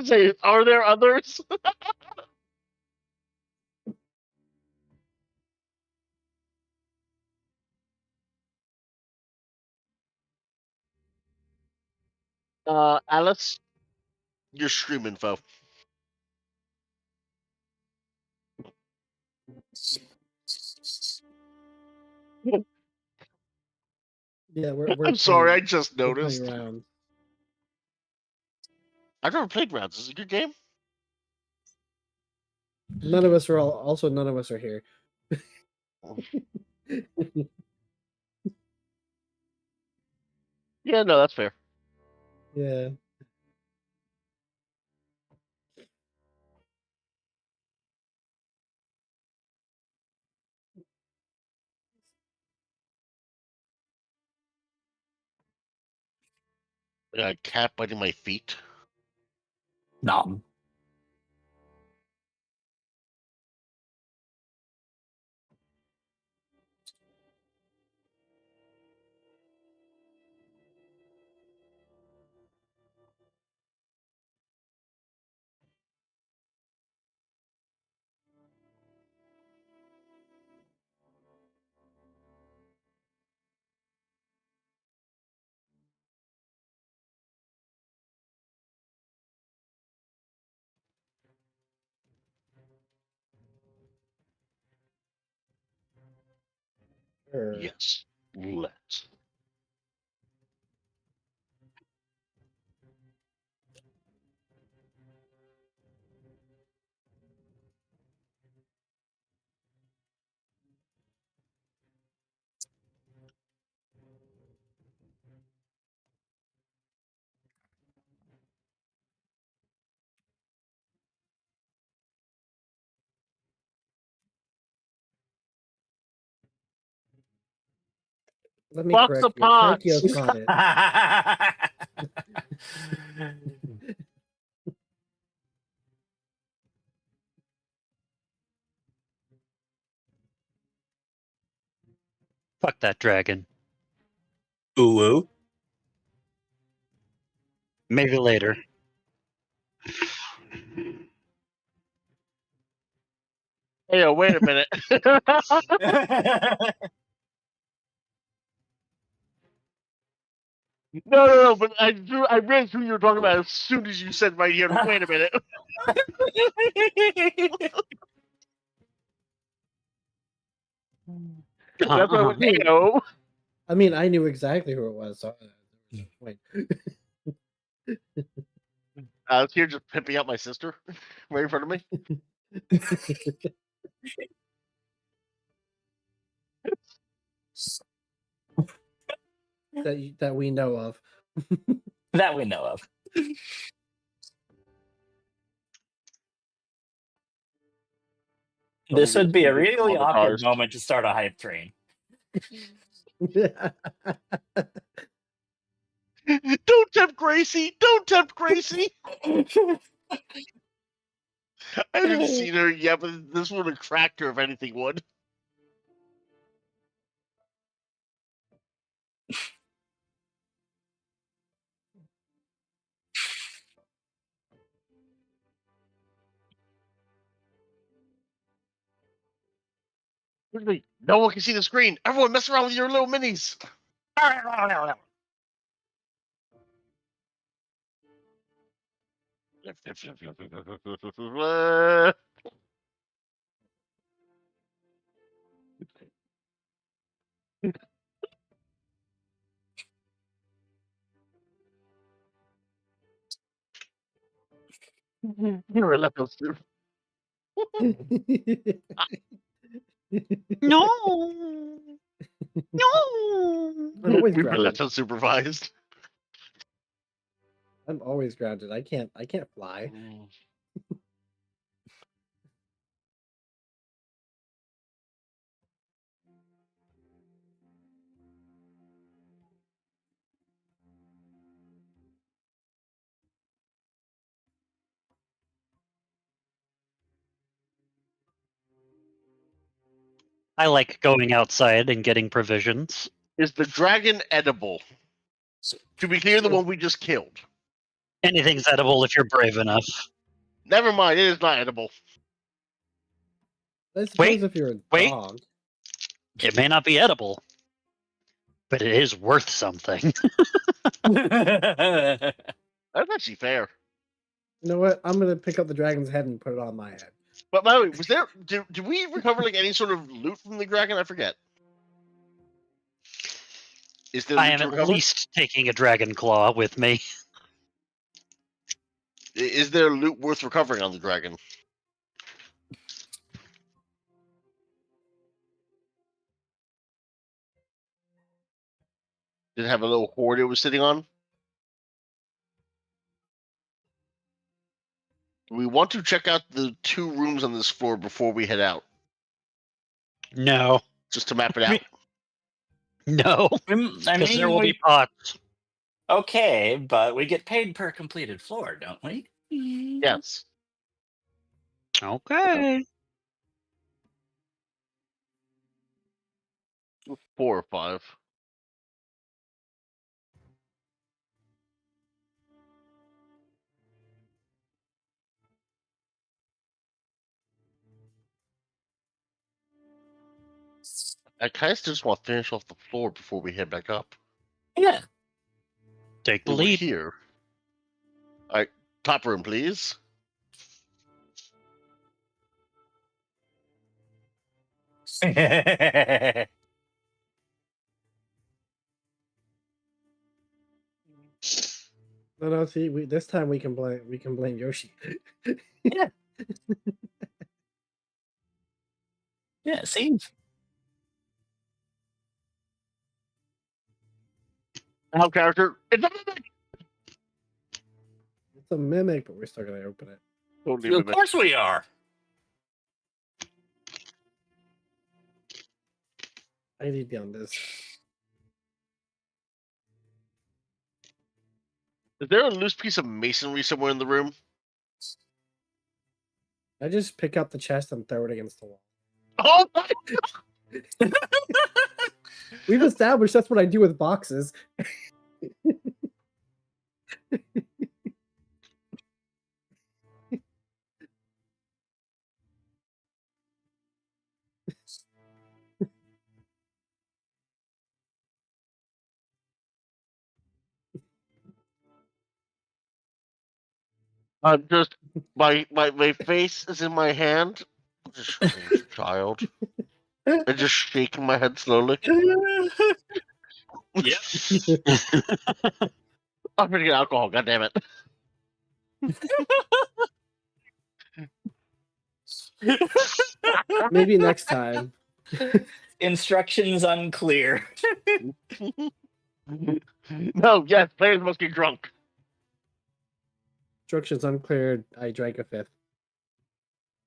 Say, are there others? Alyss, your stream info. Yeah, we're I'm sorry, playing, I just we're noticed. playing rounds. I've never played rounds. Is it a good game? None of us are also none of us are here. Yeah, no, that's fair. Yeah. Cat biting my feet. No. Sure. Yes, let's. Let me Fuck correct the you. pots! Tokyo's caught it. Fuck that dragon. Ooh. Maybe later. Hey, wait a minute. No, but I read who you were talking about as soon as you said right here. Wait a minute. That's why I went, hey-o. I mean, I knew exactly who it was. So wait. I was here just pimping out my sister right in front of me. that we know of. That we know of. This would be a really awkward moment to start a hype train. Don't tempt Gracie! Don't tempt Gracie! I haven't seen her yet, but this would attract her if anything would. No one can see the screen. Everyone mess around with your little minis. You're a level soup. No. No. I'm always We were grounded. left unsupervised. I'm always grounded. I can't fly. I like going outside and getting provisions. Is the dragon edible? To be clear, the one we just killed. Anything's edible if you're brave enough. Never mind, it is not edible. I suppose Wait, if you're a wait. dog. It may not be edible, but it is worth something. That's actually fair. You know what? I'm gonna pick up the dragon's head and put it on my head. But by the way, was there? Did we recover like any sort of loot from the dragon? I forget. Is there I loot am to at recover? least taking a dragon claw with me. Is there loot worth recovering on the dragon? Did it have a little hoard it was sitting on? We want to check out the 2 rooms on this floor before we head out, No, just to map it out. no, I because there mean, will be pots. okay, but we get paid per completed floor, don't we? Yes. Okay. 4 or 5. I kind of still just want to finish off the floor before we head back up. Yeah. Take the We were lead. here. All right, top room, please. No, see, this time we can blame Yoshi. Yeah. Yeah, see? Now, character. It's a mimic! It's a mimic, but we're still gonna open it. Totally Of mimic. course we are. I need to be on this. Is there a loose piece of masonry somewhere in the room? I just pick up the chest and throw it against the wall. Oh my! We've established that's what I do with boxes. I'm just my face is in my hand. I'm just a strange child. I'm just shaking my head slowly. Yep. I'm gonna get alcohol. God damn it! Maybe next time. Instructions unclear. No, yes, players must get drunk. Instructions unclear. I drank a fifth.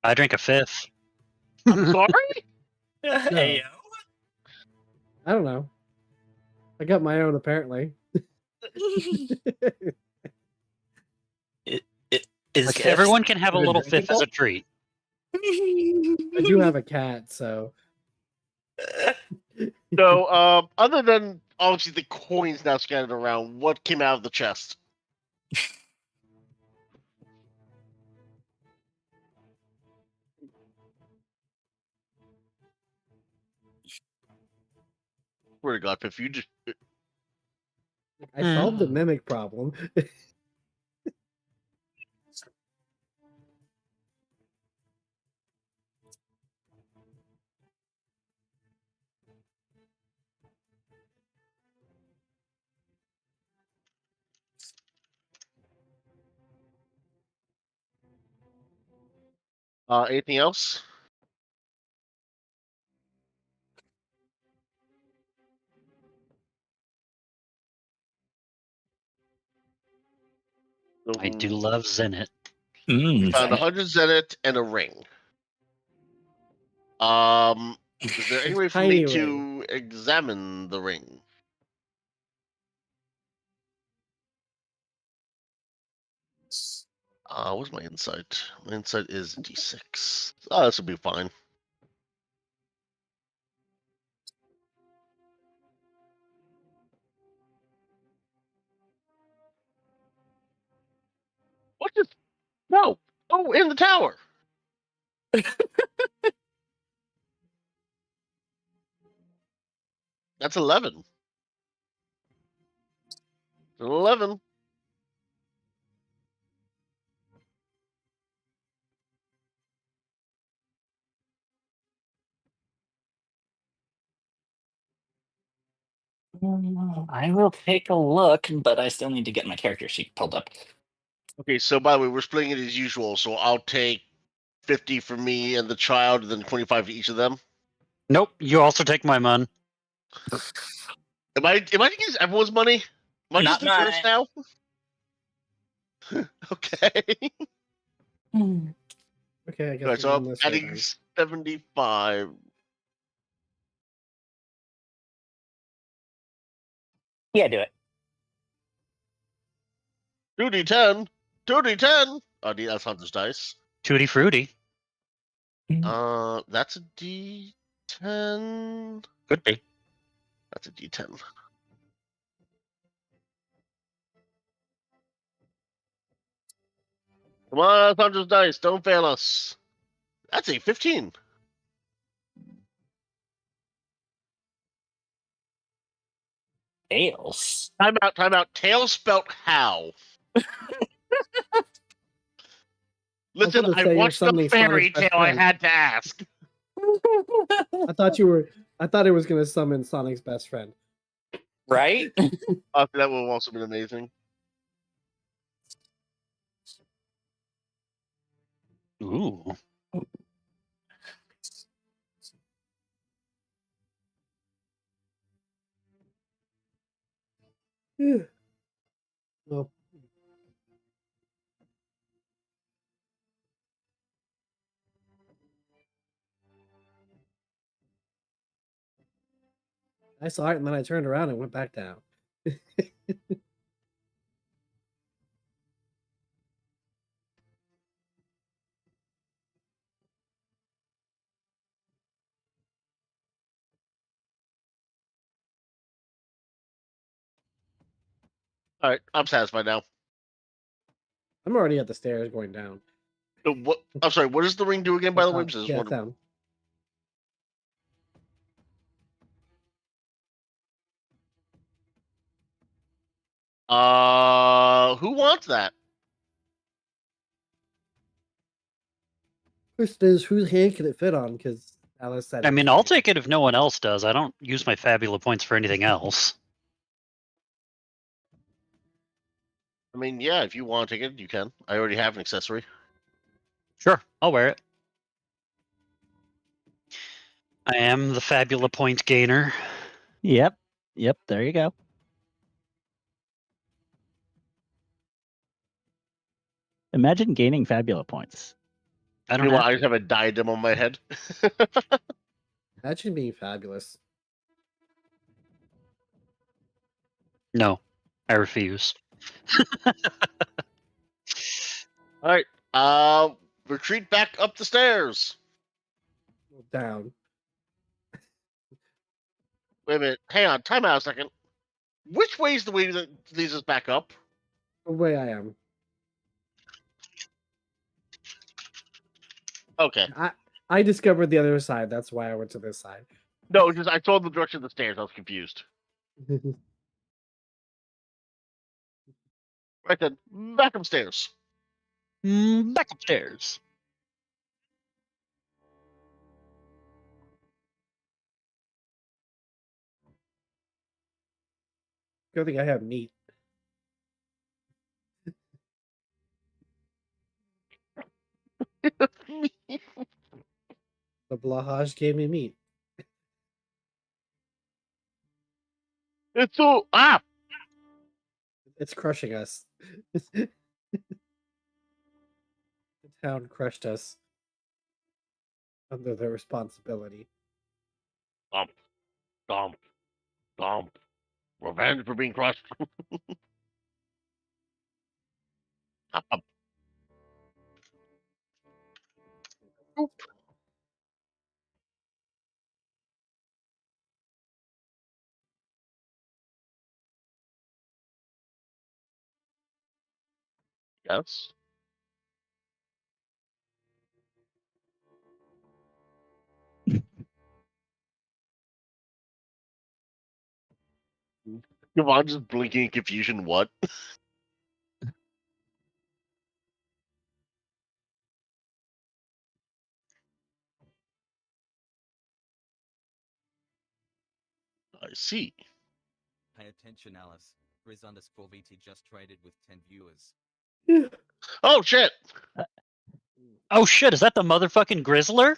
I drink a fifth. I'm sorry. Hey, I don't know. I got my own apparently. Is Like fifth everyone can have a even little fifth as a drinkable? treat. I do have a cat, so So, other than obviously the coins now scattered around, what came out of the chest? Swear to God, if you just I solved the mimic problem. anything else? I do love Zenit. We found Zenith. 100 zenith and a ring. Is there any way for me Tiny to examine the ring? What's my insight? My insight is D6. Oh, this will be fine. No. Oh, in the tower. That's 11. 11. I will take a look, but I still need to get my character sheet pulled up. Okay, so by the way, we're splitting it as usual. So I'll take 50 for me and the child, and then 25 to each of them. Nope. You also take my mon. Am I taking everyone's money? Am I Not just the first mine. now? Okay. Okay, I guess Right, we're so going I'm this way adding then. 75. Yeah, do it. 2d10. 2d10. Oh, that's Hunter's dice. Tutti fruity. That's a d10. Could be. That's a d10. Come on, Hunter's dice. Don't fail us. That's a 15. Tails. Time out, time out. Tail spelt how? Listen, to I say you're watched the summoning fairy Sonic's best tale. I friend. had to ask. I thought it was gonna summon Sonic's best friend. Right? That would have also been amazing. Ooh. Well, I saw it and then I turned around and went back down. All right, I'm satisfied now. I'm already at the stairs going down. What? I'm sorry. What does the ring do again? By the way, because I just Yeah, wondered. down. Who wants that? Question is, whose hand can it fit on? Because Alyss said. I mean, I'll take it if no one else does. I don't use my Fabula points for anything else. I mean, yeah, if you want to take it, you can. I already have an accessory. Sure, I'll wear it. I am the Fabula point gainer. Yep. Yep. There you go. Imagine gaining Fabula points. I don't Meanwhile, have I to. just have a diadem on my head. Imagine being fabulous. No, I refuse. All right. Retreat back up the stairs. Down. Wait a minute. Hang on. Time out a second. Which way is the way that leads us back up? The way I am. Okay. I discovered the other side. That's why I went to this side. No, just I saw the direction of the stairs. I was confused. Right then, back upstairs. Back upstairs. Good thing I have meat. The Blahaj gave me meat. It's so It's crushing us. The town crushed us under their responsibility. Stomp, stomp, stomp. Revenge for being crushed. Yes. Come on, just blinking in confusion. What? I see. Pay attention, Alyss. Riz_VT just traded with 10 viewers. Oh shit! Oh shit, is that the motherfucking Grizzler?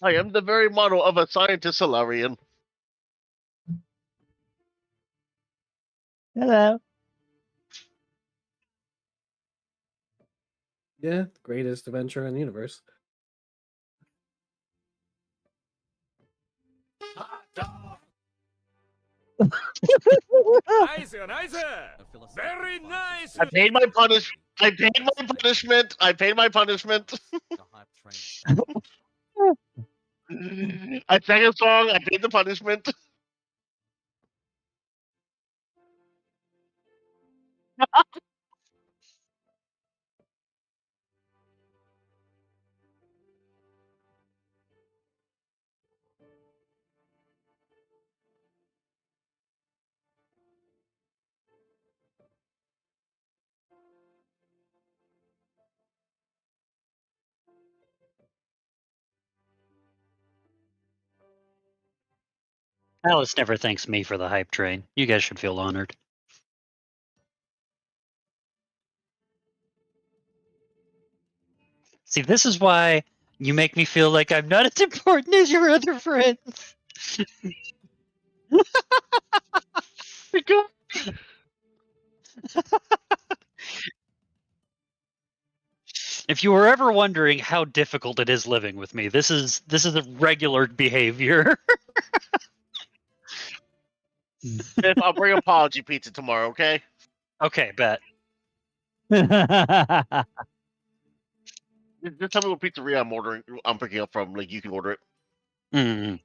I am the very model of a scientist Solarian. Hello. Yeah, greatest adventure in the universe. Nice, nice. Very nice. I paid my punish. I paid my punishment. I paid my punishment. The hype train. I sang a song. I paid the punishment. Alice never thanks me for the hype train. You guys should feel honored. See, this is why you make me feel like I'm not as important as your other friends. If you were ever wondering how difficult it is living with me, this is a regular behavior. If I'll bring apology pizza tomorrow, okay? Okay, bet. Just tell me what pizzeria I'm ordering. I'm picking up from. Like you can order it. Mm.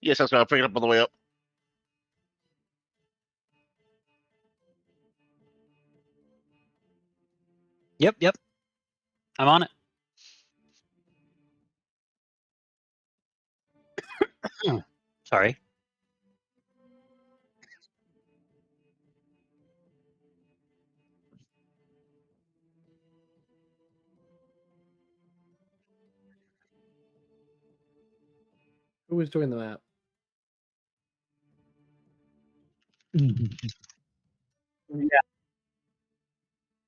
Yes, that's right. I'll pick it up on the way up. Yep. I'm on it. Sorry. Who was doing the map?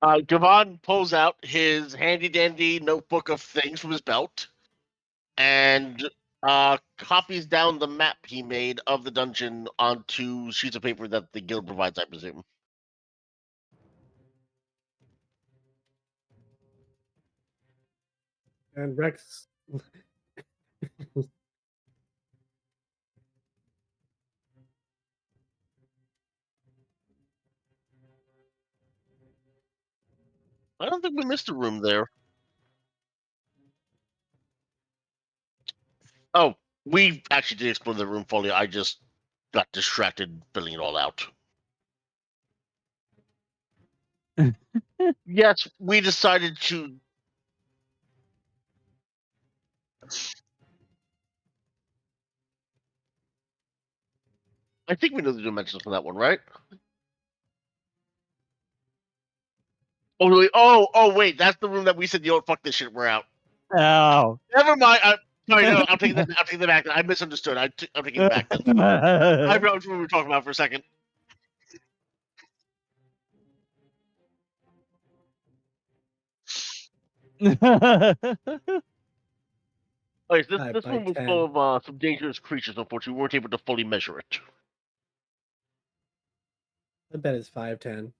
Gavon pulls out his handy dandy notebook of things from his belt and copies down the map he made of the dungeon onto sheets of paper that the guild provides, I presume. And Rex. I don't think we missed a room there. Oh, we actually did explore the room fully. I just got distracted filling it all out. Yes, we decided to. I think we know the dimensions for that one, right? Oh, really? Oh, wait. That's the room that we said, you know what, fuck this shit, we're out. Oh. Never mind. Sorry, no, I'm taking that back. I misunderstood. I'm taking it back then. I forgot what we were talking about for a second. Okay, so this By room was 10. full of some dangerous creatures, unfortunately. We weren't able to fully measure it. I bet it's 5'10".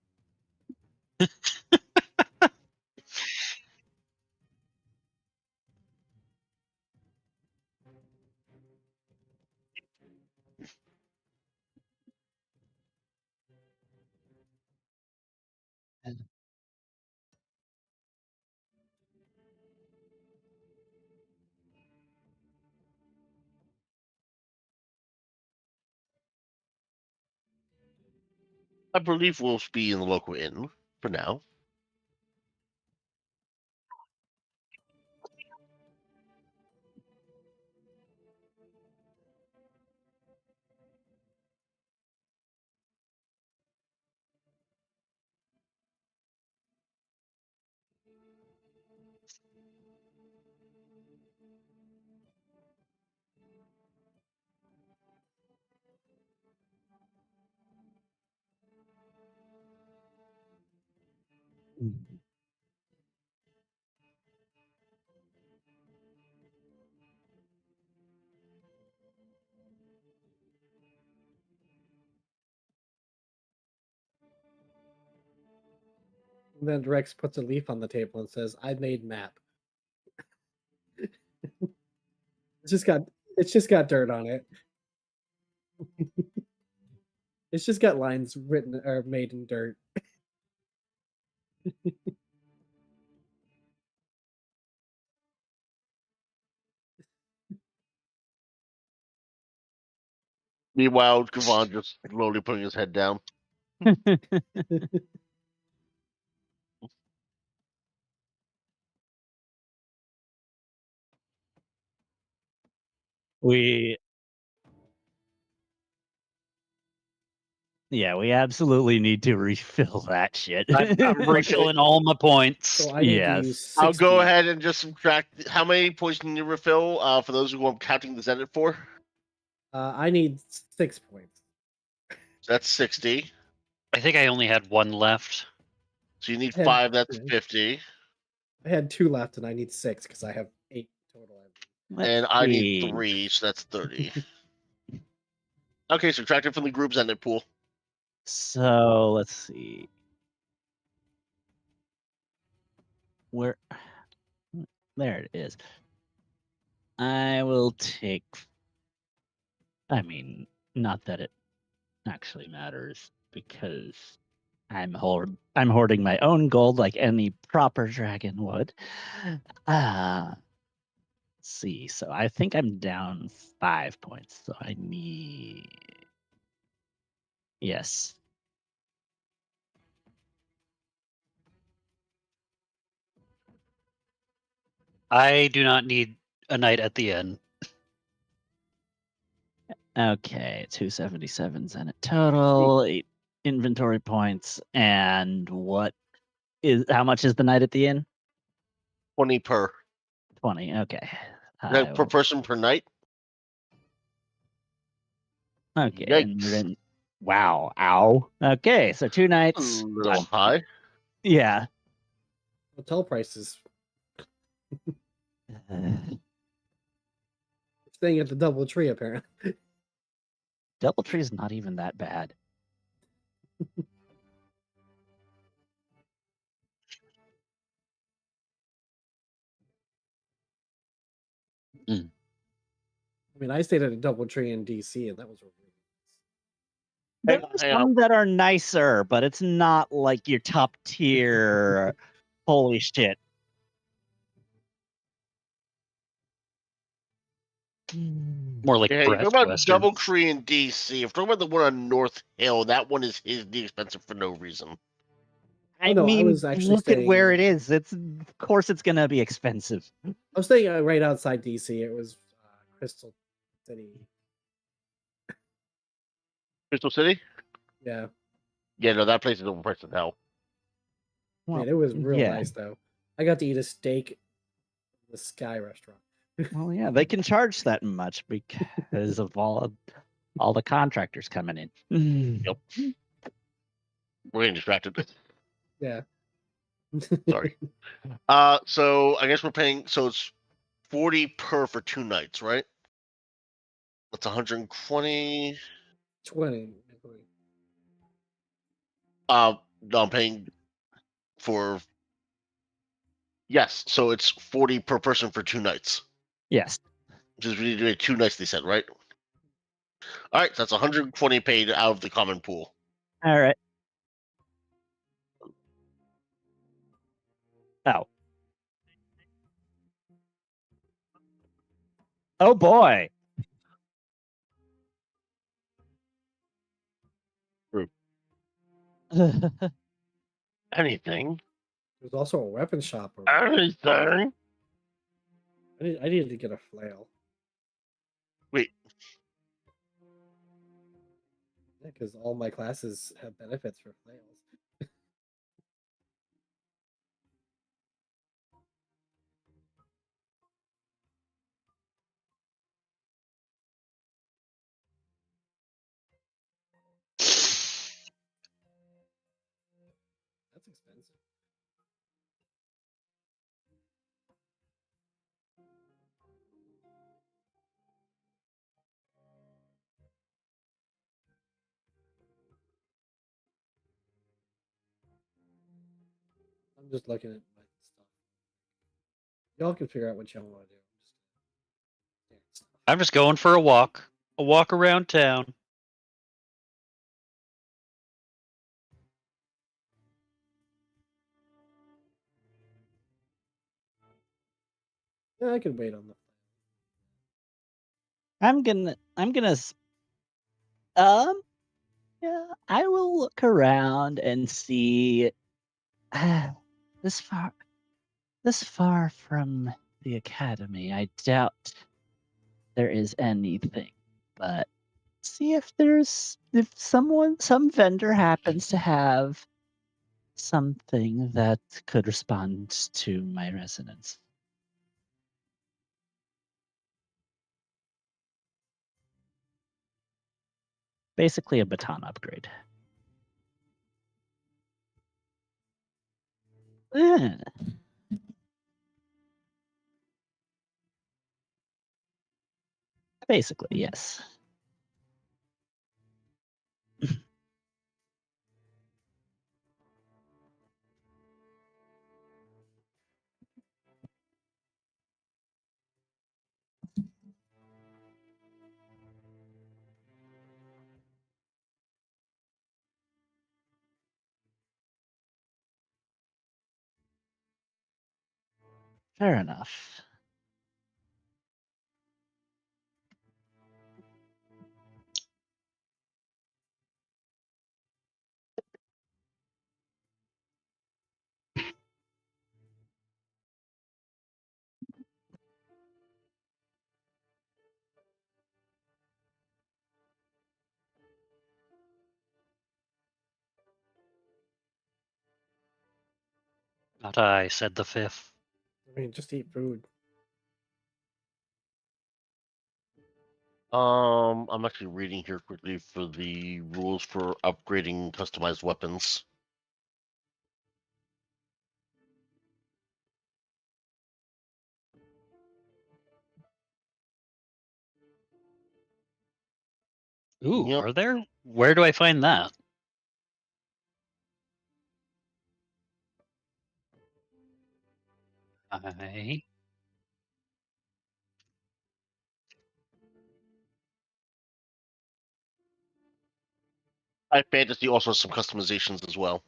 I believe we'll be in the local inn for now. And then Rex puts a leaf on the table and says, "I made map." It's just got dirt on it. It's just got lines written or made in dirt. Meanwhile, Gavon just slowly putting his head down. we absolutely need to refill that shit. I'm Refilling all my points. So I need to Yes. use 60. I'll go ahead and just subtract how many points can you refill for those who I'm counting the Zenith for. I need 6 points. So that's 60. I think I only had one left. So you need I had 5. That's two. 50. I had 2 left, and I need 6 because I have 8 total. Let's And I need see. 3, so that's 30. Okay, subtract it from the group Zenith pool. So let's see. Where? There it is. I will take. I mean, not that it actually matters because I'm hoarding my own gold like any proper dragon would. Let's see. So I think I'm down 5 points. So I need. Yes. I do not need a night at the inn. Okay, 277 Zenith total, 8 inventory points, and how much is the night at the inn? 20 per. 20. Okay. Per person per night? Okay. Yikes. Wow. Ow. Okay, so 2 A nights. little high. Yeah. Hotel prices. Uh, Staying at the DoubleTree, apparently. Doubletree is not even that bad. I mean, I stayed at a DoubleTree in DC, and that was really There Hang are on, hang on. some that are nicer, but it's not like your top tier. Holy shit. More like Yeah, you're Breast talking about Western. DoubleTree in DC. If you're talking about the one on North Hill, that one is the expensive for no reason. I no, I mean, was actually look at where it staying- is. Of course it's gonna be expensive. I was staying right outside DC. It was Crystal City. Crystal City? Yeah. Yeah, no, that place is overpriced as hell. Well, Man, it was real yeah. nice, though. I got to eat a steak at the Sky restaurant. Well, yeah, they can charge that much because of all the contractors coming in. Yep. We're getting distracted. Yeah. Sorry. So I guess we're paying. So it's 40 per for 2 nights, right? That's 120. 20. No, I'm paying for. Yes, so it's 40 per person for 2 nights. Yes. Because we need to do 2 nights, they said, right? All right, so that's 120 paid out of the common pool. All right. Oh. Oh boy. True. Anything. There's also a weapon shop over there. Anything. I needed to get a flail. Wait. Yeah, because all my classes have benefits for flails. That's expensive. I'm just looking at my stuff. Y'all can figure out what y'all want to do. I'm just going for a walk around town. Yeah, I can wait on the. I'm gonna yeah, I will look around and see this far from the academy. I doubt there is anything, but see if some vendor happens to have something that could respond to my resonance. Basically a baton upgrade. Eh. Basically, yes. Fair enough. Not I, said the fifth. I mean, just eat food. I'm actually reading here quickly for the rules for upgrading customized weapons. Ooh, Yep. are there? Where do I find that? I High Fantasy also has some customizations as well.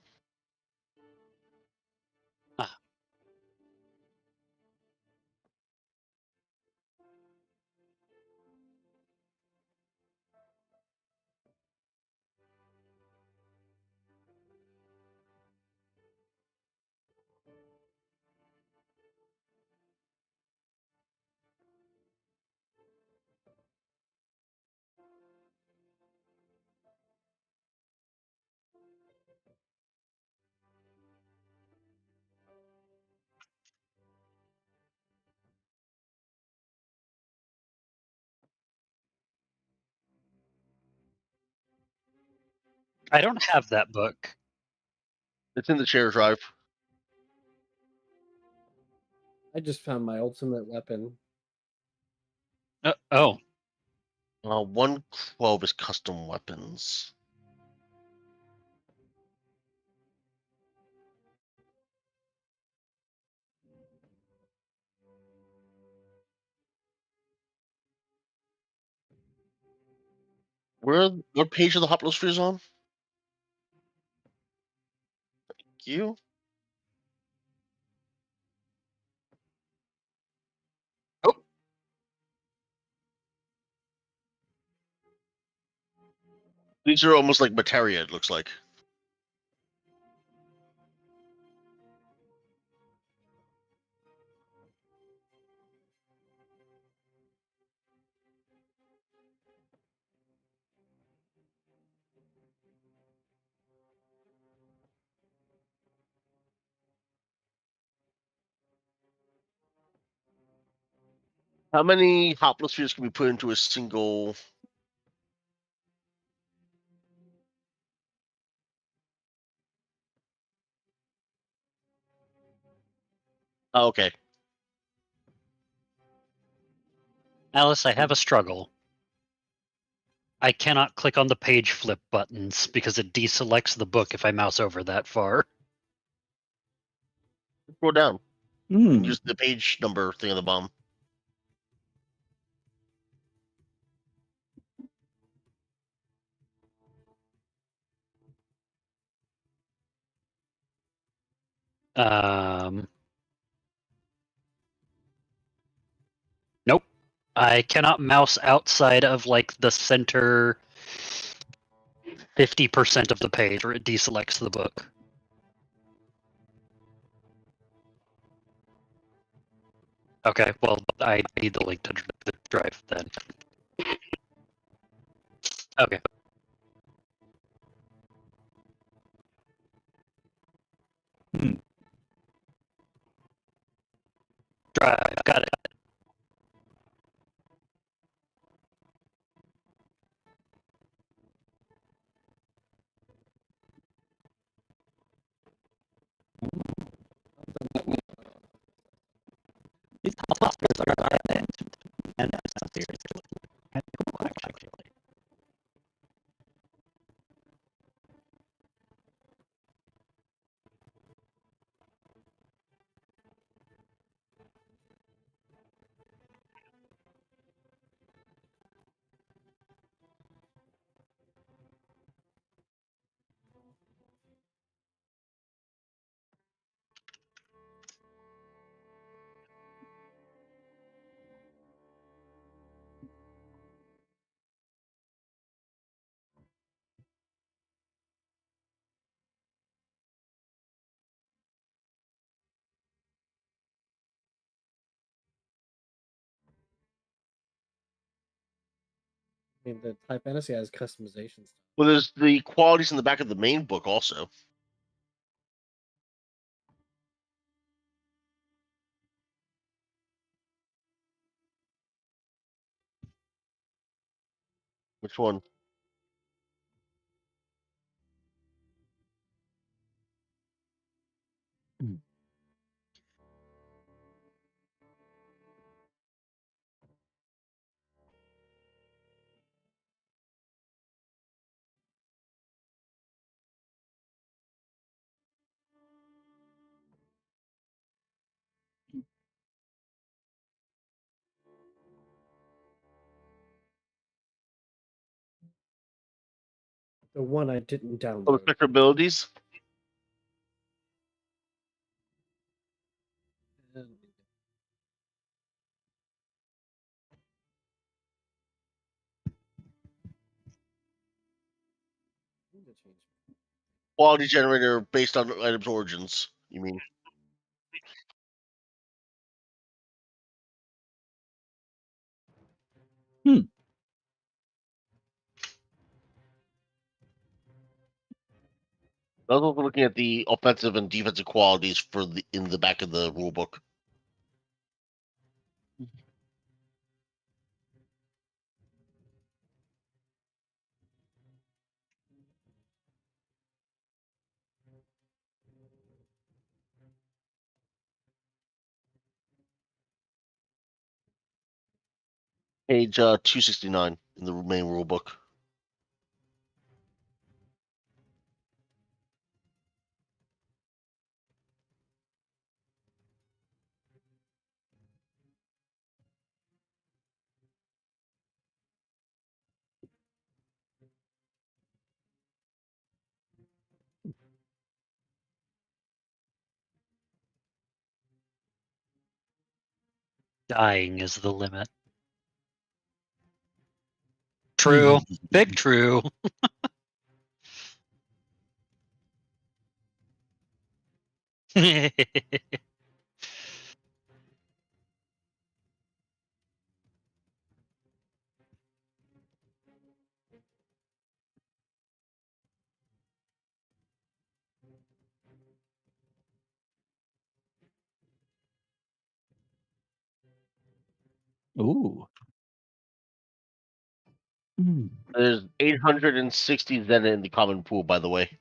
I don't have that book. It's in the share drive. I just found my ultimate weapon. Oh, 112 is custom weapons. What page of the Hot List is on? Thank you. Oh. These are almost like materia, it looks like. How many Hoplo spheres can we put into a single? Oh, okay. Alice, I have a struggle. I cannot click on the page flip buttons because it deselects the book if I mouse over that far. Scroll down. Hmm. Use the page number thing on the bottom. Nope. I cannot mouse outside of like the center 50% of the page or it deselects the book. Okay, well, I need the link to the drive then. Okay. Drive, got it. These hospitals are violent, and that's not seriously. I think actually. I mean, the Type Fantasy has customization stuff. Well, there's the qualities in the back of the main book also. Which one? The one I didn't Oh, the download. spectral abilities. Quality generator based on items' origins. You mean? I was also looking at the offensive and defensive qualities for the in the back of the rule book. Page 269 in the main rule book. Dying is the limit. True. Big true. Ooh. Hmm. There's 860 Zen in the common pool, by the way.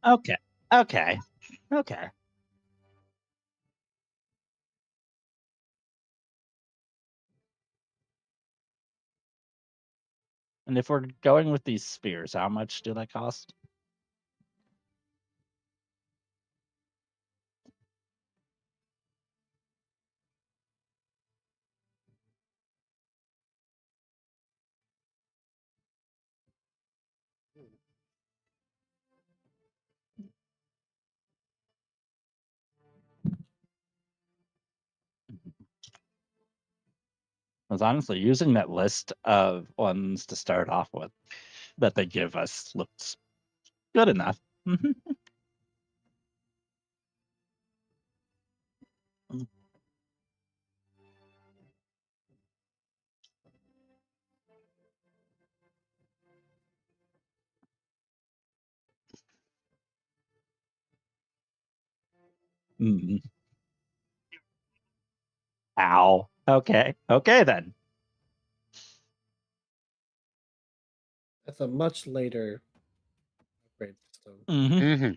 Okay. Okay. Okay. And if we're going with these spears, how much do they cost? Because honestly, using that list of ones to start off with that they give us looks good enough. Mm. Ow. Okay. Okay then. That's a much later upgrade system. Mm-hmm.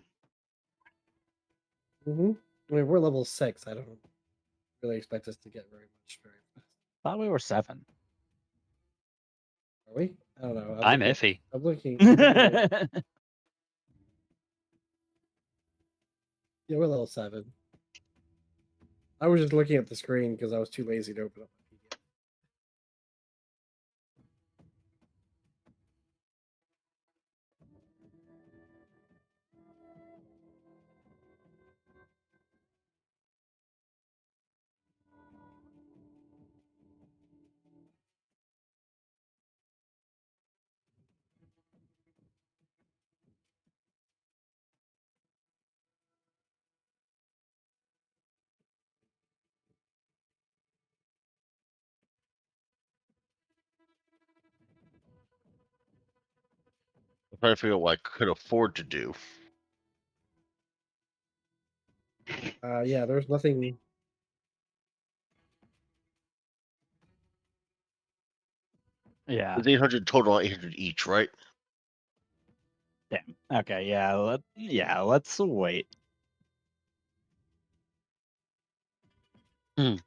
Mm-hmm. I mean, we're level 6. I don't really expect us to get very fast. Thought we were 7. Are we? I don't know. I'm iffy. I'm looking. Yeah, Yeah, we're level 7. I was just looking at the screen because I was too lazy to open up my PDF. I'm trying to figure out what I could afford to do. Yeah, there's nothing. It's 800 total, 800 each, right? Damn. Okay, let's wait. But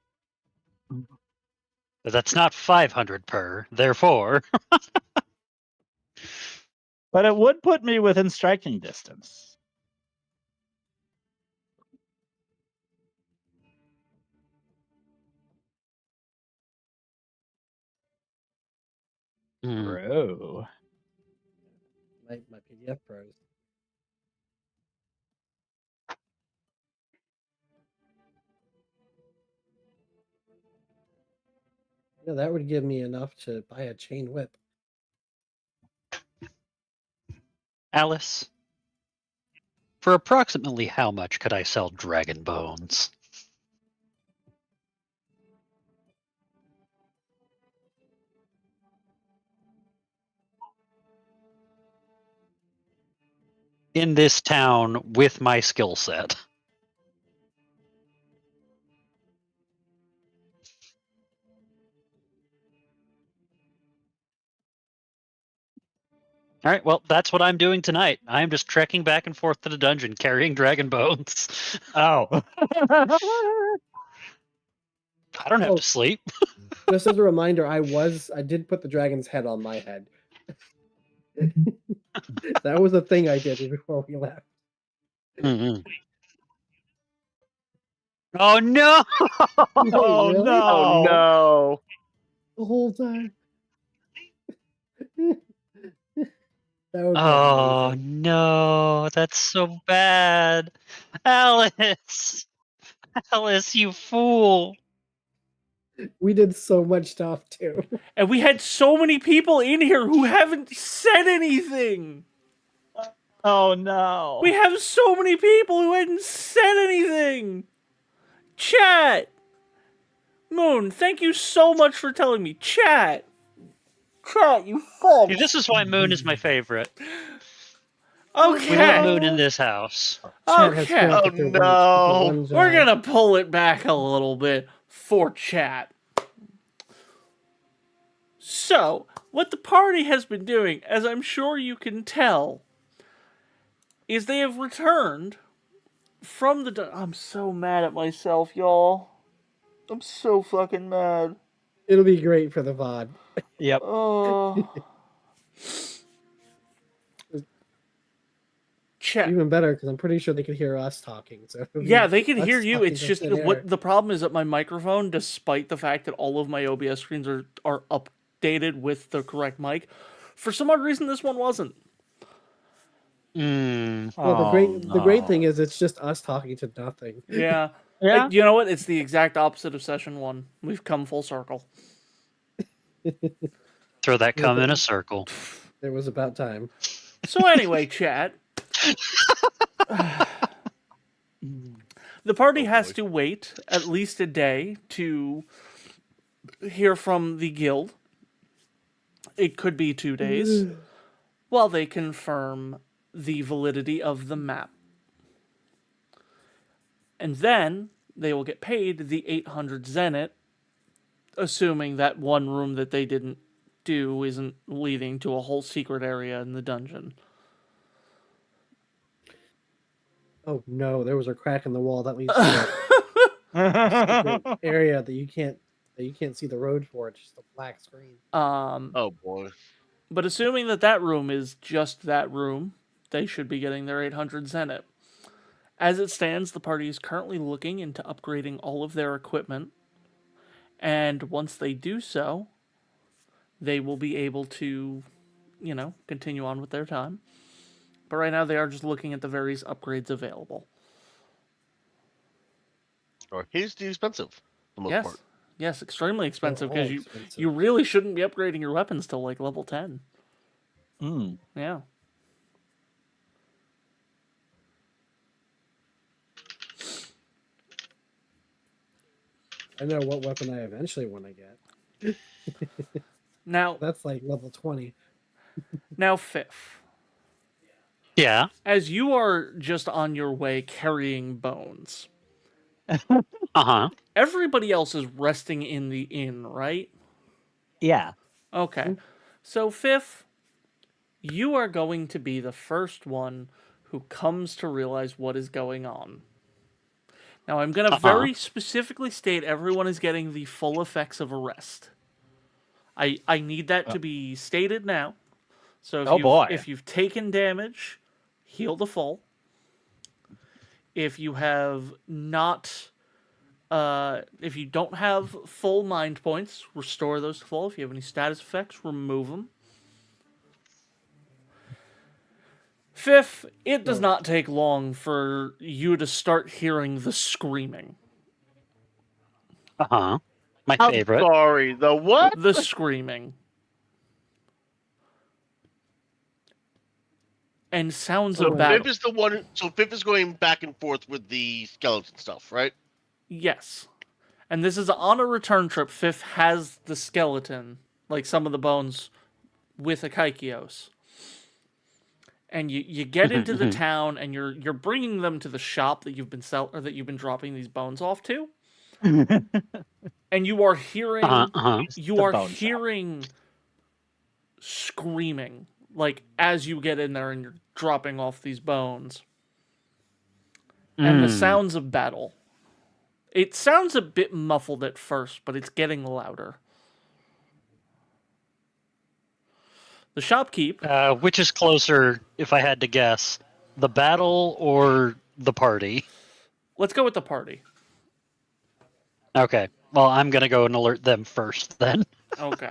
that's not 500 per. Therefore, But it would put me within striking distance. Bro. My PDF froze. Yeah, that would give me enough to buy a chain whip. Alyss, for approximately how much could I sell dragon bones? In this town with my skill set. All right, well, that's what I'm doing tonight. I'm just trekking back and forth to the dungeon carrying dragon bones. Oh. I don't have to sleep. Just as a reminder, I did put the dragon's head on my head. That was a thing I did before we left. Mm-hmm. Oh no! Wait, really? No! Oh no! The whole time. That would be Oh amazing. no, that's so bad. Alyss! Alyss, you fool! We did so much stuff too. And we had so many people in here who haven't said anything. Oh no. We have so many people who hadn't said anything. Chat. Moon, thank you so much for telling me. Chat. Chat, you fuck. See, this is why Moon is my favorite. Okay. We love Moon in this house. Chat has Okay. felt Oh, that they're no. one We're job. gonna pull it back a little bit for chat. So, what the party has been doing, as I'm sure you can tell, is they have returned from the... I'm so mad at myself, y'all. I'm so fucking mad. It'll be great for the VOD. Yep. Oh. Chat. Even better, because I'm pretty sure they could hear us talking. So it'll be Yeah, they can us hear you. talking It's to just thin air. what the problem is that my microphone, despite the fact that all of my OBS screens are updated with the correct mic, for some odd reason this one wasn't. Well, the great thing is it's just us talking to nothing. Yeah. Yeah. You know what? It's the exact opposite of session 1. We've come full circle. Throw that cum in a circle. It was about time. So anyway, chat. The party has to wait at least a day to hear from the guild. It could be 2 days while they confirm the validity of the map. And then they will get paid the 800 zenit, assuming that one room that they didn't do isn't leading to a whole secret area in the dungeon. Oh no, there was a crack in the wall that leads to a secret area that you can't see the road for. It's just a black screen. Oh, boy. But assuming that that room is just that room, they should be getting their 800 zenit. As it stands, the party is currently looking into upgrading all of their equipment. And once they do so, they will be able to, continue on with their time. But right now they are just looking at the various upgrades available. Or hasty expensive, for the most Yes. part. Yes, extremely expensive all because expensive. you really shouldn't be upgrading your weapons till like level 10. Mm. Yeah. I know what weapon I eventually want to get. Now, That's like level 20. Fifth, Yeah. as you are just on your way carrying bones, Uh-huh. everybody else is resting in the inn, right? Yeah. Okay. So, Fifth, you are going to be the first one who comes to realize what is going on. Now, I'm going to very specifically state everyone is getting the full effects of a rest. I need that to be stated now. So if you've taken damage, heal the full. If you have not, if you don't have full mind points, restore those to full. If you have any status effects, remove them. Fifth, it does not take long for you to start hearing the screaming. Uh-huh. My I'm favorite. sorry, the what? The screaming. And sounds So of battle. Viv is the one. So Viv is going back and forth with the skeleton stuff, right? Yes. And this is on a return trip. Fifth has the skeleton, like some of the bones, with Akaikios. And you get into the town, and you're bringing them to the shop that you've been dropping these bones off to. And you are hearing screaming, like as you get in there and you're dropping off these bones. And the sounds of battle. It sounds a bit muffled at first, but it's getting louder. The shopkeep. Which is closer, if I had to guess? The battle or the party? Let's go with the party. Okay. Well, I'm going to go and alert them first, then. Okay.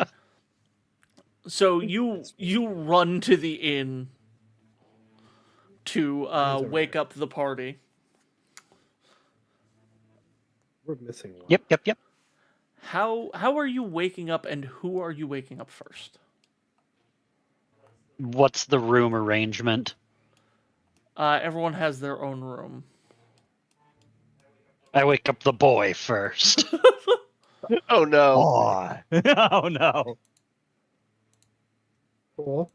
So you run to the inn to wake up the party. We're missing one. Yep. How are you waking up, and who are you waking up first? What's the room arrangement? Everyone has their own room. I wake up the boy first. Oh no! Oh, oh no! Cool.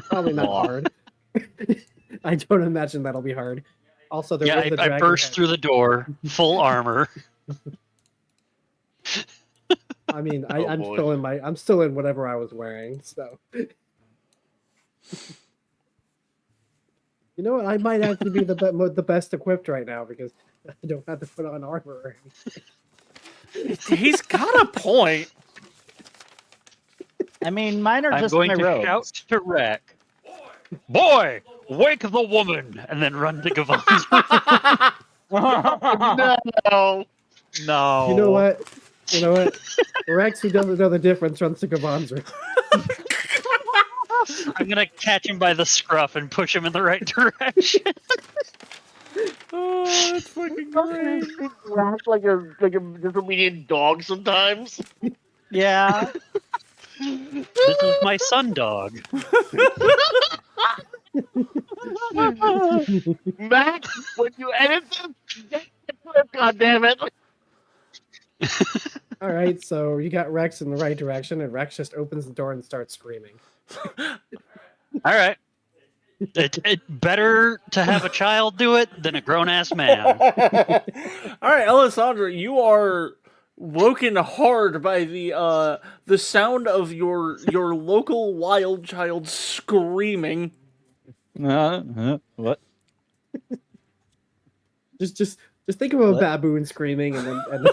Probably not hard. I don't imagine that'll be hard. Also, there Yeah, is the I dragon burst head. through the door, full armor. I mean, Oh, I'm boy. still in whatever I was wearing. So, you know what? I might actually be the best equipped right now because I don't have to put on armor. Or anything. He's got a point. I mean, mine are I'm just going my to robes. shout to Rek, "Boy, wake the woman!" and then run to Gavon's. No. No. You know what? You know what? Rex, who doesn't know the difference, runs to Gavon's room. I'm gonna catch him by the scruff and push him in the right direction. Oh, that's fucking great. Act like a disobedient dog sometimes. Yeah. This is my sun dog. Max, when you edit this, God damn it. All right, so you got Rex in the right direction, and Rex just opens the door and starts screaming. All right. It better to have a child do it than a grown-ass man. All right, Alessandra, you are woken hard by the sound of your local wild child screaming. What? Just think of a What? baboon screaming, and then.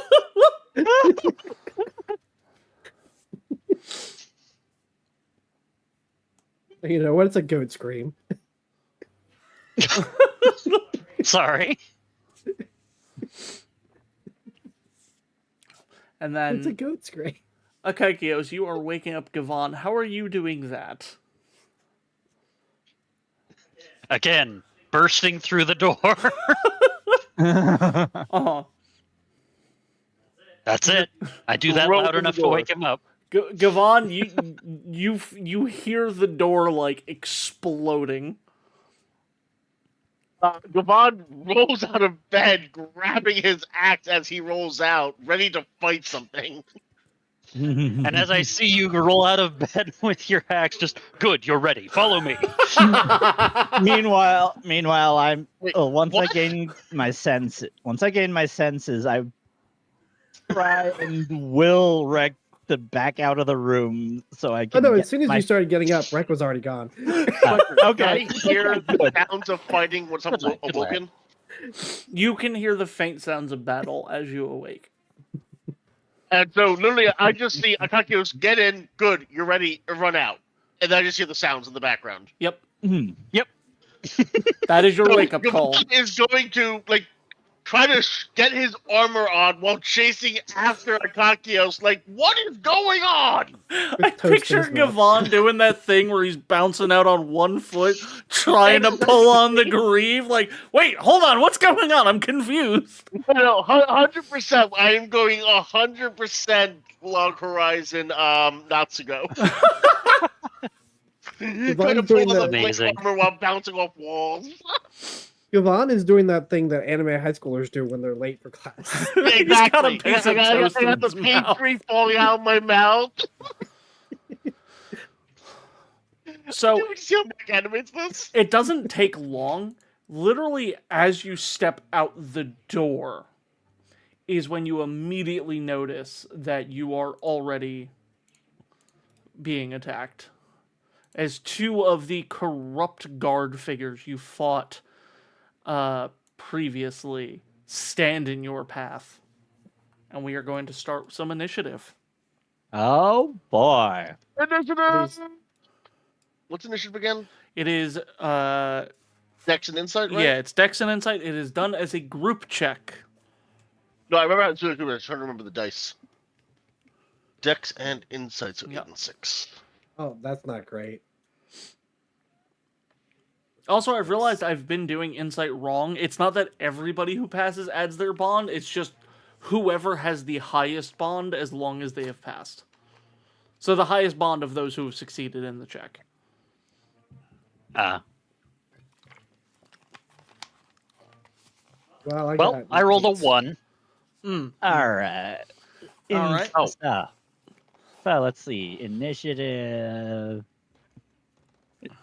You know what? It's a goat scream. Sorry. And It's a then, goat scream. Akaikios, you are waking up Gavon. How are you doing that? Again, bursting through the door. Uh-huh. That's it. I do that Throw loud open the enough to door. wake him up. Gavon, you hear the door like exploding. Gavon rolls out of bed, grabbing his axe as he rolls out, ready to fight something. And as I see you roll out of bed with your axe, just good, you're ready. Follow me. meanwhile, I'm Wait, once what? I gain my senses, I try and will Rek to back out of the room so I Oh can. no! get As soon as my... you started getting up, Rek was already gone. Okay. I hear the sounds of fighting once I'm Good lad, good lad. awoken. You can hear the faint sounds of battle as you awake. And so literally I just see Akakios get in, good, you're ready, run out. And then I just hear the sounds in the background. Yep, Yep. that is your So wake up call. Gavon is going to try to get his armor on while chasing after Akakios. Like, what is going on? I toast picture in his mouth. Gavon doing that thing where he's bouncing out on one foot, trying to pull on the greave. Like, wait, hold on, what's going on? I'm confused. No, 100%. I am going 100% Log Horizon Natsuko. Trying to doing pull on the- the plate Amazing. armor while bouncing off walls. Gavon is doing that thing that anime high schoolers do when they're late for class. He's got a Exactly. piece I of got toast in the his page mouth. 3 falling out of my mouth. So Do you see how Mac animates this? it doesn't take long. Literally, as you step out the door, is when you immediately notice that you are already being attacked. As two of the corrupt guard figures you fought previously stand in your path. And we are going to start some initiative. Oh boy. Initiative! What's initiative again? It is, Dex and Insight, right? yeah, it's Dex and Insight. It is done as a group check. No, I remember how to do it. I was trying to remember the dice. Dex and Insight, so Yep. 8 and 6. Oh, that's not great. Also, I've realized I've been doing Insight wrong. It's not that everybody who passes adds their bond. It's just whoever has the highest bond as long as they have passed. So the highest bond of those who have succeeded in the check. Well, I rolled a 1. Mm. All right. All right. So let's see. Initiative.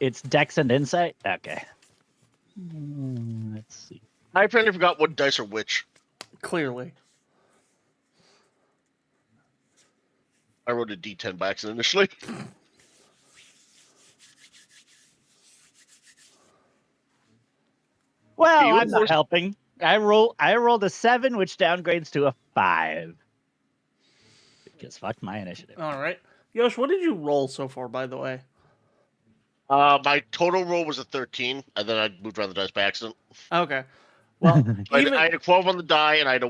It's Dex and Insight? Okay. Let's see. I apparently forgot what dice are which. Clearly. I wrote a D10 by accident initially. Well, you I'm not forced- helping. I rolled a 7, which downgrades to a 5. Because fuck my initiative. All right. Yosh, what did you roll so far, by the way? My total roll was a 13, and then I moved around the dice by accident. Okay. Well, even I had a 12 on the die, and I have a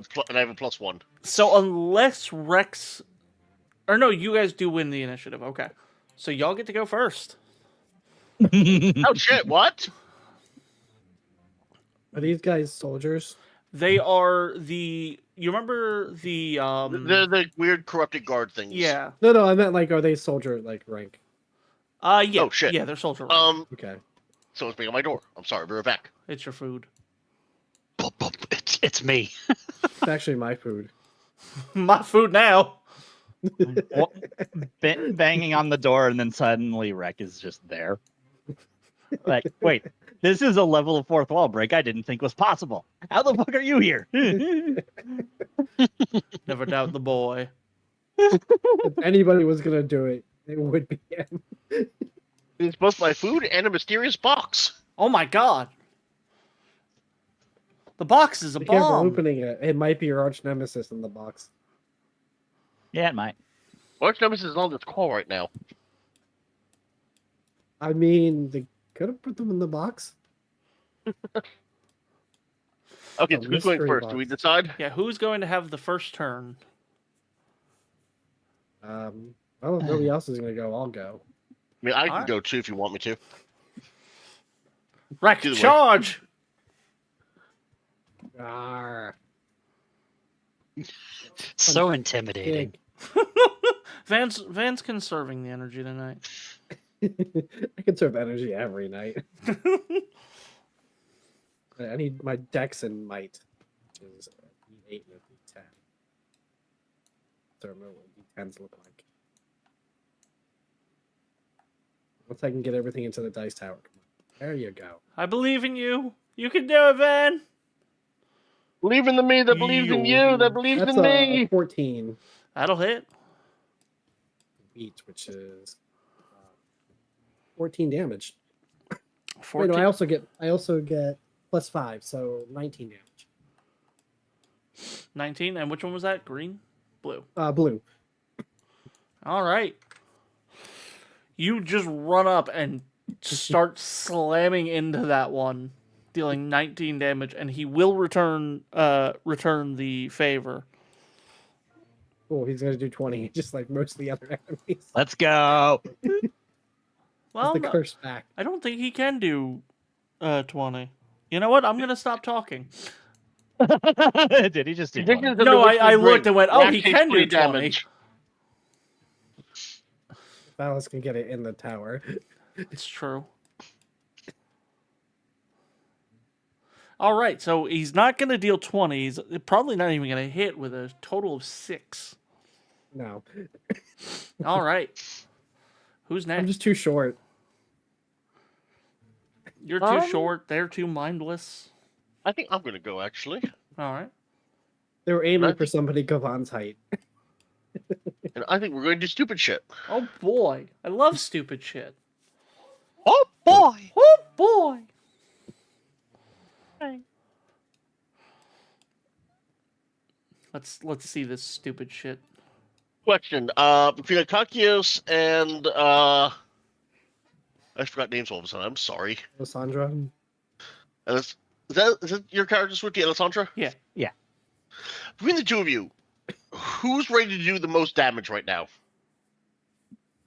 +1. so, unless Rex, or no, you guys do win the initiative. Okay, so y'all get to go first. Oh shit! What? Are these guys soldiers? They are the. You remember the They're the weird corrupted guard things. Yeah. No, I meant like, are they soldier like rank? Yeah. Oh shit. Yeah, they're soldier rank. Okay. Someone's banging on my door. I'm sorry. Be right back. It's your food. It's me. It's actually my food. My food now. Banging on the door, and then suddenly Rek is just there. Like, wait, this is a level of fourth wall break I didn't think was possible. How the fuck are you here? Never doubt the boy. If anybody was gonna do it, it would be him. It's both my food and a mysterious box. Oh my god. The box is a Be careful bomb. opening it. It might be your arch nemesis in the box. Yeah, it might. Arch Nemesis is on this call right now. I mean, they could have put them in the box. Okay, Oh, so who's going mystery first? Do we box. decide? Yeah, who's going to have the first turn? Well, if nobody else is gonna go, I'll go. I mean, I can Alright. go too if you want me to. Rex, Either way. charge! Arr. So intimidating. Van's conserving the energy tonight. I conserve energy every night. I need my dex and might, which is a D8 and a D10. So I don't know what D10s look like. Once I can get everything into the dice tower. Come on. There you go. I believe in you. You can do it, Van. Believe in the me that believes in you, that believes That's in a me. 14 That'll hit. beat, which is 14 damage. 14. Wait, no, I also get +5, so 19 damage. 19. And which one was that? Green? Blue. Blue. All right. You just run up and start slamming into that one, dealing 19 damage, and he will return the favor. Oh, he's gonna do 20, just like most of the other enemies. Let's go. Well, the no, curse back. I don't think he can do 20. You know what? I'm gonna stop talking. Did he just do Conditions 20? of No, the I Witch's looked and went, oh, Ring. he That can takes do 3 20. Alyss can get it in the tower. It's true. All right, so he's not going to deal 20. He's probably not even going to hit with a total of 6. No, All right. Who's I'm next? just too short. You're too short. They're too mindless. I think I'm going to go, actually. All right. They were aiming Right. for somebody Govan's height. And I think we're going to do stupid shit. Oh, boy. I love stupid shit. Oh, boy! Oh, boy. Let's see this stupid shit. Question. Between Akakios and, I forgot names all of a sudden. I'm sorry. Lysandra. Is that your character, Swifty, Alessandra? Yeah. Yeah. Between the two of you, who's ready to do the most damage right now?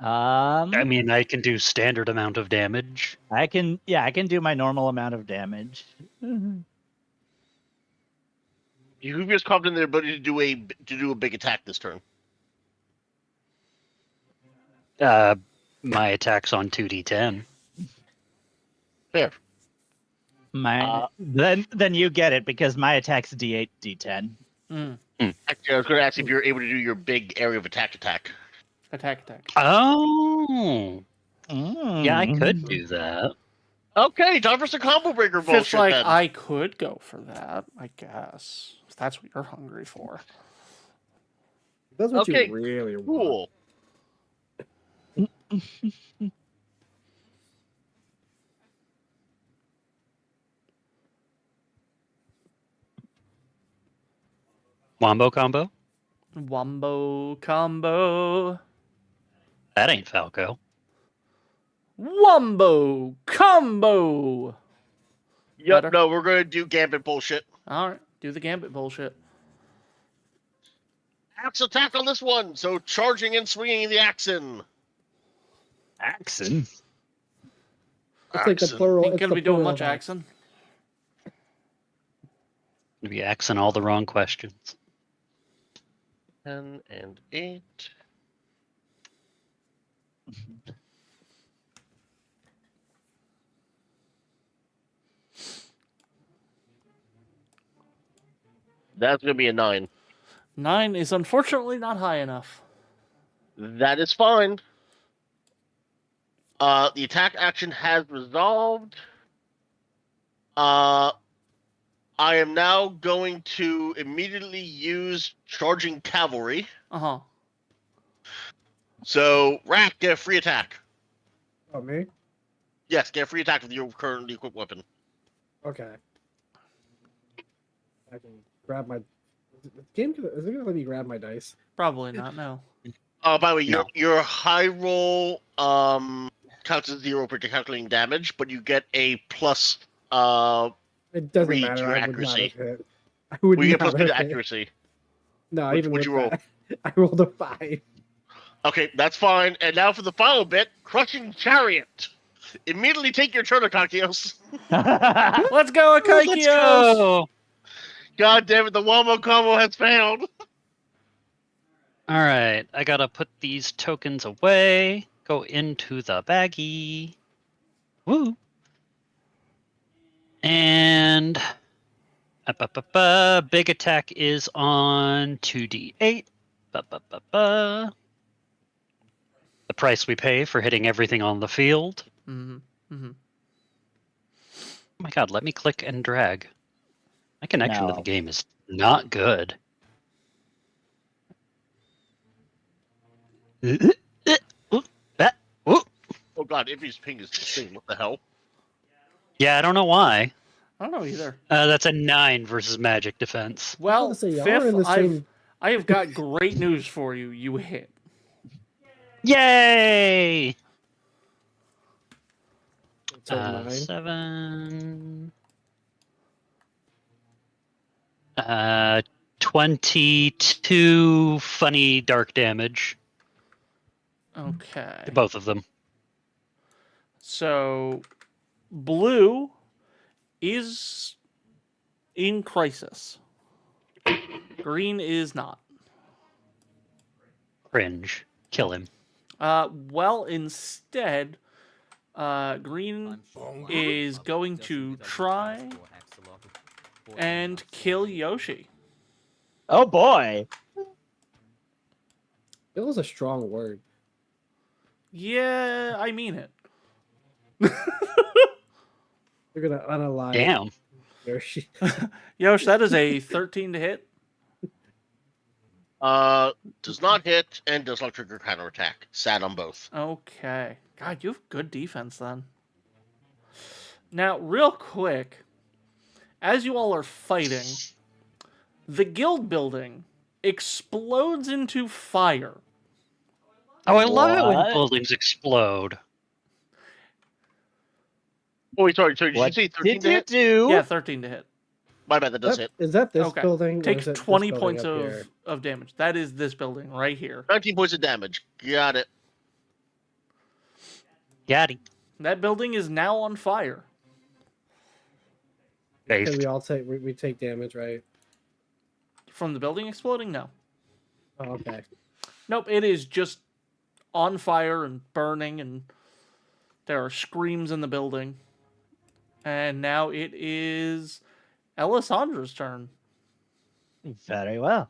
I mean, I can do standard amount of damage. I can do my normal amount of damage. Who feels confident in their ability to do a big attack this turn? My attack's on 2d10. Fair. Then you get it because my attack's D8, D10. Actually, I was going to ask if you're able to do your big area of attack. Attack. Oh, Yeah, I could do that. Okay, time for some combo breaker Fifth, bullshit like, then. I could go for that, I guess. If that's what you're hungry for. That's what Okay, you really want. Cool. Wombo combo? Wombo combo. That ain't Falco. Wombo combo. Yep, Better? no, we're gonna do gambit bullshit. Alright, do the gambit bullshit. Axe attack on this one, so charging and swinging the axon. Axon. It's like the Axon. plural. Ain't It's gonna the be doing plural much of axe. axing. You'd be asking all the wrong questions. 10 and 8. That's gonna be a 9. 9 is unfortunately not high enough. That is fine. The attack action has resolved. I am now going to immediately use charging cavalry. Uh-huh. So, Rat, get a free attack. Oh, me? Yes, get a free attack with your currently equipped weapon. Okay. I can grab my. Is it gonna let me grab my dice? Probably not, no. By the way, No. your high roll counts as 0 for calculating damage, but you get a plus It doesn't 3 matter. to your I would not accuracy. have hit. I would Well, you get not plus 2 to have hit. accuracy. No, What'd even with you roll? that, I rolled a 5. Okay, that's fine. And now for the final bit, crushing chariot. Immediately take your turn, Akakios. Let's go, Let's Akaikios! go! God damn it, the Wombo combo has failed. Alright, I gotta put these tokens away. Go into the baggie. Woo! And big attack is on 2d8. The price we pay for hitting everything on the field. Mm-hmm. Mm-hmm. Oh my god, let me click and drag. My connection to the No. game is not good. Oh god, Iffy's ping is insane. What the hell? Yeah, I don't know why. I don't know either. That's a 9 versus magic defense. Well, Say, y'all are in Fifth, the same. I have got great news for you. You hit. Yay! So 9. 7. 22 funny dark damage. Okay. To both of them. So, blue is in crisis. Green is not. Cringe. Kill him. Well, instead, green is going to try and kill Yoshi. Oh boy. It was a strong word. Yeah, I mean it. You're gonna unalive Damn. Yoshi. Yosh, that is a 13 to hit. Does not hit and does not trigger counterattack. Sad on both. Okay. God, you have good defense then. Now, real quick, as you all are fighting, the guild building explodes into fire. Oh, I love it when What? buildings explode. Oh, wait, sorry. Did What you say 13 did to you hit? do? Yeah, 13 to hit. My bad, that does hit. Is that this Okay. building? or Take is it this 20 building points up here? of damage. That is this building right here. 19 points of damage. Got it. Got it. That building is now on fire. Okay, Based. we all take we take damage, right? From the building exploding? No. Oh, okay. Nope, it is just on fire and burning, and there are screams in the building. And now it is Alessandra's turn. Very well.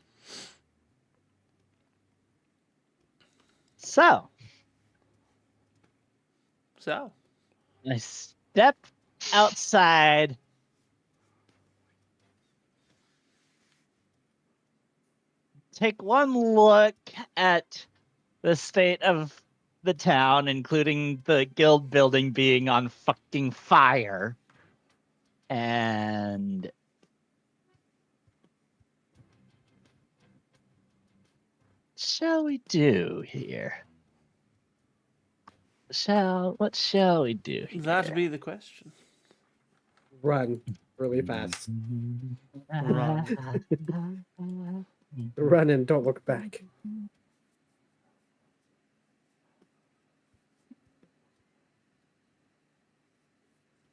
So, So. I step outside. Take one look at the state of the town, including the guild building being on fucking fire. And shall we do here? What shall we do here? That'd be the question. Run really fast. Run. Run and don't look back.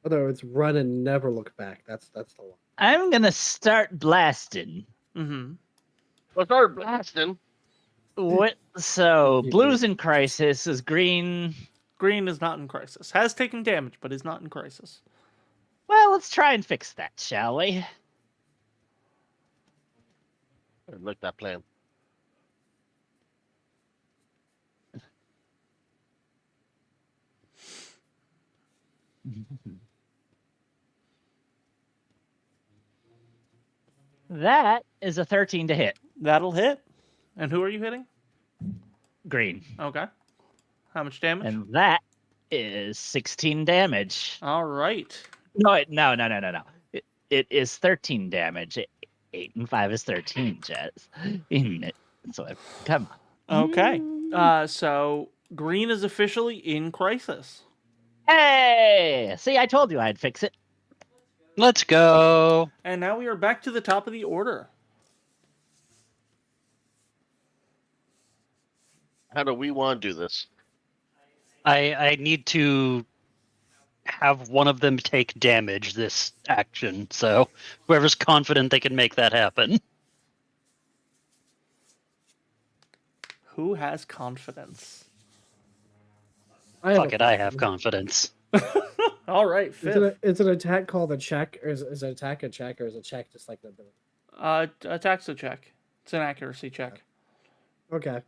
Although it's run and never look back. That's the one. I'm gonna start blasting. Mm-hmm. Let's start blasting. What? So blue's in crisis. Is green? Green is not in crisis. Has taken damage, but is not in crisis. Well, let's try and fix that, shall we? I like that plan. That is a 13 to hit. That'll hit. And who are you hitting? Green. Okay. How much damage? And that is 16 damage. All right. No. It is 13 damage. 8 and 5 is 13, Jess. Isn't it? So come on. Okay. So green is officially in crisis. Hey! See, I told you I'd fix it. Let's go. And now we are back to the top of the order. How do we want to do this? I need to have one of them take damage this action, so whoever's confident they can make that happen. Who has confidence? Fuck it, I have confidence. All right, fifth. Is an attack called a check, or is an attack a check, or is a check just like the ability? Attack's a check. It's an accuracy check. Okay.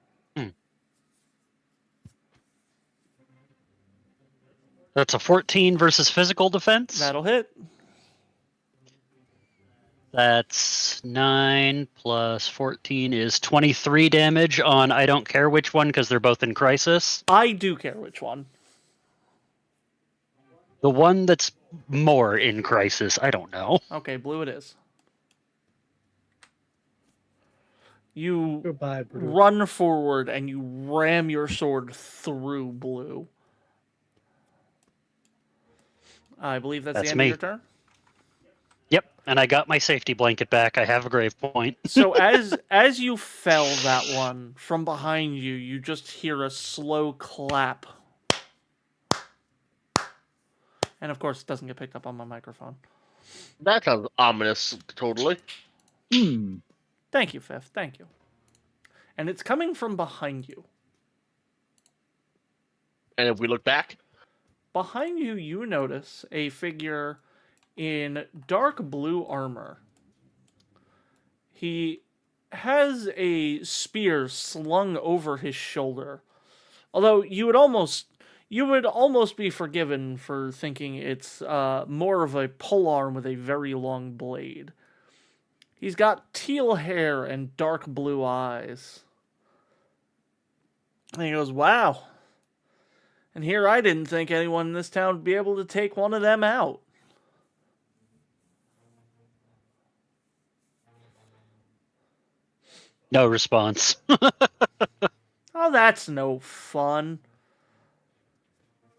That's a 14 versus physical defense. That'll hit. That's 9 plus 14 is 23 damage on I don't care which one because they're both in crisis. I do care which one. The one that's more in crisis, I don't know. Okay, blue it is. You Goodbye, blue. run forward and you ram your sword through blue. I believe that's the end of your turn. Yep, and I got my safety blanket back. I have a grave point. So as you fell that one, from behind you, you just hear a slow clap. And of course, it doesn't get picked up on my microphone. That sounds ominous, totally. Thank you, Fifth. Thank you. And it's coming from behind you. And if we look back? Behind you, you notice a figure in dark blue armor. He has a spear slung over his shoulder. Although you would almost be forgiven for thinking it's more of a polearm with a very long blade. He's got teal hair and dark blue eyes. And he goes, "Wow. And here I didn't think anyone in this town would be able to take one of them out." No response. Oh, that's no fun.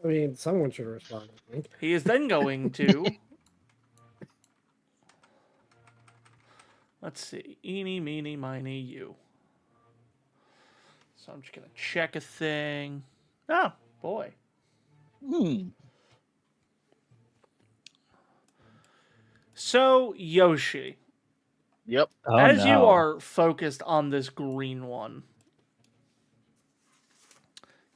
I mean, someone should respond, I think. He is then going to... Let's see. Eeny, meeny, miny, you. So I'm just going to check a thing. Oh, boy. So, Yoshi. Yep. As you are focused on this green one,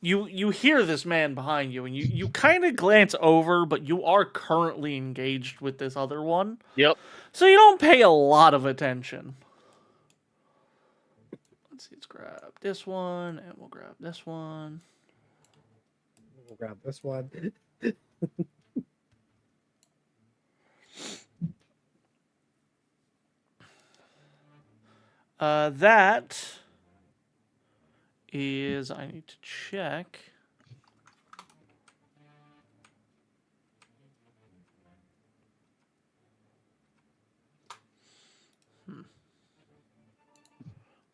you hear this man behind you, and you kind of glance over, but you are currently engaged with this other one. Yep. So you don't pay a lot of attention. Let's see, let's grab this one, and we'll grab this one. We'll grab this one. That is, I need to check.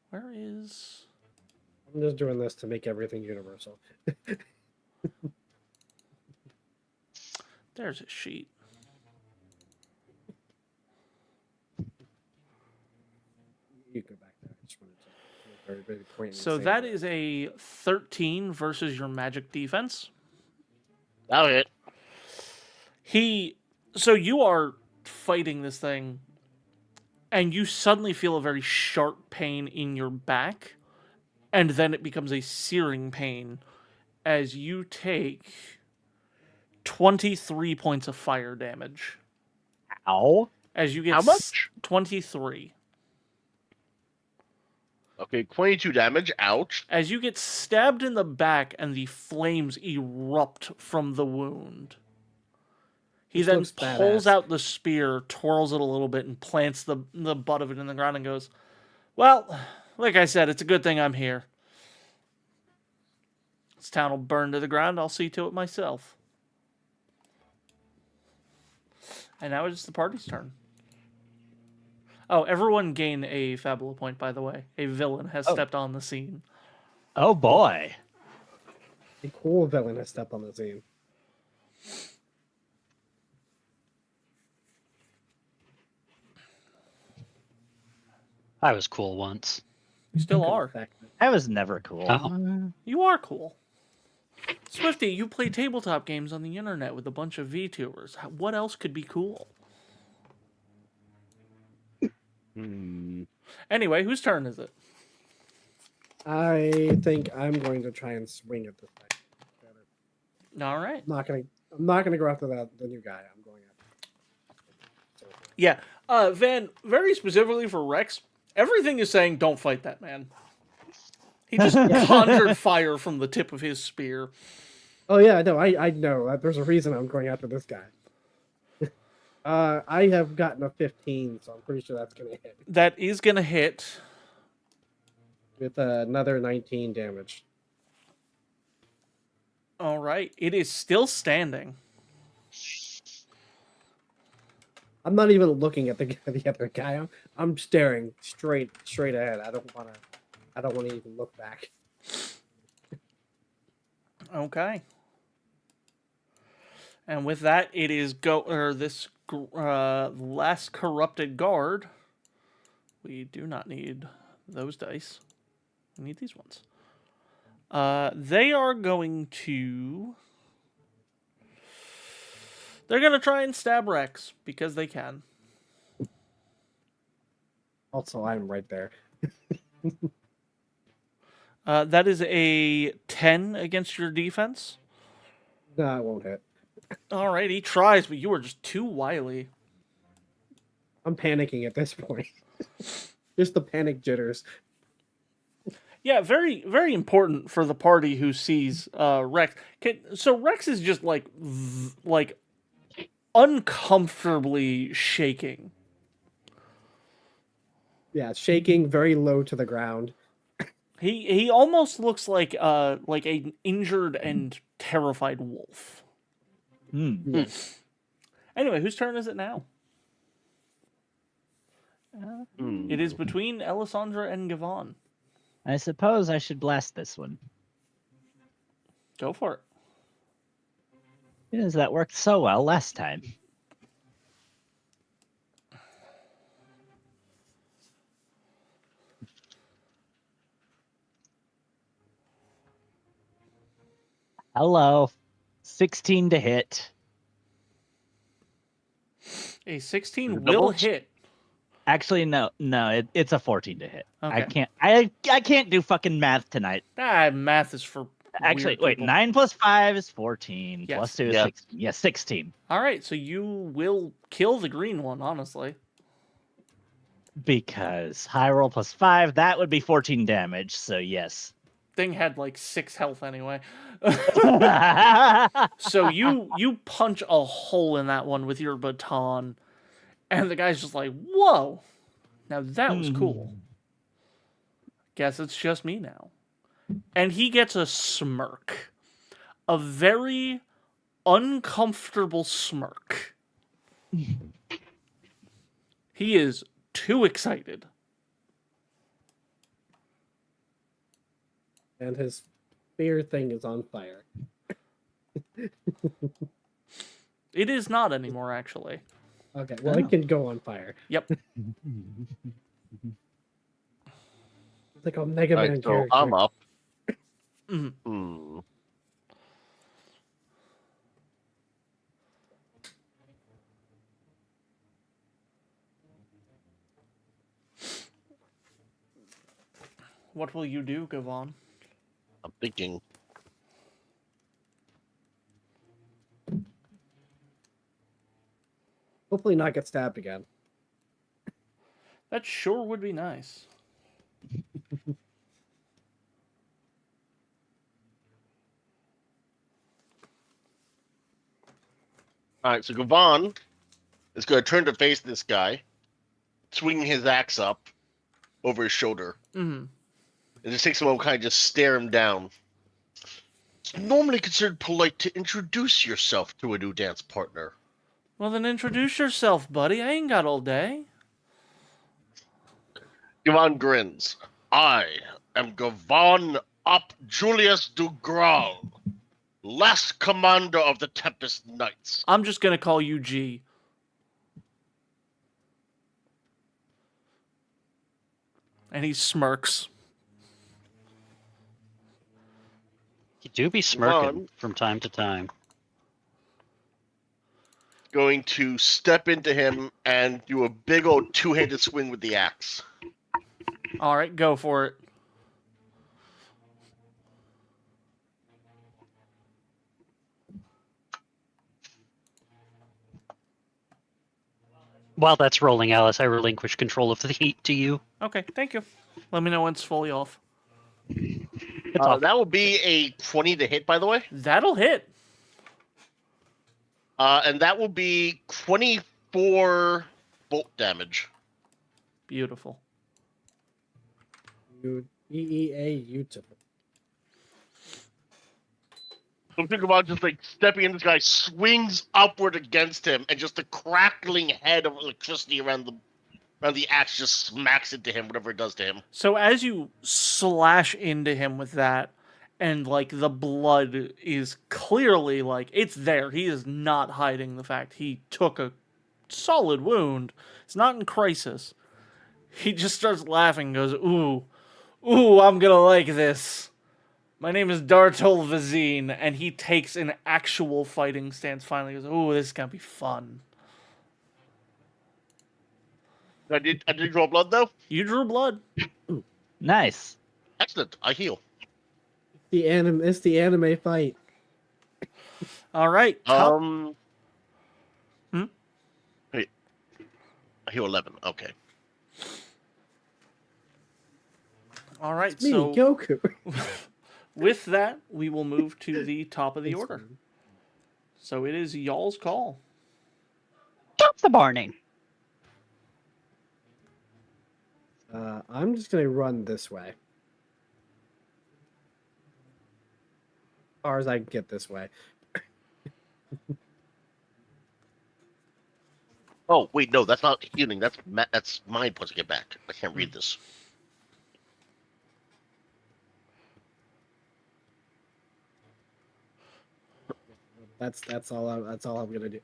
Where is... I'm just doing this to make everything universal. There's a sheet. You go back there. I just wanted to make everybody point in the So same that way. is a 13 versus your magic defense. That'll hit. So you are fighting this thing, and you suddenly feel a very sharp pain in your back, and then it becomes a searing pain as you take 23 points of fire damage. Ow. As you get How much? 23. Okay, 22 damage. Ouch. As you get stabbed in the back and the flames erupt from the wound. He This then looks pulls badass. out the spear, twirls it a little bit, and plants the butt of it in the ground and goes, "Well, like I said, it's a good thing I'm here. This town will burn to the ground. I'll see to it myself." And now it's the party's turn. Oh, everyone gain a Fabula point, by the way. A villain has stepped on the scene. Oh boy. A cool villain has stepped on the scene. I was cool once. You still are. I was never cool. Oh. You are cool. Swifty, you play tabletop games on the internet with a bunch of VTubers. What else could be cool? Anyway, whose turn is it? I think I'm going to try and swing at this guy. All right. I'm not gonna go after the new guy. I'm going after. Yeah. Van, very specifically for Rex, everything is saying don't fight that man. He just conjured fire from the tip of his spear. Oh yeah, no, I know. There's a reason I'm going after this guy. I have gotten a 15, so I'm pretty sure that's gonna hit That is going to hit. with another 19 damage. All right. It is still standing. I'm not even looking at the other guy. I'm staring straight ahead. I don't want to even look back. Okay. And with that, it is this last corrupted guard. We do not need those dice. We need these ones. They are going to... They're going to try and stab Rex, because they can. Also, I'm right there. That is a 10 against your defense. No, it won't hit. All right, he tries, but you are just too wily. I'm panicking at this point. Just the panic jitters. Yeah, very, very important for the party who sees Rex. So Rex is just like uncomfortably shaking. Yeah, shaking very low to the ground. He almost looks like an injured and terrified wolf. Yes. Anyway, whose turn is it now? It is between Alessandra and Gavon. I suppose I should blast this one. Go for it. Yes, that worked so well last time. Hello. 16 to hit. A 16 will Doubles? hit. Actually, no, it's a 14 to hit. Okay. I can't do fucking math tonight. Math is for Actually, weird wait, people. 9 plus 5 is 14. Yes. Plus 2 is Yeah. 16. Yeah, 16. All right, so you will kill the green one, honestly. Because high roll plus 5, that would be 14 damage. So yes. thing had like 6 health anyway. So you punch a hole in that one with your baton, and the guy's just like, "Whoa, now that was cool." Guess it's just me now. And he gets a smirk, a very uncomfortable smirk. He is too excited. And his spear thing is on fire. It is not anymore, actually. Okay, well, it can go on fire. Yep. It's like a Mega Man So character. I'm up. Mhm. Hmm. What will you do, Gavon? I'm thinking. Hopefully not get stabbed again. That sure would be nice. All right, so Gavon is going to turn to face this guy, swinging his axe up over his shoulder. Mm-hmm. It just takes a moment to kind of just stare him down. It's normally considered polite to introduce yourself to a new dance partner. Well, then introduce yourself, buddy. I ain't got all day. Gavon grins. I am Gavon Up Julius Dugral, last commander of the Tempest Knights. I'm just gonna call you G. And he smirks. You do be smirking One. from time to time. Going to step into him and do a big old two-handed swing with the axe. All right, go for it. While that's rolling, Alice, I relinquish control of the heat to you. Okay, thank you. Let me know when it's fully off. It's off. That will be a 20 to hit, by the way. That'll hit. And that will be 24 bolt damage. Beautiful. Beautiful. So think about just like stepping in, this guy swings upward against him, and just the crackling head of electricity around the axe just smacks into him, whatever it does to him. So as you slash into him with that, and like the blood is clearly like it's there. He is not hiding the fact he took a solid wound. It's not in crisis. He just starts laughing, goes, "Ooh, I'm gonna like this. My name is Dartol Vazine," and he takes an actual fighting stance. Finally, goes, "Ooh, this is gonna be fun." I did draw blood though. You drew blood. Nice. Excellent. I heal. It's the anime fight. All right. Wait. I heal 11. Okay. All right. It's me, So Goku. with that, we will move to the top of the order. So it is y'all's call. Stop the barning. I'm just gonna run this way. As far as I can get this way. Oh wait, no, that's not healing. That's mine. Plus, get back. I can't read this. That's all I'm gonna do.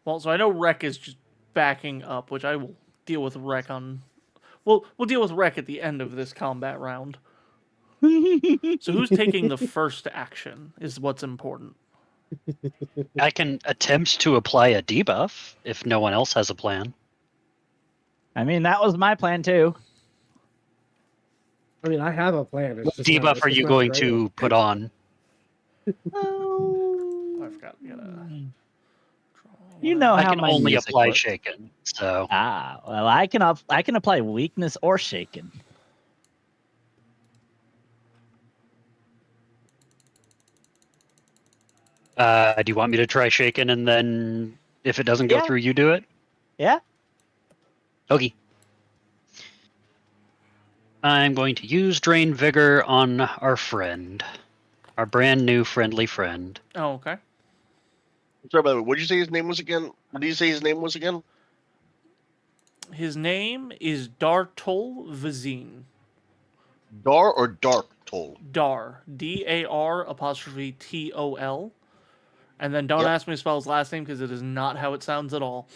Well, so I know Rek is just backing up, which I will deal with Rek on. We'll deal with Rek at the end of this combat round. So who's taking the first action is what's important. I can attempt to apply a debuff if no one else has a plan. I mean, that was my plan too. I mean, I have a plan. It's What just not- debuff it's are just you not going great. to put on? I forgot. We gotta draw. You know I how can my only music apply works. shaken. So Well, I can apply weakness or shaken. do you want me to try shaken and then if it doesn't go Yeah. through, you do it? Yeah. Okay. I'm going to use Drain Vigor on our friend. Our brand new friendly friend. Oh, okay. Sorry, by the way, what did you say his name was again? What did you say his name was again? His name is Dartol Vazine. Dar or Dark Toll? Dar. DAR''TOL. And then don't Yep. ask me to spell his last name because it is not how it sounds at all.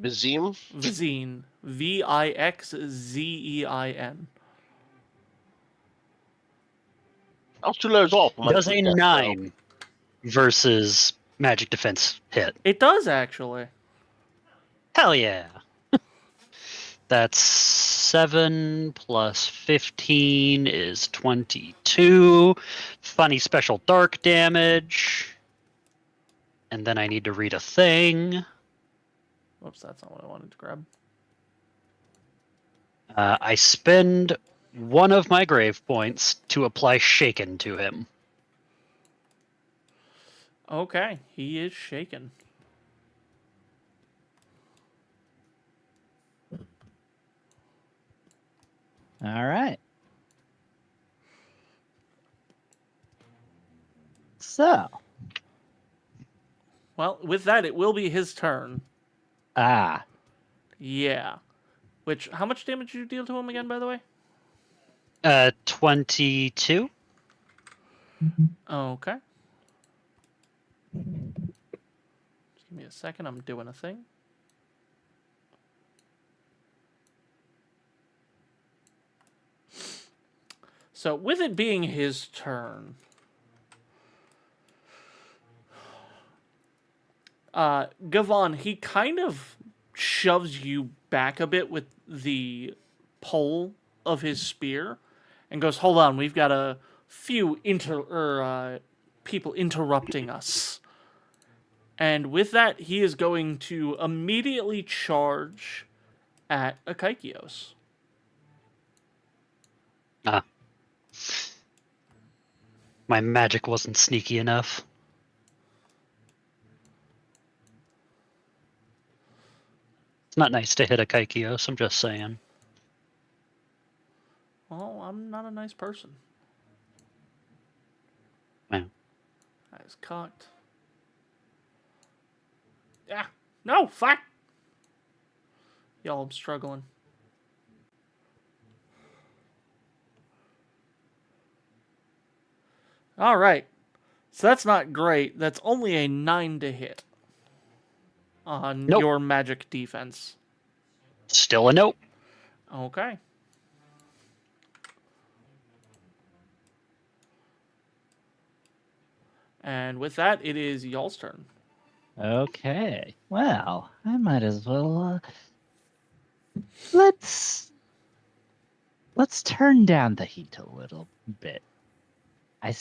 Vizim? Vizine. VIXZEIN. I was 2 letters off. Does a 9 versus magic defense hit? It does, actually. Hell yeah. That's 7 plus 15 is 22. Funny special dark damage. And then I need to read a thing. Whoops, that's not what I wanted to grab. I spend one of my grave points to apply shaken to him. Okay, he is shaken. All right. So. Well, with that, it will be his turn. Ah. Yeah. Which, how much damage did you deal to him again, by the way? 22. Okay. Just give me a second, I'm doing a thing. So, with it being his turn, Gavon, he kind of shoves you back a bit with the pole of his spear and goes, "Hold on, we've got a few people interrupting us." And with that, he is going to immediately charge at Akaikios. My magic wasn't sneaky enough. It's not nice to hit a Kaikios, I'm just saying. Well, I'm not a nice person. Yeah. That is cocked. Yeah. No, fuck! Y'all, I'm struggling. Alright. So that's not great. That's only a 9 to hit on Nope. your magic defense. Still a nope. Okay. And with that, it is y'all's turn. Okay. Well, I might as well. Let's turn down the heat a little bit. I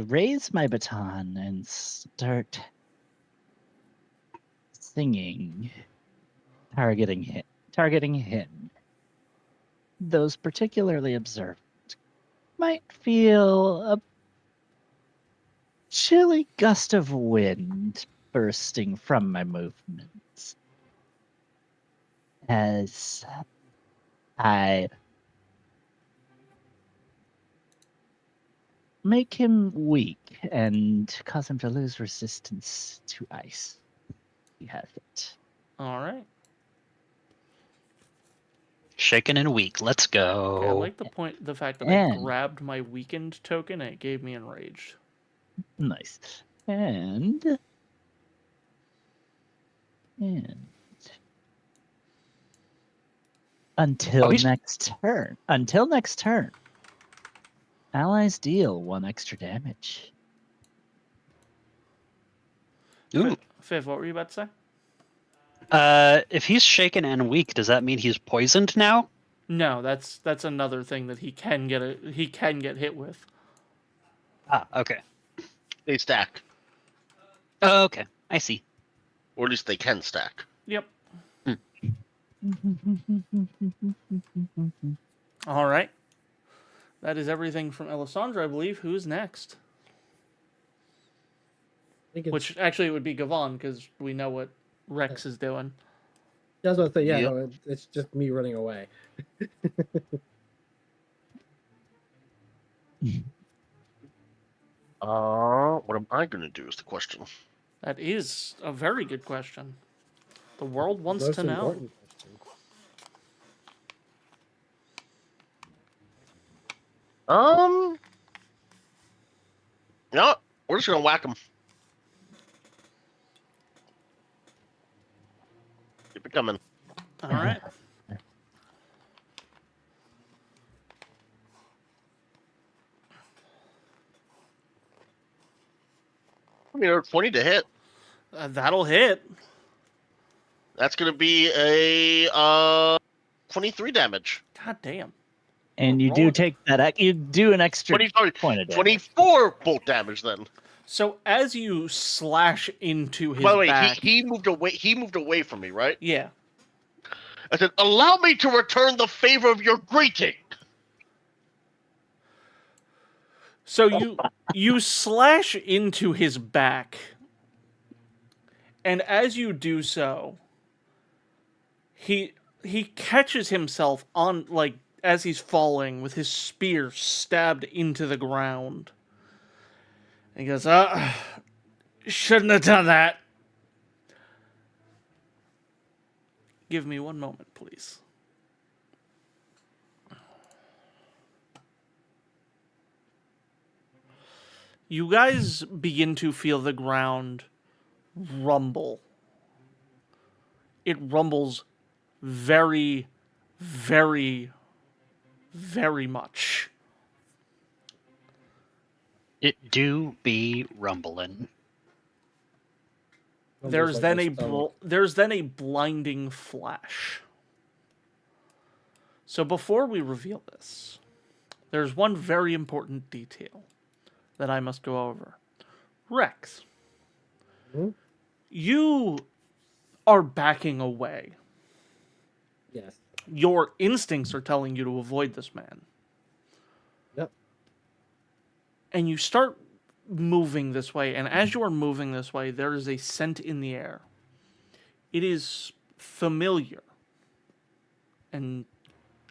raise my baton and start singing, targeting him. Those particularly observant might feel a chilly gust of wind bursting from my movements as I make him weak and cause him to lose resistance to ice. He has it. Alright. Shaken and weak. Let's go. I like the fact that I grabbed my weakened token and it gave me enraged. Nice. And until next turn. Allies deal 1 extra damage. Ooh. Fiv, what were you about to say? If he's shaken and weak, does that mean he's poisoned now? No, that's another thing that he can get hit with. Ah, okay. They stack. Oh, okay. I see. Or at least they can stack. Yep. All right. That is everything from Alessandra, I believe. Who's next? I think it's, Which actually it would be Gavon because we know what Rex is doing. that's what I say. Yeah, Yep. no, it's just me running away. What am I going to do is the question. That is a very good question. The world wants Most to know. important question. You know what? We're just going to whack them. Keep it coming. All right. I mean, they're 20 to hit. That'll hit. That's going to be a 23 damage. God damn. And you do take that. You do an extra 20, point of damage. 24 bolt damage then. So as you slash into his By the way, back, he moved away. He moved away from me, right? yeah. I said, "Allow me to return the favor of your greeting." So you slash into his back, and as you do so, he catches himself on, like, as he's falling with his spear stabbed into the ground. And he goes, shouldn't have done that. Give me one moment, please. You guys begin to feel the ground rumble. It rumbles very, very, very much. It do be rumbling. There's Almost then like a my stomach. there's then a blinding flash. So before we reveal this, there's one very important detail that I must go over. Rex, you are backing away. Yes. Your instincts are telling you to avoid this man. Yep. And you start moving this way, and as you are moving this way, there is a scent in the air. It is familiar and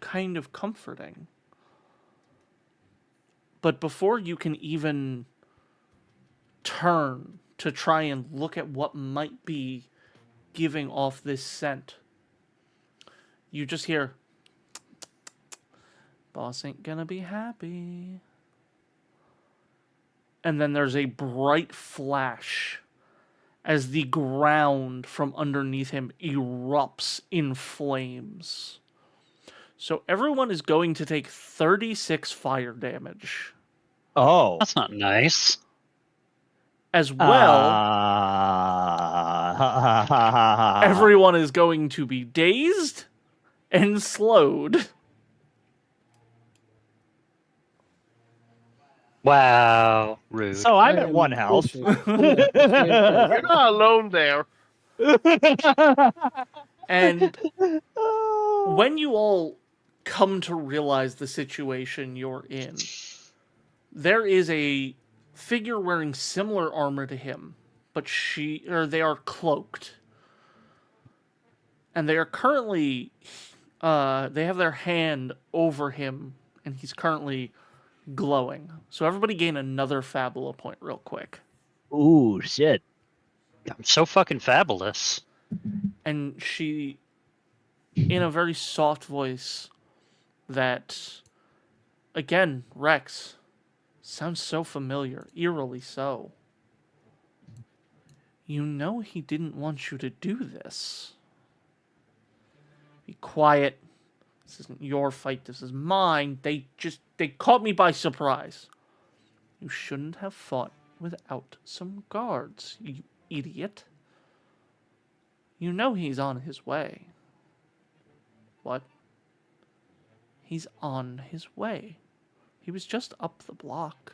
kind of comforting. But before you can even turn to try and look at what might be giving off this scent, you just hear, "Boss ain't gonna be happy." And then there's a bright flash as the ground from underneath him erupts in flames. So everyone is going to take 36 fire damage. Oh. That's not nice. As well, everyone is going to be dazed and slowed. Wow, rude. So I'm I at am 1 health. bullshit. You're not alone there. And when you all come to realize the situation you're in, there is a figure wearing similar armor to him, but they are cloaked. And they are currently they have their hand over him, and he's currently glowing. So everybody gain another Fabula point real quick. Ooh, shit. I'm so fucking fabulous. And she, in a very soft voice, that, again, Rex, sounds so familiar, eerily so. You know he didn't want you to do this. Be quiet. This isn't your fight, this is mine. They caught me by surprise. You shouldn't have fought without some guards, you idiot. You know he's on his way. What? He's on his way. He was just up the block.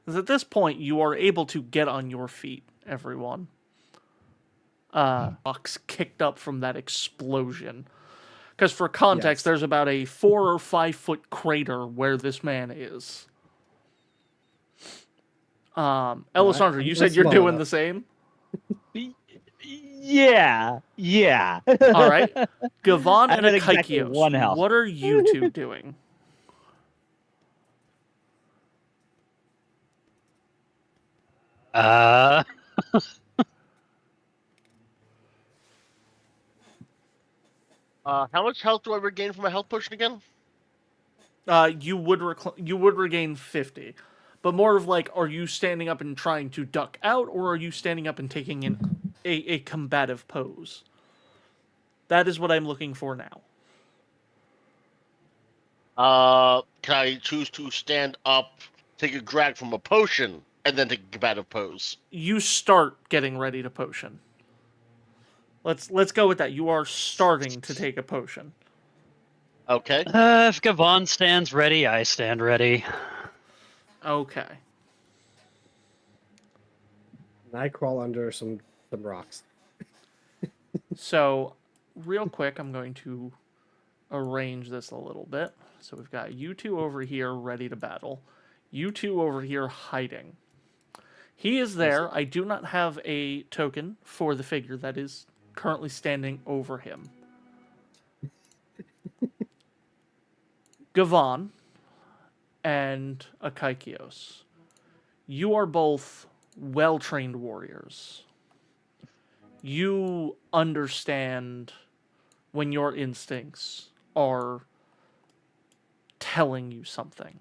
Because at this point, you are able to get on your feet, everyone. Rocks kicked up from that explosion. Because for context, there's about a 4 or 5 foot crater where this man is. Alessandro, you said you're doing the same? Yeah. All right. Gavon and I'm at exactly Akaikios, 1 health. what are you two doing? How much health do I regain from a health potion again? You would regain 50. But more of like, are you standing up and trying to duck out, or are you standing up and taking a combative pose? That is what I'm looking for now. Can I choose to stand up, take a drag from a potion, and then take a combative pose? You start getting ready to potion. Let's go with that. You are starting to take a potion. Okay. If Gavon stands ready, I stand ready. Okay. And I crawl under some rocks. So, real quick, I'm going to arrange this a little bit. So we've got you two over here ready to battle. You two over here hiding. He is there. I do not have a token for the figure that is currently standing over him. Gavon and Akaikios, you are both well-trained warriors. You understand when your instincts are telling you something.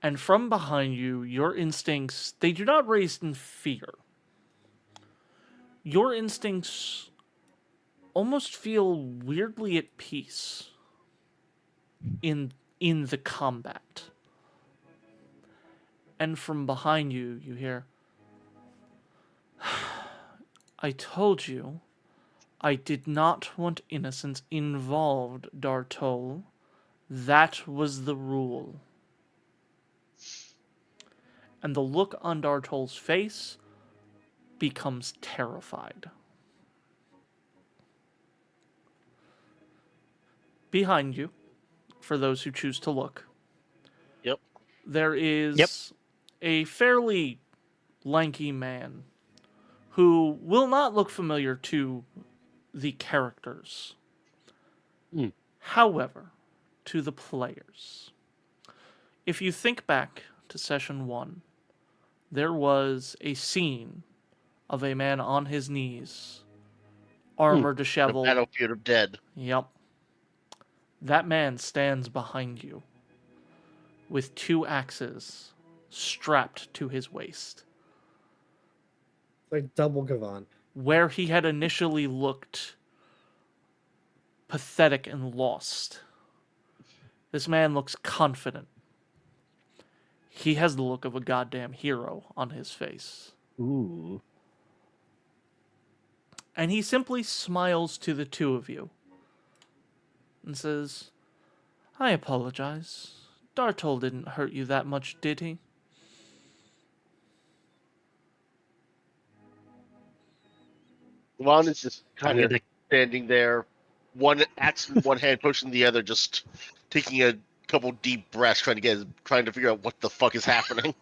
And from behind you, your instincts, they do not raise in fear. Your instincts almost feel weirdly at peace in the combat. And from behind you, you hear, I told you I did not want innocents involved, Dartol. That was the rule. And the look on Dartol's face becomes terrified. Behind you, for those who choose to look, there is a fairly lanky man who will not look familiar to the characters. However, to the players. If you think back to session 1, there was a scene of a man on his knees, armor disheveled. The battlefield of dead. Yep. That man stands behind you with 2 axes strapped to his waist. Like double Gavon. Where he had initially looked pathetic and lost, this man looks confident. He has the look of a goddamn hero on his face. Ooh. And he simply smiles to the 2 of you and says, I apologize. Dartol didn't hurt you that much, did he? Ron is just kind of standing there, one axe in one hand, pushing the other, just taking a couple deep breaths, trying to figure out what the fuck is happening.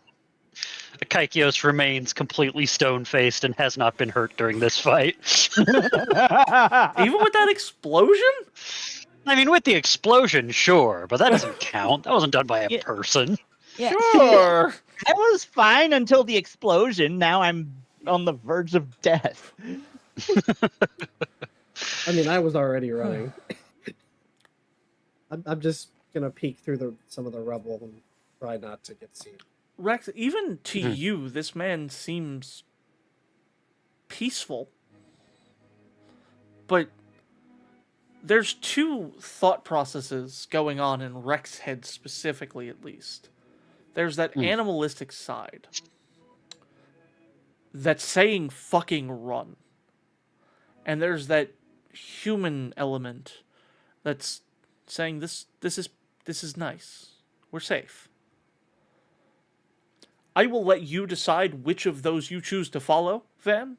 Akaikios remains completely stone-faced and has not been hurt during this fight. Even with that explosion? I mean, with the explosion, sure, but that doesn't count. That wasn't done by a person. Yeah, Sure. I was fine until the explosion. Now I'm on the verge of death. I mean, I was already running. I'm just gonna peek through some of the rubble and try not to get seen. Rex, even to you, this man seems peaceful. But there's 2 thought processes going on in Rex's head specifically, at least. There's that animalistic side that's saying fucking run. And there's that human element that's saying this is nice. We're safe. I will let you decide which of those you choose to follow, Van.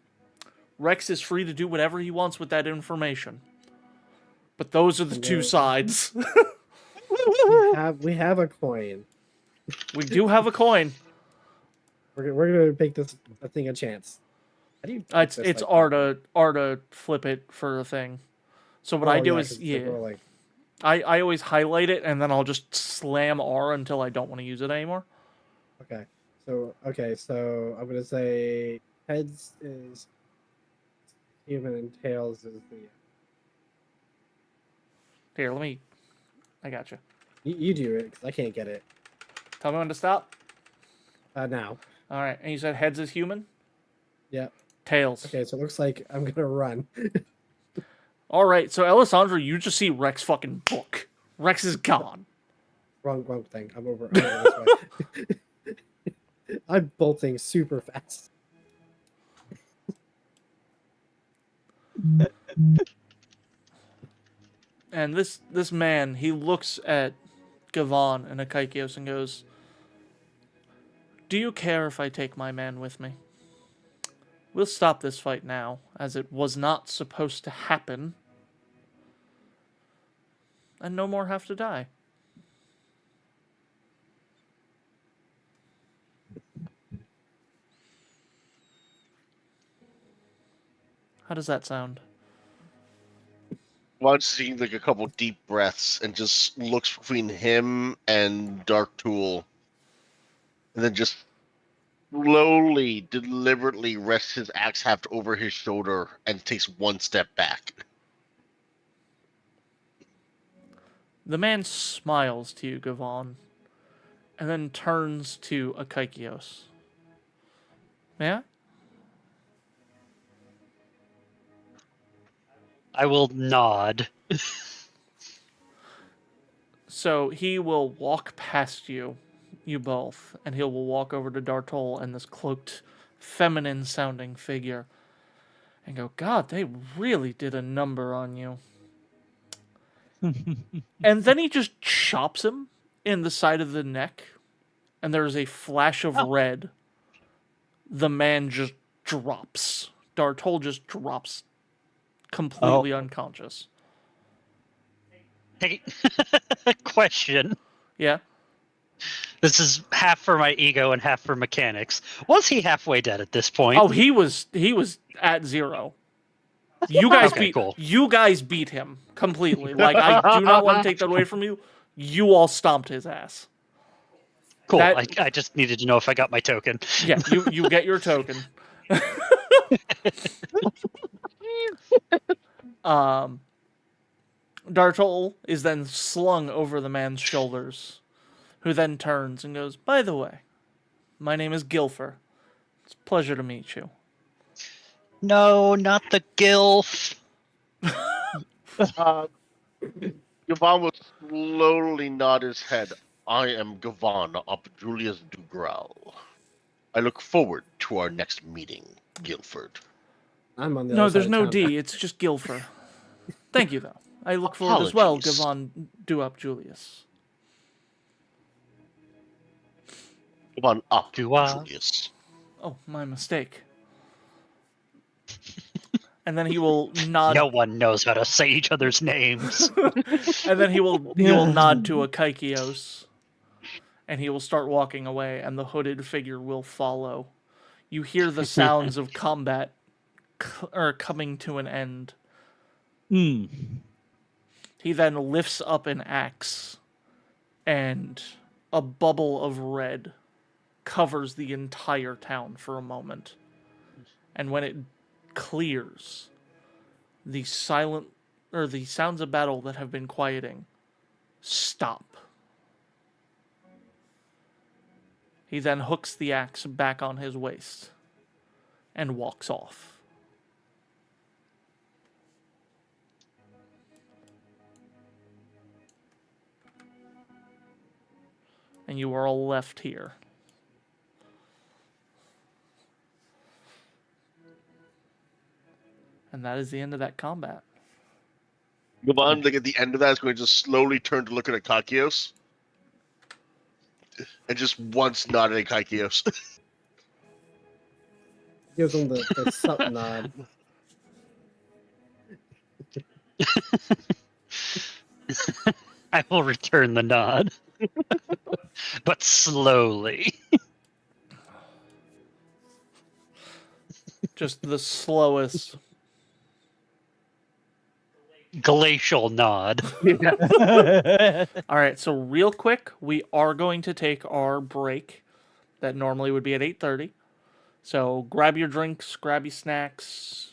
Rex is free to do whatever he wants with that information. But those are the two sides. We have a coin. We do have a coin. We're gonna make this a thing a chance. How do you? It's R to flip it for a thing. So what I do is I always highlight it and then I'll just slam R until I don't want to use it anymore. Okay. So I'm gonna say heads is human and tails is the. Here, I got you. You do it because I can't get it. Tell me when to stop. Now. All right, and you said heads is human. Yeah. Tails. Okay, so it looks like I'm gonna run. All right, so Alessandro, you just see Rex fucking book. Rex is gone. Wrong thing. I'm over this way. I'm bolting super fast. And this man, he looks at Gavon and Akaikios and goes, "Do you care if I take my man with me? We'll stop this fight now, as it was not supposed to happen. And no more have to die." How does that sound? Once taking like a couple deep breaths and just looks between him and Dark Tool, and then just slowly, deliberately rests his axe haft over his shoulder and takes one step back. The man smiles to you, Gavon, and then turns to Akaikios. Yeah? I will nod. So he will walk past you both, and he will walk over to Dartol and this cloaked, feminine-sounding figure, and go, "God, they really did a number on you." And then he just chops him in the side of the neck, and there's a flash of red. The man just drops. Dartol just drops, completely unconscious. Hey, question. Yeah? This is half for my ego and half for mechanics. Was he halfway dead at this point? Oh, he was at 0. You guys Cool. You guys beat him completely. Like, I do not want to take that away from you. You all stomped his ass. Cool. I just needed to know if I got my token. Yeah, you get your token. Dartol is then slung over the man's shoulders, who then turns and goes, "By the way, my name is Gilfer. It's a pleasure to meet you." No, not the gilf. Gavon will slowly nod his head. "I am Gavon of Julius Dugral. I look forward to our next meeting, Guilford." I'm on the No, other there's side no of town. D. It's just Gilfer. Thank you, though. I look forward as well, Gavon Duop Julius. Gavon up Dua. Julius. Oh, my mistake. And then he will nod. No one knows how to say each other's names. And then he will nod to Akaikios, and he will start walking away, and the hooded figure will follow. You hear the sounds of combat coming to an end. He then lifts up an axe, and a bubble of red covers the entire town for a moment. And when it clears, the sounds of battle that have been quieting stop. He then hooks the axe back on his waist and walks off. And you are all left here. And that is the end of that combat. Gavon, like at the end of that, is going to slowly turn to look at Akakios. and just once nodded at Kaikios. Gives him the sup nod. I will return the nod, but slowly. Just the slowest. Glacial nod. All right, so real quick, we are going to take our break that normally would be at 8:30. So grab your drinks, grab your snacks.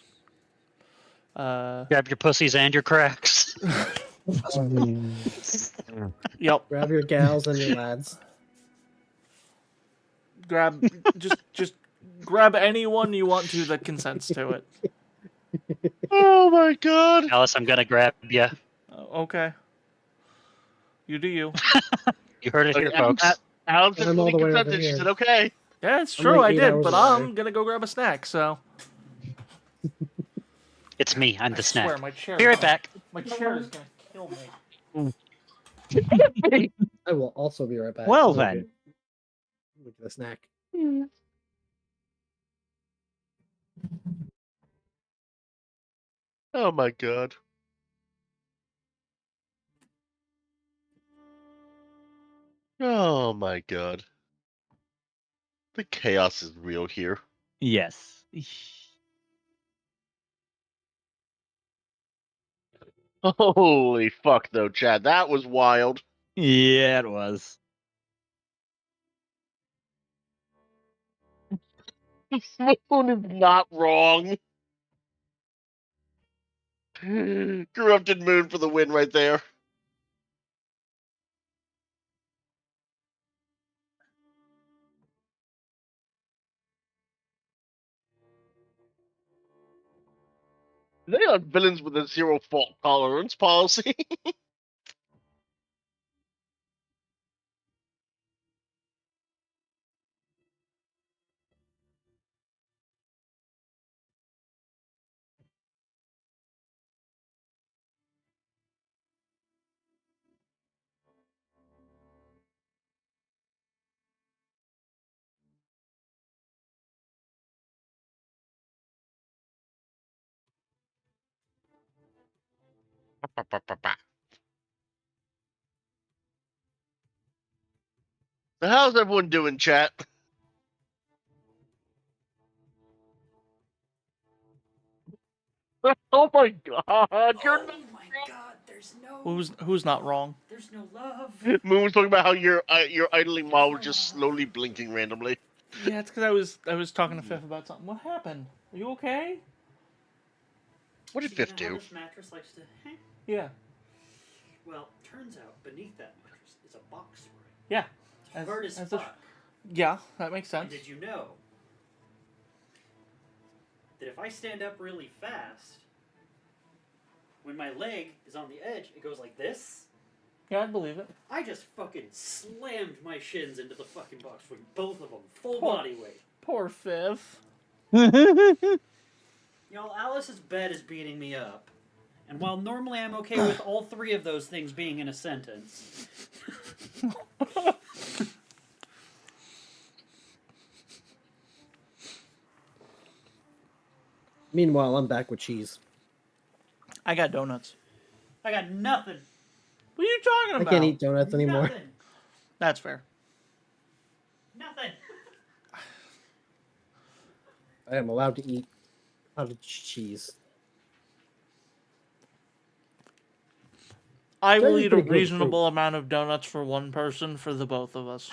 Grab your pussies and your cracks. Yep. Grab your gals and your lads. Grab just grab anyone you want to that consents to it. Oh my god! Alyss, I'm gonna grab you. Okay. You do you. You heard it here, folks. Alex I'm all the way over consented. She here. said, "Okay." Yeah, it's I'm true. like I 8 did, hours but away. I'm gonna go grab a snack. So It's me. I'm the I swear, snack. my chair. Be right back. My chair is gonna kill me. I will also be right back. Well Look then. at- Look at the snack. Oh my god. Oh my god. The chaos is real here. Yes. Holy fuck, though, Chad. That was wild. Yeah, it was. Moon is not wrong. Corrupted Moon for the win right there. They are villains with a zero fault tolerance policy. So how's everyone doing, chat? Oh my god, you're not my god, there's no Who's not wrong? there's no love. Moon was talking about how your idling while was just slowly blinking randomly. Yeah, it's because I was talking to Fifth about something. What happened? Are you okay? What did You Fifth know how do? this mattress likes to Yeah. Well, turns out beneath that mattress is a box spring. Yeah. It's hard as a- fuck. yeah, that makes And sense. did you know that if I stand up really fast, when my leg is on the edge, it goes like this? Yeah, I believe it. I just fucking slammed my shins into the fucking box spring, both of them, full Poor- body weight. Poor Fifth. Y'all, Alice's bed is beating me up. And while normally I'm okay with all three of those things being in a sentence, Meanwhile, I'm back with cheese. I got donuts. I got nothing. What are you talking I about? can't eat donuts anymore. Nothing. That's fair. Nothing. I am allowed to eat cottage cheese. I will That is eat a pretty good reasonable amount of donuts for one person for the both of us.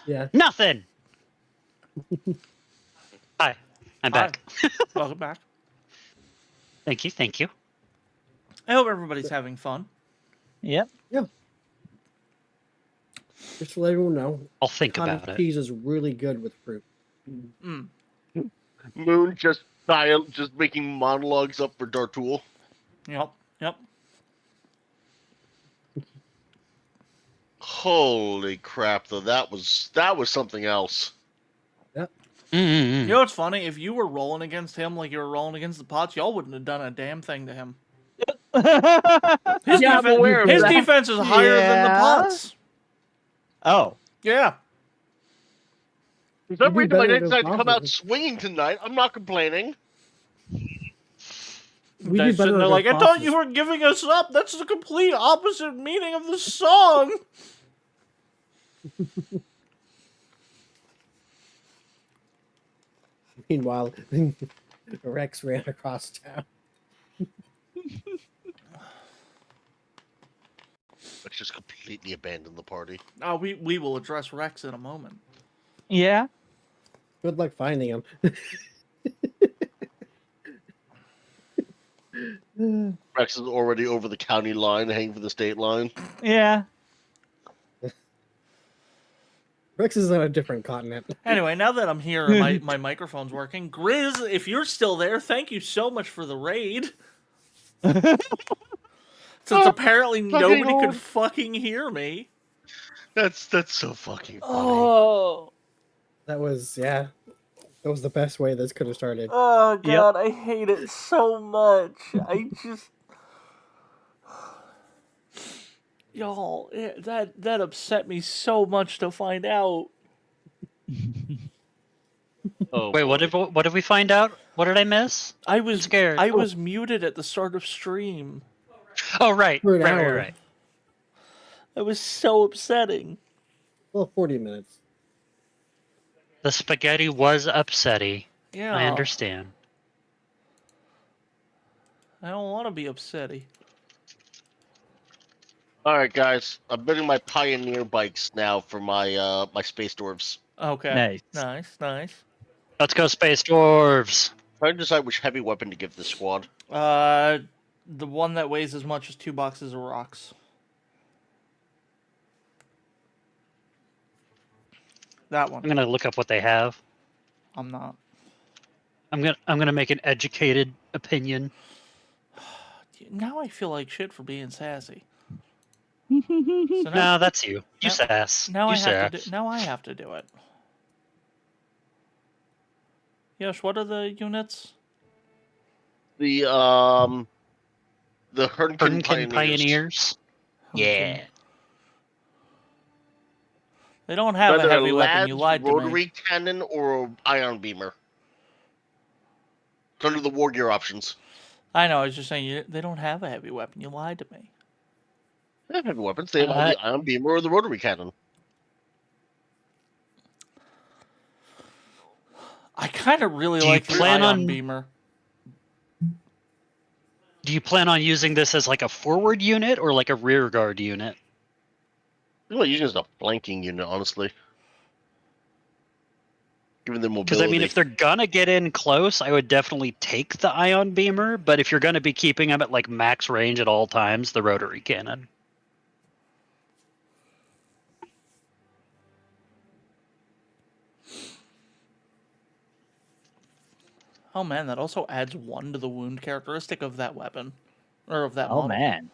Yeah. Nothing. Hi, I'm back. Welcome back. Thank you. Thank you. I hope everybody's having fun. Yep. Just to let everyone know, I'll think cottage about it. cheese is really good with fruit. Mm. Moon just making monologues up for Dartul. Yep. Yep. Holy crap, though. That was something else. You know what's funny? If you were rolling against him like you were rolling against the pots, y'all wouldn't have done a damn thing to him. His, Yeah, I'm aware of his that. defense is higher than the Yeah. pots. Oh, Yeah. For some You do reason, my better dad than decided to come out coffee. swinging tonight. I'm not complaining. We do better They're than like, I thought bosses. you were giving us up. That's the complete opposite meaning of the song. Meanwhile, Rex ran across town. Let's just completely abandon the party. Oh, we will address Rex in a moment. Yeah. Good luck finding him. Rex is already over the county line, heading for the state line. Yeah. Rex is on a different continent. Anyway, now that I'm here and my microphone's working, Grizz, if you're still there, thank you so much for the raid. Since apparently nobody could fucking hear me. That's so fucking funny. Oh. That was that was the best way this could have started. Oh god, I hate it so much. I just y'all, that upset me so much to find out. Oh, Wait, what did we find out? What did I miss? I was scared. I was muted at the start of stream. Oh, right. For an Right, hour. right. It was so upsetting. Well, 40 minutes. The spaghetti was upsetty. Yeah. I understand. I don't want to be upsetty. All right, guys. I'm building my Pioneer bikes now for my my space dwarves. Okay. Nice. Nice. Let's go, Space Dwarves. Trying to decide which heavy weapon to give this squad. The one that weighs as much as 2 boxes of rocks. That one. I'm gonna look up what they have. I'm not. I'm gonna make an educated opinion. Now I feel like shit for being sassy. Yeah. So No, that's you. You now- sass. Now you I have sass. to now I have to do it. Yosh, what are the units? The Hernkin Pioneers. Yeah. They don't have Whether a heavy a weapon. You Lad's lied to me. rotary cannon or an ion beamer. Go to the war gear options. I know. I was just saying they don't have a heavy weapon. You lied to me. They have heavy weapons. They have either the ion beamer or the rotary cannon. I kind of really Do you like the plan ion on- beamer. Do you plan on using this as like a forward unit or like a rear guard unit? I'm not using it as a flanking unit, honestly. Given their Because mobility. I mean, if they're gonna get in close, I would definitely take the ion beamer. But if you're gonna be keeping them at like max range at all times, the rotary cannon. Oh man, that also adds 1 to the wound characteristic of that weapon, or of that. Oh model. man.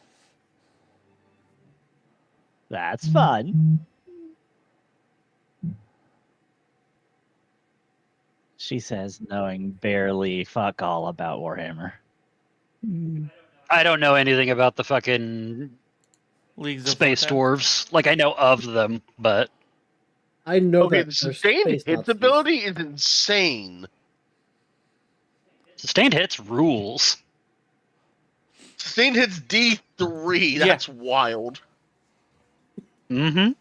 That's fun. She says, knowing barely fuck all about Warhammer. I don't know anything about the fucking Leagues of space Footmen. dwarves. Like I know of them, but I know Okay, that the they're sustained space hits Nazis. ability is insane. sustained hits rules. Sustained hits D3. Yeah. That's wild. Mm-hmm.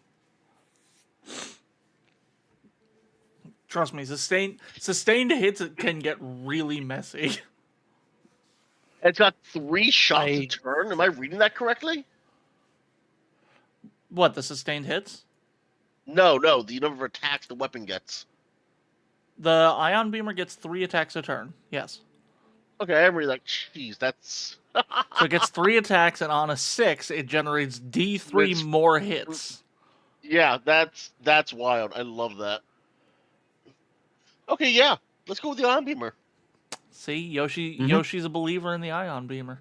Trust me, sustained hits can get really messy. It's got 3 shots a I- turn. Am I reading that correctly? What, the sustained hits? No, the number of attacks the weapon gets. The ion beamer gets 3 attacks a turn. Yes. Okay, I'm really like, jeez, that's... So it gets 3 attacks, and on a 6, it generates D3 It's- more hits. Yeah, that's wild. I love that. Okay, yeah. Let's go with the ion beamer. See, Yoshi, Mhm. Yoshi's a believer in the ion beamer.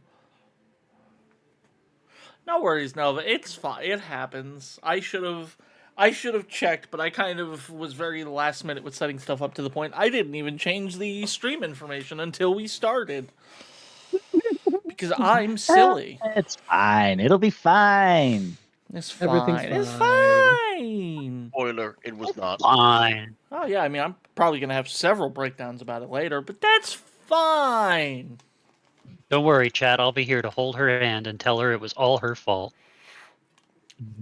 No worries, Nova. It's fine. It happens. I should have checked, but I kind of was very last minute with setting stuff up to the point I didn't even change the stream information until we started. Because I'm silly. It's fine. It'll be fine. It's fine. Everything's It's fine. fine. Spoiler Spoiler, it was not. Fine. Oh yeah, I mean, I'm probably gonna have several breakdowns about it later, but that's fine. Don't worry, Chad. I'll be here to hold her hand and tell her it was all her fault.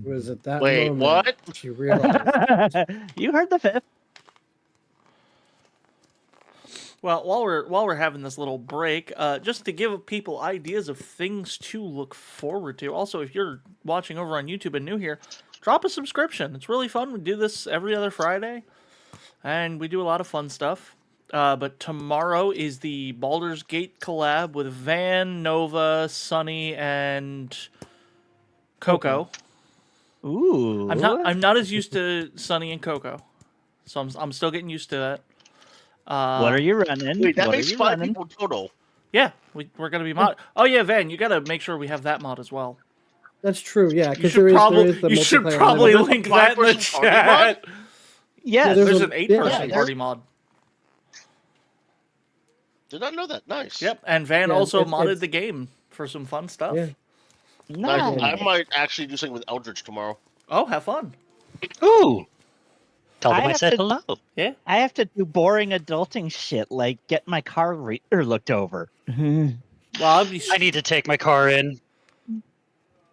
It was at that Wait, moment what? she realized. You heard the fifth. Well, while we're having this little break, just to give people ideas of things to look forward to. Also, if you're watching over on YouTube and new here, drop a subscription. It's really fun. We do this every other Friday, and we do a lot of fun stuff. But tomorrow is the Baldur's Gate collab with Van, Nova, Sunny, and Coco. Ooh. I'm not as used to Sunny and Coco, so I'm still getting used to that. What are you running? Wait, that What are makes you 5 running? people total. Yeah, we're gonna be mod. Oh yeah, Van, you gotta make sure we have that mod as well. That's true, yeah. You Because should there probably is the you should multiplayer probably element. link that in the Five-person party chat. Yes. there's There's a- an 8-person yeah, party mod. Did not know that. Nice. Yep, and Van Yeah, also it's- modded it's- the game for some fun stuff. Yeah. Nice. Nice. I might actually do something with Eldritch tomorrow. Oh, have fun. Ooh. Tell them I I have said to- hello. Yeah. I have to do boring adulting shit like get my car looked over. Well, I'll be. I need to take my car in.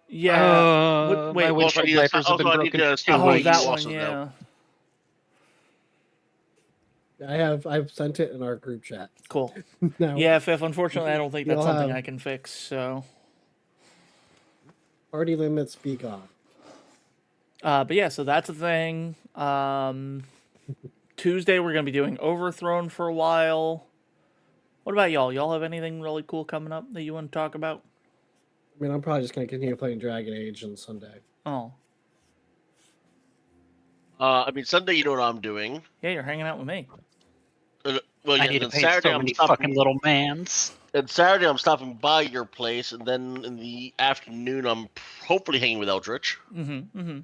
Yeah. My wait. windshield Also, I need wipers have been also, I need broken to for stop 2 Oh, weeks. that You one. also Yeah. know. I've sent it in our group chat. Cool. Now, Yeah, Fifth. Unfortunately, I don't think that's You'll something have- I can fix. So. party limits be gone. But yeah, so that's a thing. Tuesday we're gonna be doing Overthrown for a while. What about y'all? Y'all have anything really cool coming up that you want to talk about? I mean, I'm probably just going to continue playing Dragon Age on Sunday. Oh, I mean, Sunday, you know what I'm doing. yeah, you're hanging out with me. Well, I yeah, need to and paint Saturday, so I'm many stopping. fucking little mans. And Saturday, I'm stopping by your place, and then in the afternoon, I'm hopefully hanging with Eldritch. Mm-hmm. Mm-hmm.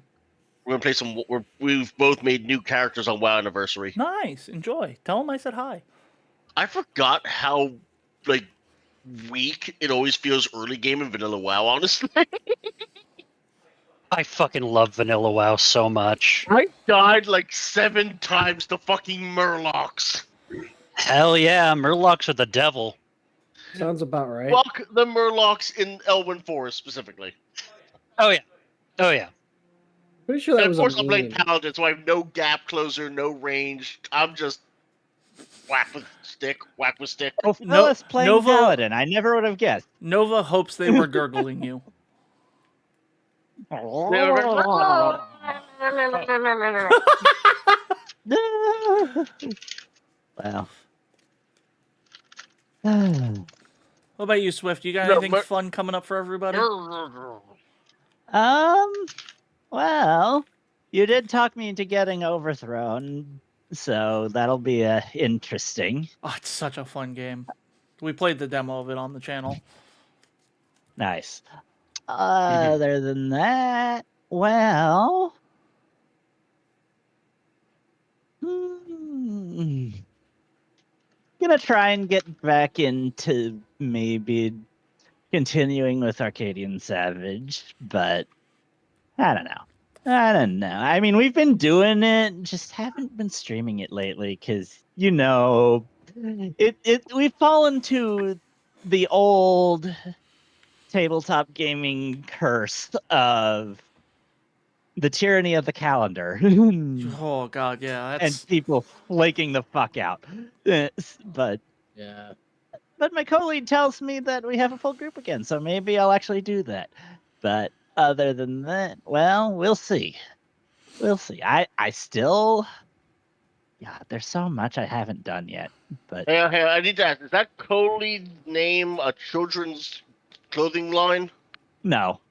We're gonna play some. We've both made new characters on WoW Anniversary. Nice. Enjoy. Tell them I said hi. I forgot how weak it always feels early game in vanilla WoW. Honestly, I fucking love Vanilla WoW so much. I died 7 times to fucking Murlocs. Hell yeah, Murlocs are the devil. Sounds about right. Fuck the Murlocs in Elwyn Forest specifically. Oh yeah. Oh yeah. Pretty sure that And was of course, a I'm playing meme. Paladin, so I have no gap closer, no range. I'm just whack with stick, whack with stick. Oh, No- Phyllis playing Nova- Paladin. I never would have guessed. Nova hopes they were gurgling you. Wow. What about you, Swift? You got No, anything but- fun coming up for everybody? Well, you did talk me into getting Overthrown, so that'll be interesting. Oh, it's such a fun game. We played the demo of it on the channel. Nice. Other than that, well, gonna try and get back into maybe continuing with Arcadian Savage, but I don't know. I mean, we've been doing it, just haven't been streaming it lately because we've fallen to the old tabletop gaming curse of the tyranny of the calendar Oh god, yeah, and that's people flaking the fuck out. But Yeah. my co-lead tells me that we have a full group again, so maybe I'll actually do that. But other than that, well, we'll see. We'll see. I still, yeah, there's so much I haven't done yet. But Hey, I need to ask: is that co-lead name a children's clothing line? no.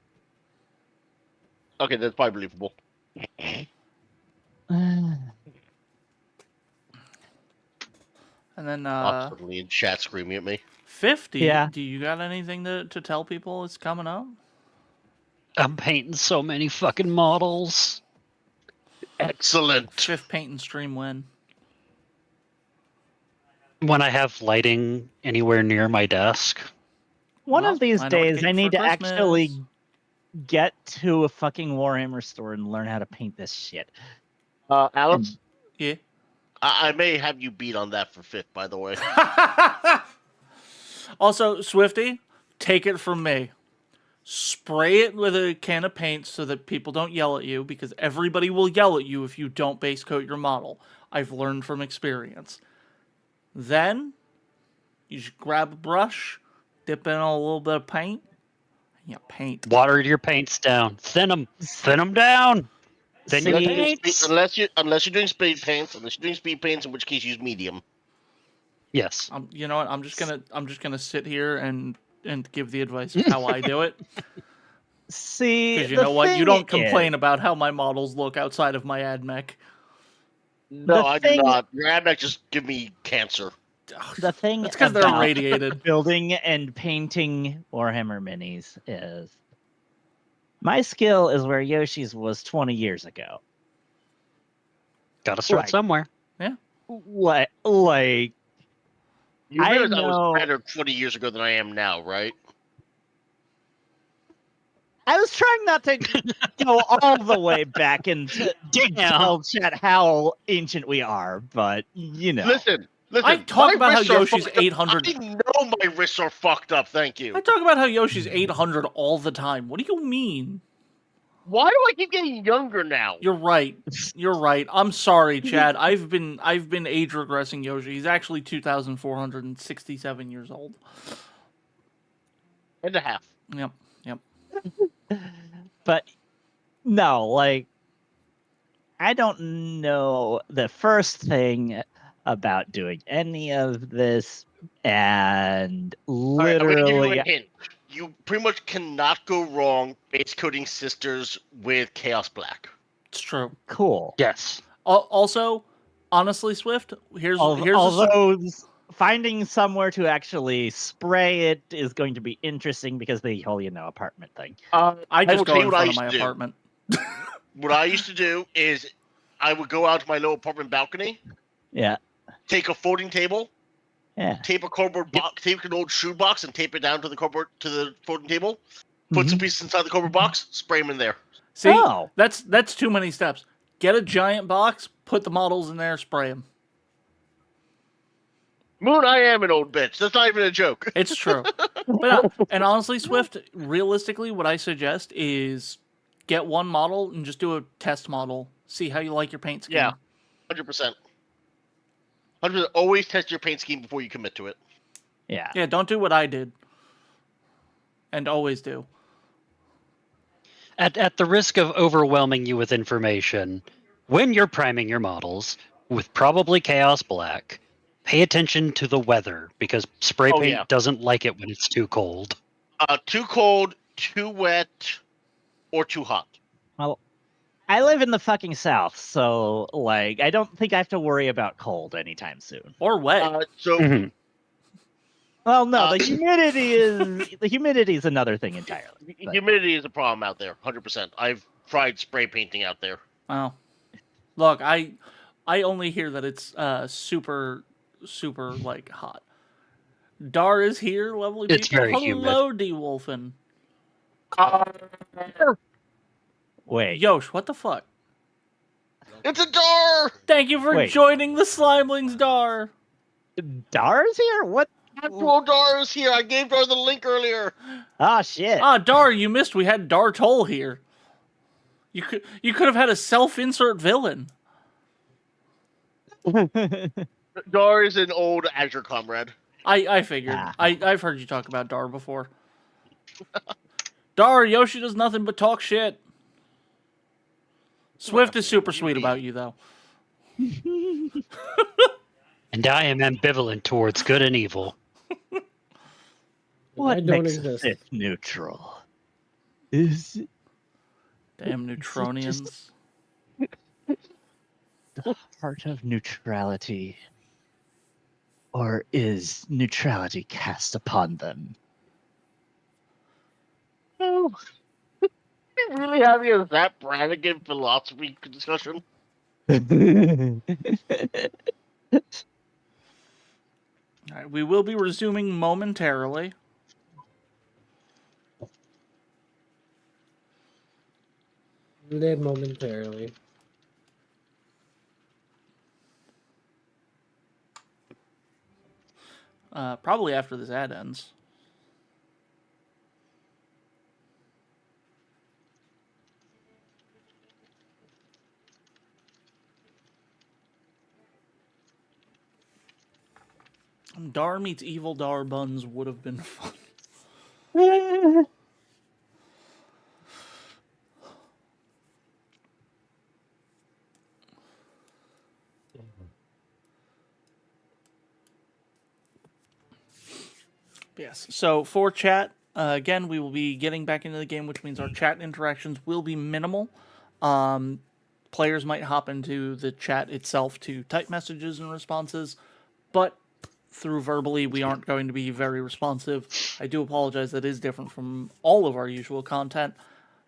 Okay, that's probably believable. and then I'm totally in chat screaming at me. 50. Yeah. Do you got anything to tell people is coming up? I'm painting so many fucking models. Excellent. Fifth paint and stream win. When I have lighting anywhere near my desk. One Well, of these I know what to days, get I you need for to actually Christmas. get to a fucking Warhammer store and learn how to paint this shit. Alex, Yeah. I may have you beat on that for 5th, by the way. Also, Swifty, take it from me. Spray it with a can of paint so that people don't yell at you, because everybody will yell at you if you don't base coat your model. I've learned from experience. Then, you just grab a brush, dip in a little bit of paint, and you paint. Water your paints down. Thin them down. Thin your See, paints. Unless you're doing speed paints, in which case use medium. Yes. You know what? I'm just gonna sit here and give the advice of how I do it. see, Because you the know what? You thing don't complain is- about how my models look outside of my ad mech. No, the I do thing, not. Your Admech just give me cancer. The thing That's because they're about irradiated. building and painting Warhammer minis is my skill is where Yoshi's was 20 years ago. Gotta start Like- somewhere. Like, You I realize I know- was better 20 years ago than I am now, right? I was trying not to go all the way back and tell chat how ancient we are, but you know. Listen. I talk my about how wrists are Yoshi's fucked up. 800. I know my wrists are fucked up. Thank you. I talk about how Yoshi's 800 all the time. What do you mean? Why do I keep getting younger now? You're right. You're right. I'm sorry, Chad. I've been age regressing Yoshi. He's actually 2,467 years old. And a half. Yep. But no, like I don't know the first thing about doing any of this, and All right, I'm gonna give you literally a hint. You pretty much cannot go wrong base coding sisters with Chaos Black. It's true. cool. Yes. Also, honestly, Swift, here's Although finding somewhere to actually spray it is going to be interesting because the whole apartment thing. I just will go tell you in what I front of used my to do. apartment. What I used to do is I would go out to my little apartment balcony, Yeah, take a folding table, yeah. tape a cardboard box, tape an old shoe box, and tape it down to the folding table. Put some pieces inside the cardboard box, spray them in there. See, Oh. that's too many steps. Get a giant box, put the models in there, spray them. Moon, I am an old bitch. That's not even a joke. It's true. But and honestly, Swift, realistically, what I suggest is get one model and just do a test model. See how you like your paint scheme. Yeah, 100%. 100%. Always test your paint scheme before you commit to it. Yeah. Yeah, don't do what I did. And always do. At the risk of overwhelming you with information, when you're priming your models with probably Chaos Black, pay attention to the weather, because spray paint doesn't like it when it's too cold. Too cold, too wet, or too hot. Well, I live in the fucking South, so like I don't think I have to worry about cold anytime soon. Or wet. Well, no, the humidity is another thing entirely. But Humidity is a problem out there, 100%. I've tried spray painting out there. Wow. Look, I only hear that it's super like hot. Dar is here, lovely It's people. very humid. Hello, D Wolfen. Wait. Yosh, what the fuck? It's a Dar! Thank you for Wait. joining the Slimelings, Dar. Dar's here? What? Actual Dar is here. I gave Dar the link earlier. Ah, shit. Ah, Dar, you missed. We had Dar Toll here. You could have had a self-insert villain. Dar is an old Azure comrade. I figured. Ah. I've heard you talk about Dar before. Dar, Yoshi does nothing but talk shit. Swift is super sweet about you, though. And I am ambivalent towards good and evil. What I don't makes exist. it neutral? Is it Damn Neutronians. the heart of neutrality? Or is neutrality cast upon them? Oh. We really having a Zap Brannigan philosophy discussion? All right, we will be resuming momentarily. Live momentarily. Probably after this ad ends. Dar meets Evil Dar buns would have been fun. Yes. So for chat, again, we will be getting back into the game, which means our chat interactions will be minimal. Players might hop into the chat itself to type messages and responses, but through verbally, we aren't going to be very responsive. I do apologize. That is different from all of our usual content,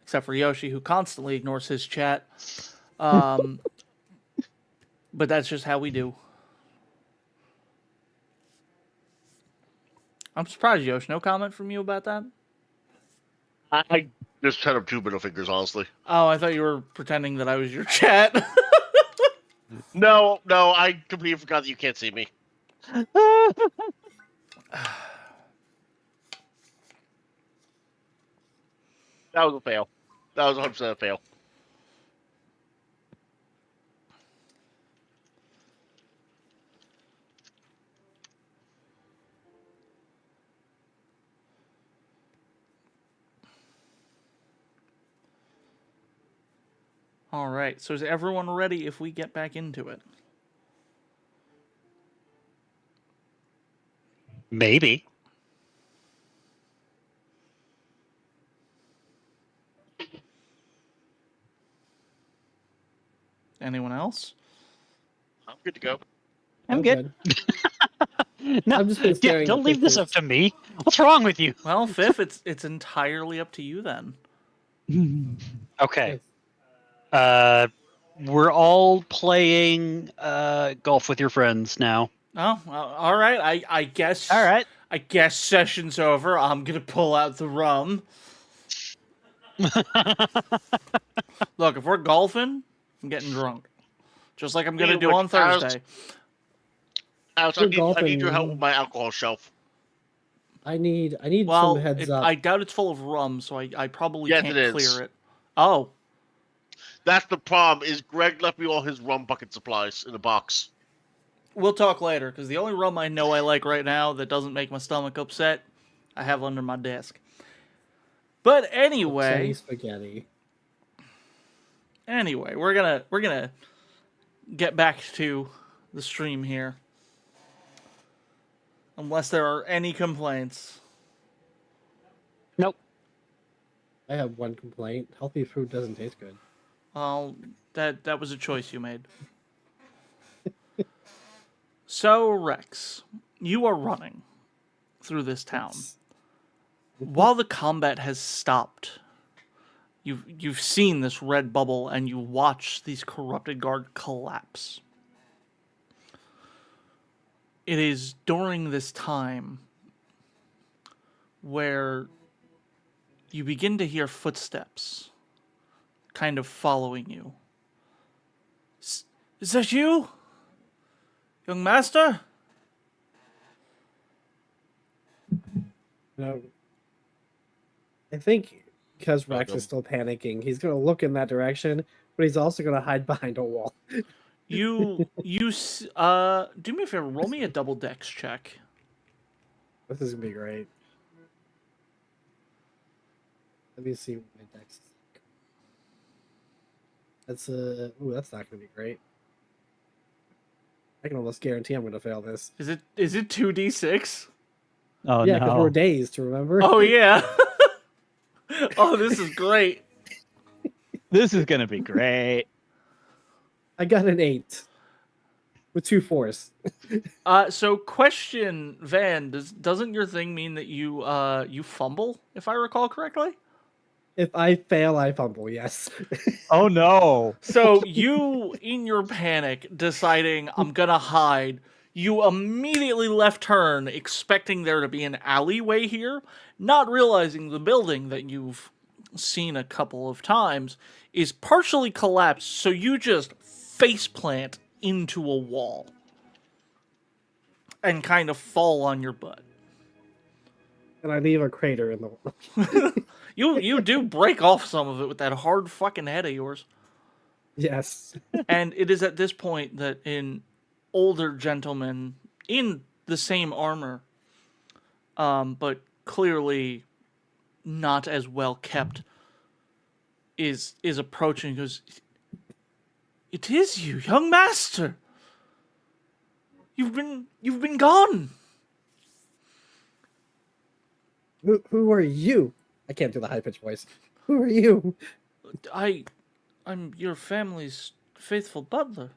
except for Yoshi, who constantly ignores his chat. But that's just how we do. I'm surprised, Yoshi. No comment from you about that? I just had up 2 middle fingers, honestly. Oh, I thought you were pretending that I was your chat. No, I completely forgot that you can't see me. That was a fail. That was 100% a fail. All right. So is everyone ready if we get back into it? Maybe. Anyone else? I'm good to go. I'm good. No, I'm just been staring don't at leave this up pictures. to me. What's wrong with you? Well, Fifth, it's entirely up to you then. Okay. We're all playing golf with your friends now. Oh, all right. I guess. All right. I guess session's over. I'm gonna pull out the rum. Look, if we're golfing, I'm getting drunk, just like I'm gonna do on Thursday. Alex, I need your help with my alcohol shelf. I need Well, some heads up. I doubt it's full of rum, so I probably Yes, can't it is. clear it. Oh, That's the problem. Is Greg left me all his rum bucket supplies in a box. we'll talk later, because the only rum I know I like right now that doesn't make my stomach upset, I have under my desk. But anyway, spaghetti. Anyway, we're gonna get back to the stream here. Unless there are any complaints. Nope. I have one complaint. Healthy food doesn't taste good. Well, that was a choice you made. So, Rex, you are running through this town. While the combat has stopped, you've seen this red bubble and you watch these corrupted guard collapse. It is during this time where you begin to hear footsteps kind of following you. Is that you? Young master? No. I think because Rex is still panicking, he's going to look in that direction, but he's also going to hide behind a wall. Do me a favor, roll me a double dex check. This is going to be great. Let me see what my dex is like. That's that's not going to be great. I can almost guarantee I'm going to fail this. Is it 2d6? Oh, yeah, because no. we're dazed, remember? Oh, yeah. Oh, this is great. This is going to be great. I got an 8 with 2 4s. So question, Van, doesn't your thing mean that you fumble, if I recall correctly? If I fail, I fumble, yes. Oh, no. So you, in your panic, deciding I'm gonna hide, you immediately left turn, expecting there to be an alleyway here, not realizing the building that you've seen a couple of times is partially collapsed, so you just faceplant into a wall. and kind of fall on your butt. And I leave a crater in the wall. You do break off some of it with that hard fucking head of yours. Yes. And it is at this point that an older gentleman in the same armor, but clearly not as well kept, is approaching. Goes, "It is you, young master. You've been gone." Who are you? I can't do the high pitched voice. Who are you? I'm your family's faithful butler.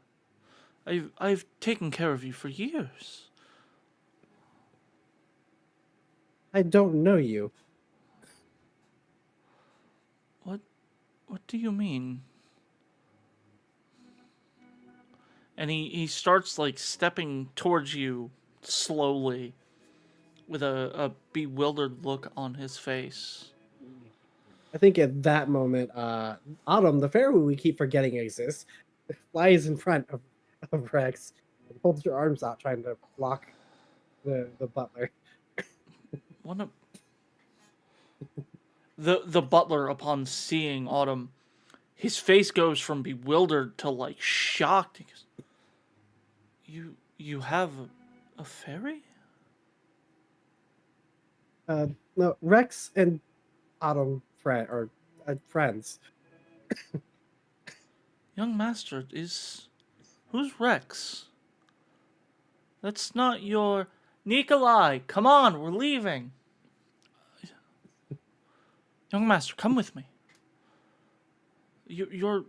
I've taken care of you for years. I don't know you. What do you mean? And he starts like stepping towards you slowly with a bewildered look on his face. I think at that moment, Autumn, the fair who we keep forgetting exists, flies in front of Rex and holds her arms out trying to block the butler. The butler, upon seeing Autumn, his face goes from bewildered to like shocked. He goes, You have a fairy? No, Rex and Autumn friends. Young master, who's Rex? That's not your Nikolai. Come on, we're leaving. Young master, come with me. Your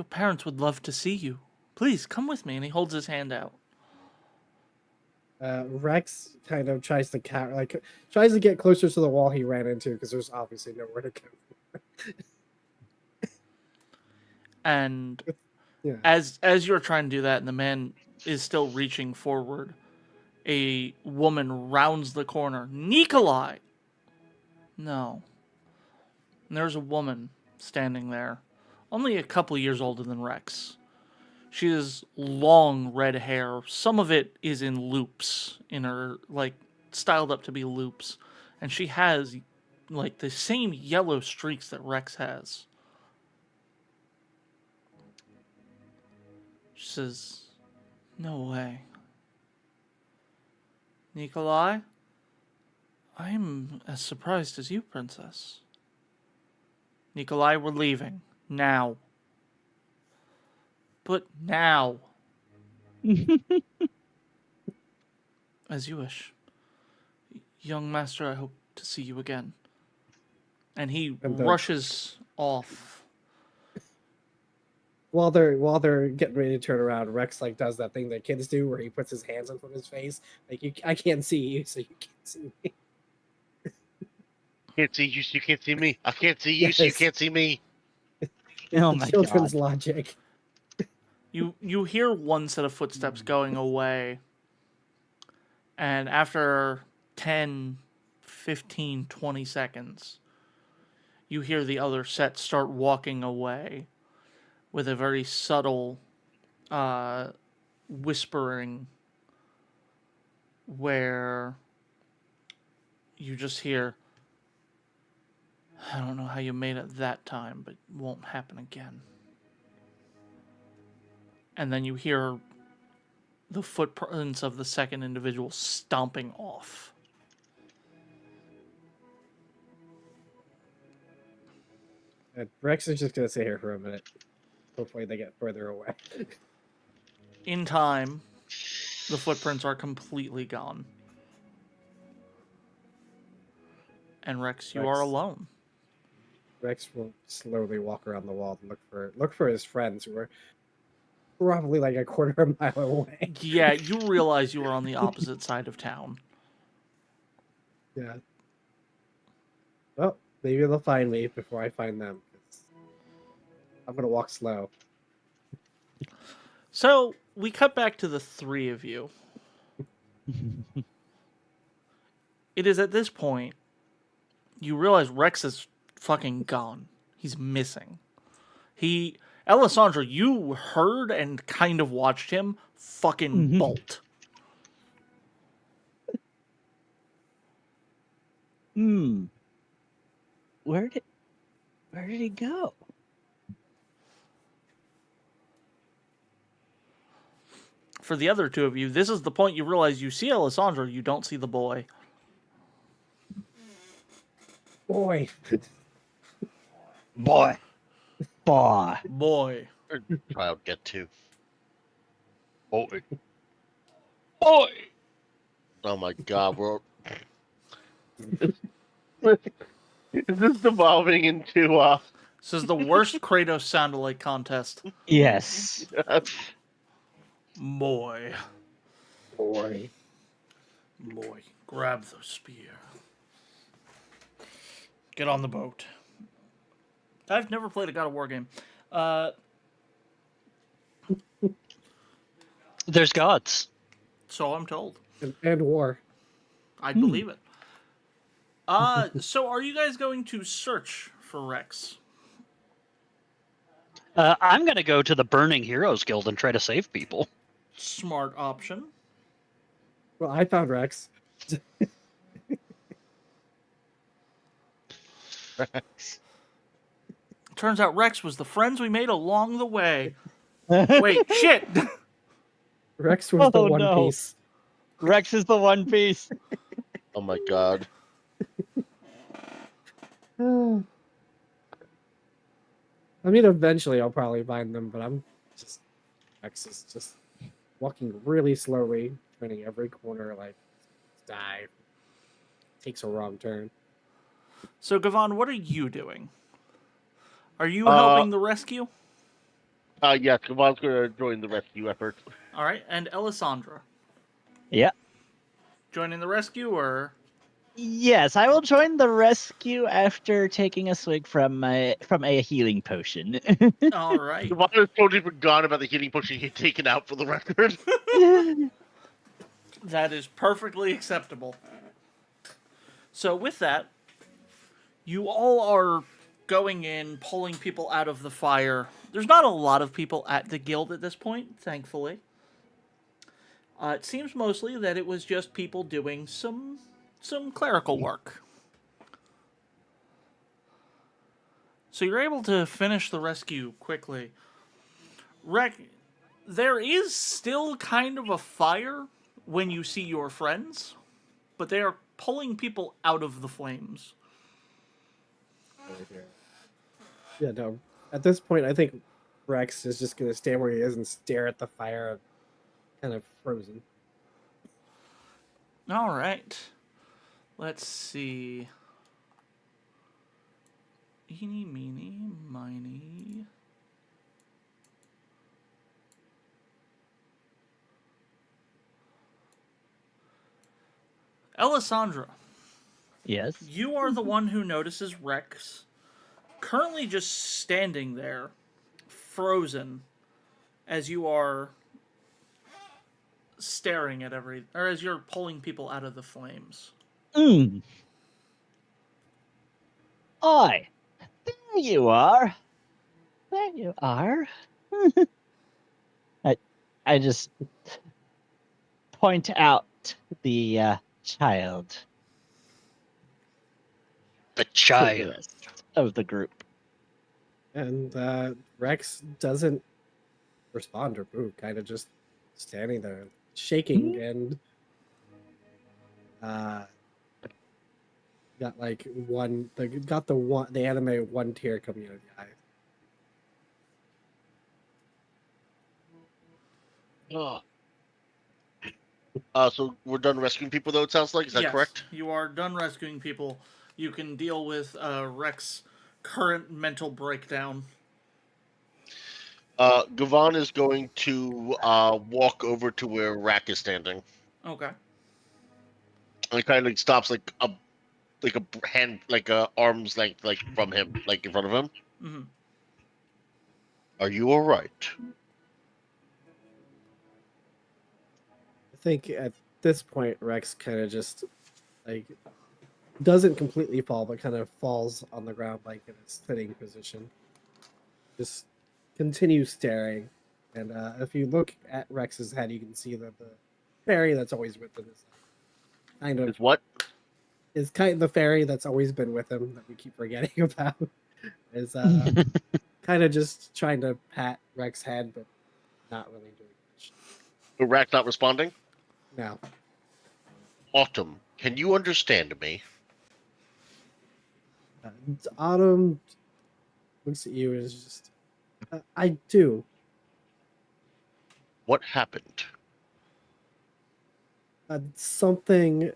parents would love to see you. Please come with me. And he holds his hand out. Rex kind of tries to get closer to the wall he ran into because there's obviously nowhere to go. And yeah. as you're trying to do that, and the man is still reaching forward, a woman rounds the corner. Nikolai! No. And there's a woman standing there, only a couple years older than Rex. She has long red hair. Some of it is in loops, in her, like, styled up to be loops. And she has, like, the same yellow streaks that Rex has. She says, "No way. Nikolai, I'm as surprised as you, Princess. Nikolai, we're leaving. Now. But now." As you wish. Young master, I hope to see you again. And he rushes off. While they're getting ready to turn around, Rex like does that thing that kids do where he puts his hands in front of his face. Like, I can't see you, so you can't see me. Can't see you, so you can't see me. I can't see you, so you can't see me. Oh my children's God. logic. You hear one set of footsteps going away, and after 10, 15, 20 seconds, you hear the other set start walking away with a very subtle whispering where you just hear, "I don't know how you made it that time, but it won't happen again." And then you hear the footprints of the second individual stomping off. Rex is just going to sit here for a minute. Hopefully they get further away. In time, the footprints are completely gone. And Rex, you are alone. Rex will slowly walk around the wall and look for his friends who are probably like a quarter of a mile away. Yeah, you realize you are on the opposite side of town. Yeah. Well, maybe they'll find me before I find them. I'm going to walk slow. So, we cut back to the three of you. It is at this point you realize Rex is fucking gone. He's missing. Alessandra, you heard and kind of watched him fucking bolt. Where did he go? For the other two of you, this is the point you realize you see Alessandra, you don't see the boy. Boy. Boy. Child get to. Boy. Boy. Oh my God, we're. Is this devolving into This is the worst Kratos sound-alike contest. Yes. Boy. Boy. Grab the spear. Get on the boat. I've never played a God of War game. There's gods. So I'm told. And war. I'd believe it. So are you guys going to search for Rex? I'm going to go to the Burning Heroes Guild and try to save people. Smart option. Well, I found Rex. Turns out Rex was the friends we made along the way. Wait, shit! Rex was the One Piece. Rex is the One Piece. Oh my God. I mean, eventually I'll probably find them, but Rex is just walking really slowly, turning every corner, like, dive. Takes a wrong turn. So, Gavon, what are you doing? Are you helping the rescue? Yes, Gavan's going to join the rescue effort. All right, and Alessandra? Yeah. Joining the rescue, or? Yes, I will join the rescue after taking a swig from a healing potion. All right. Gavan has totally forgotten about the healing potion he'd taken out for the record. That is perfectly acceptable. So with that, you all are going in, pulling people out of the fire. There's not a lot of people at the guild at this point, thankfully. It seems mostly that it was just people doing some clerical work. So you're able to finish the rescue quickly. There is still kind of a fire when you see your friends, but they are pulling people out of the flames. Yeah, no. At this point, I think Rex is just going to stand where he is and stare at the fire, kind of frozen. All right. Let's see. Eeny, meeny, miny. Alessandra. Yes. You are the one who notices Rex currently just standing there, frozen, as you are staring at as you're pulling people out of the flames. Oi! There you are. There you are. I just point out the child. The To the child. rest of the group. And Rex doesn't respond or move, kind of just standing there, shaking, and got like the anime one tear coming out of the eye. So we're done rescuing people, though, it sounds like? Is that correct? You are done rescuing people. You can deal with Rex's current mental breakdown. Gavan is going to walk over to where Rack is standing. Okay. And kind of like stops like a hand, like a arm's length, like from him, like in front of him. Mm-hmm. Are you all right? I think at this point, Rex kind of just like doesn't completely fall, but kind of falls on the ground like in a sitting position. Just continues staring. And if you look at Rex's head, you can see that the fairy that's always with him is kind of Is what? is the fairy that's always been with him that we keep forgetting about. Is kind of just trying to pat Rex's head, but not really doing much. Rack not responding? No. Autumn, can you understand me? Autumn looks at you and is just, I do. What happened? Something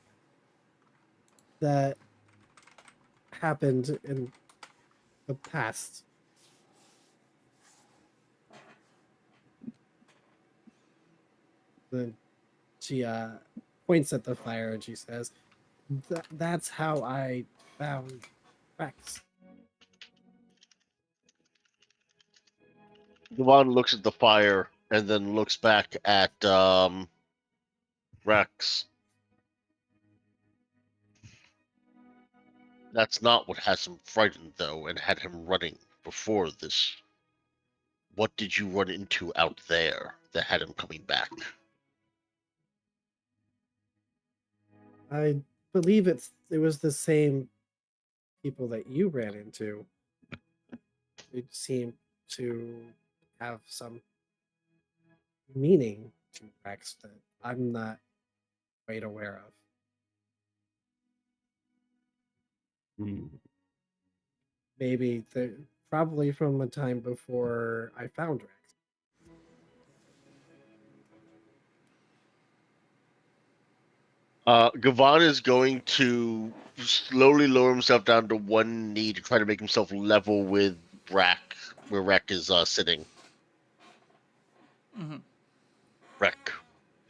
that happened in the past. Then she points at the fire and she says, that's how I found Rex. Devon looks at the fire and then looks back at Rex. That's not what has him frightened, though, and had him running before this. What did you run into out there that had him coming back? I believe it was the same people that you ran into. It seemed to have some meaning to Rex that I'm not quite aware of. Maybe probably from a time before I found Rex. Gavon is going to slowly lower himself down to one knee to try to make himself level with Rack, where Rack is sitting. Mm-hmm. Rack,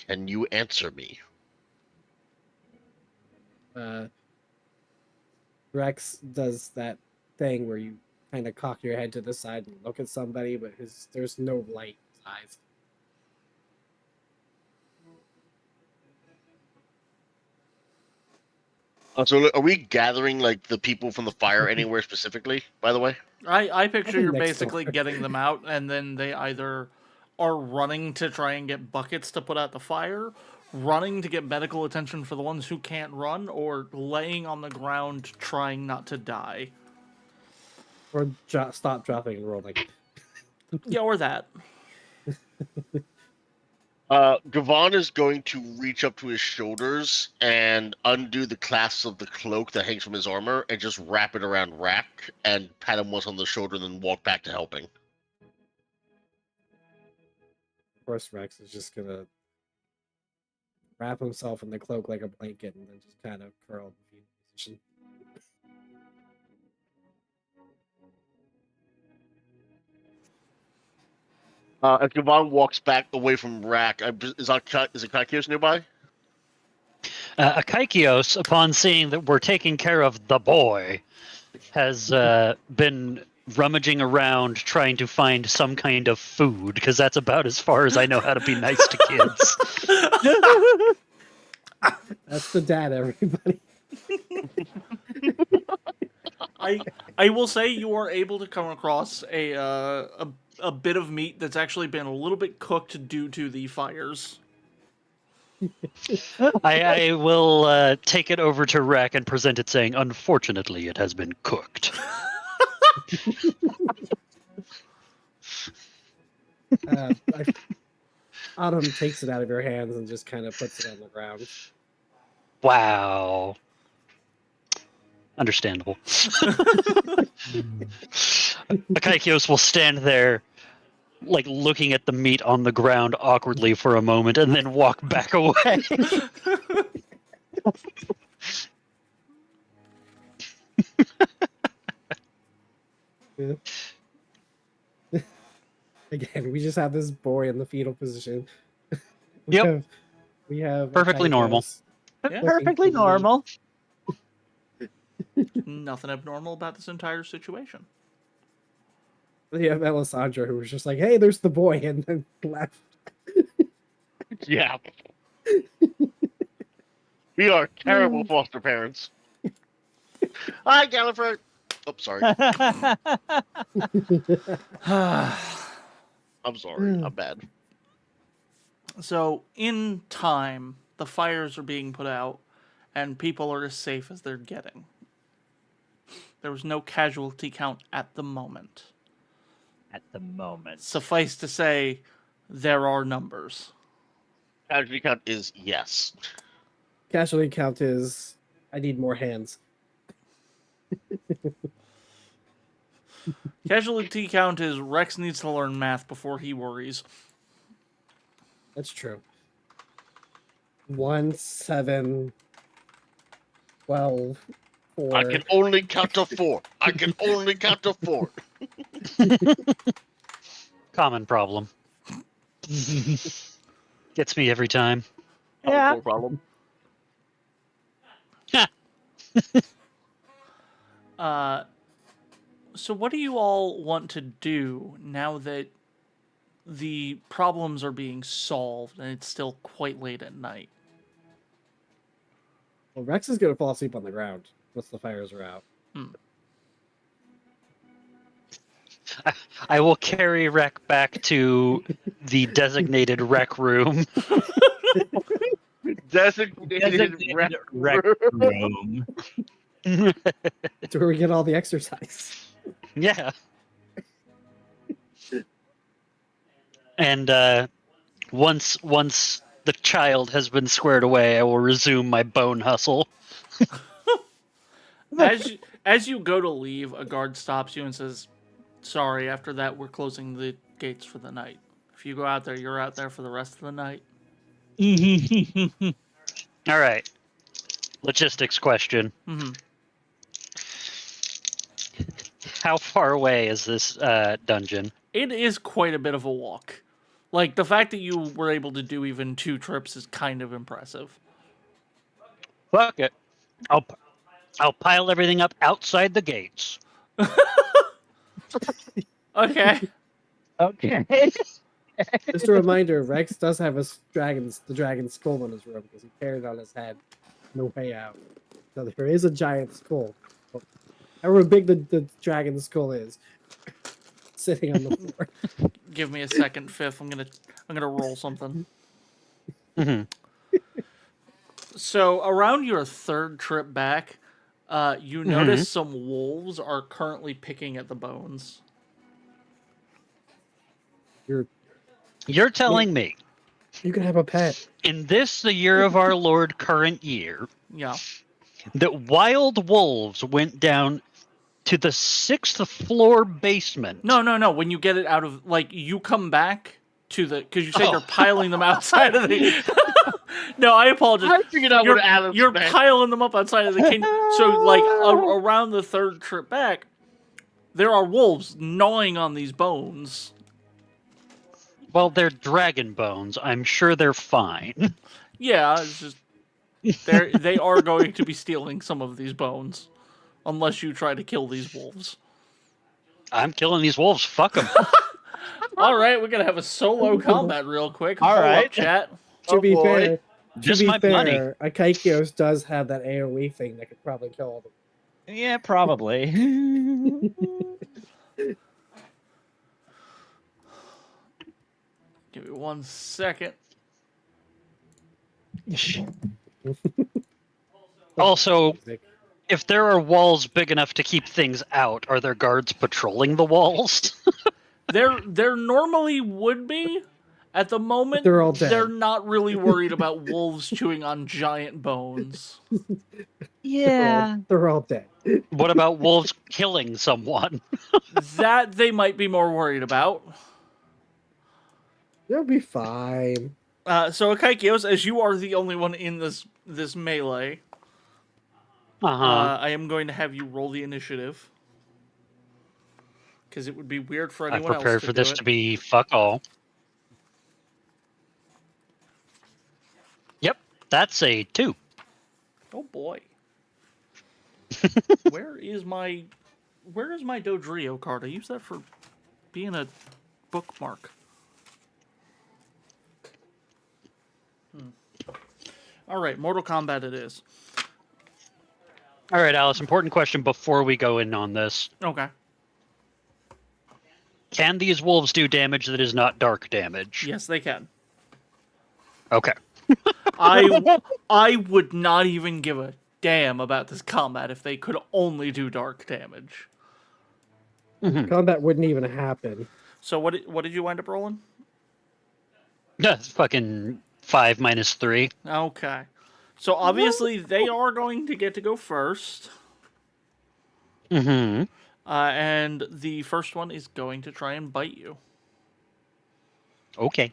can you answer me? Rex does that thing where you kind of cock your head to the side and look at somebody, but there's no light in his eyes. So are we gathering like the people from the fire anywhere specifically, by the way? I picture you're next basically door. getting them out, and then they either are running to try and get buckets to put out the fire, running to get medical attention for the ones who can't run, or laying on the ground trying not to die. Or stop, dropping, and rolling. Yeah, or that. Gavon is going to reach up to his shoulders and undo the clasps of the cloak that hangs from his armor and just wrap it around Rack and pat him once on the shoulder and then walk back to helping. Of course, Rex is just gonna wrap himself in the cloak like a blanket and then just kind of curl in the fetal position. As Gavon walks back away from Rack, is it Kaikios nearby? Akaikios, upon seeing that we're taking care of the boy, has been rummaging around trying to find some kind of food, because that's about as far as I know how to be nice to kids. That's the dad, everybody. I will say you are able to come across a bit of meat that's actually been a little bit cooked due to the fires. I will take it over to Rek and present it saying, unfortunately, it has been cooked. Autumn takes it out of your hands and just kind of puts it on the ground. Wow. Understandable. Akaikios will stand there, like looking at the meat on the ground awkwardly for a moment, and then walk back away. Again, we just have this boy in the fetal position. Yep. We have Perfectly normal. Yeah. Perfectly normal. Nothing abnormal about this entire situation. We have Alessandra, who was just like, "Hey, there's the boy," and then left. Yeah. We are terrible foster parents. Hi, Gallifrey. Oh, sorry. I'm sorry. I'm bad. So, in time, the fires are being put out, and people are as safe as they're getting. There was no casualty count at the moment. At the moment. Suffice to say, there are numbers. Casualty count is yes. Casualty count is I need more hands. Casualty count is Rex needs to learn math before he worries. That's true. 1, 7, 12, 4. I can only count to 4. I can only count to 4. Common problem. Gets me every time. Yeah. No problem. So what do you all want to do now that the problems are being solved and it's still quite late at night? Well, Rex is going to fall asleep on the ground once the fires are out. I will carry Rec back to the designated rec room. Designated rec room. It's where we get all the exercise. Yeah. And once the child has been squared away, I will resume my bone hustle. As you go to leave, a guard stops you and says, "Sorry, after that we're closing the gates for the night. If you go out there, you're out there for the rest of the night." All right. Logistics question. Mm-hmm. How far away is this dungeon? It is quite a bit of a walk. Like, the fact that you were able to do even 2 trips is kind of impressive. Fuck it. I'll pile everything up outside the gates. Okay. Okay. Just a reminder, Rex does have the dragon's skull in his room because he carried it on his head on the way out. So there is a giant skull. However big the dragon's skull is, sitting on the floor. Give me a second, Fifth. I'm gonna roll something. Mm-hmm. So around your 3rd trip back, you notice some wolves are currently picking at the bones. You're telling me You can have a pet. in this, the year of our Lord current year, Yeah. that wild wolves went down to the 6th floor basement. No. When you get it out of, like, you come back to the, because you said you're piling them outside of the. No, I apologize. I figured out what Alyss You're meant. piling them up outside of the cave. So, like, around the 3rd trip back, there are wolves gnawing on these bones. Well, they're dragon bones. I'm sure they're fine. Yeah, it's just they are going to be stealing some of these bones, unless you try to kill these wolves. I'm killing these wolves. Fuck them. All right, we're gonna have a solo combat real quick. All Hold up, right. chat. To be fair, Just my money. Akaikios does have that AoE thing that could probably kill all them. Yeah, probably. Give me 1 second. Also, if there are walls big enough to keep things out, are there guards patrolling the walls? There normally would be. At the moment, They're all dead. They're not really worried about wolves chewing on giant bones. Yeah. They're all dead. What about wolves killing someone? That they might be more worried about. They'll be fine. So Akaikios, as you are the only one in this melee, I am going to have you roll the initiative. Because it would be weird for anyone else to prepared for this to be fuck all. Yep, that's a 2. Oh boy. Where is my Dodrio card? I use that for being a bookmark. All right, Mortal Kombat it is. All right, Alice, important question before we go in on this. Okay. can these wolves do damage that is not dark damage? Yes, they can. Okay. I would not even give a damn about this combat if they could only do dark damage. Combat wouldn't even happen. So what did you wind up rolling? That's fucking 5 minus 3. Okay. So obviously they are going to get to go first. Mm-hmm. And the first one is going to try and bite you. Okay.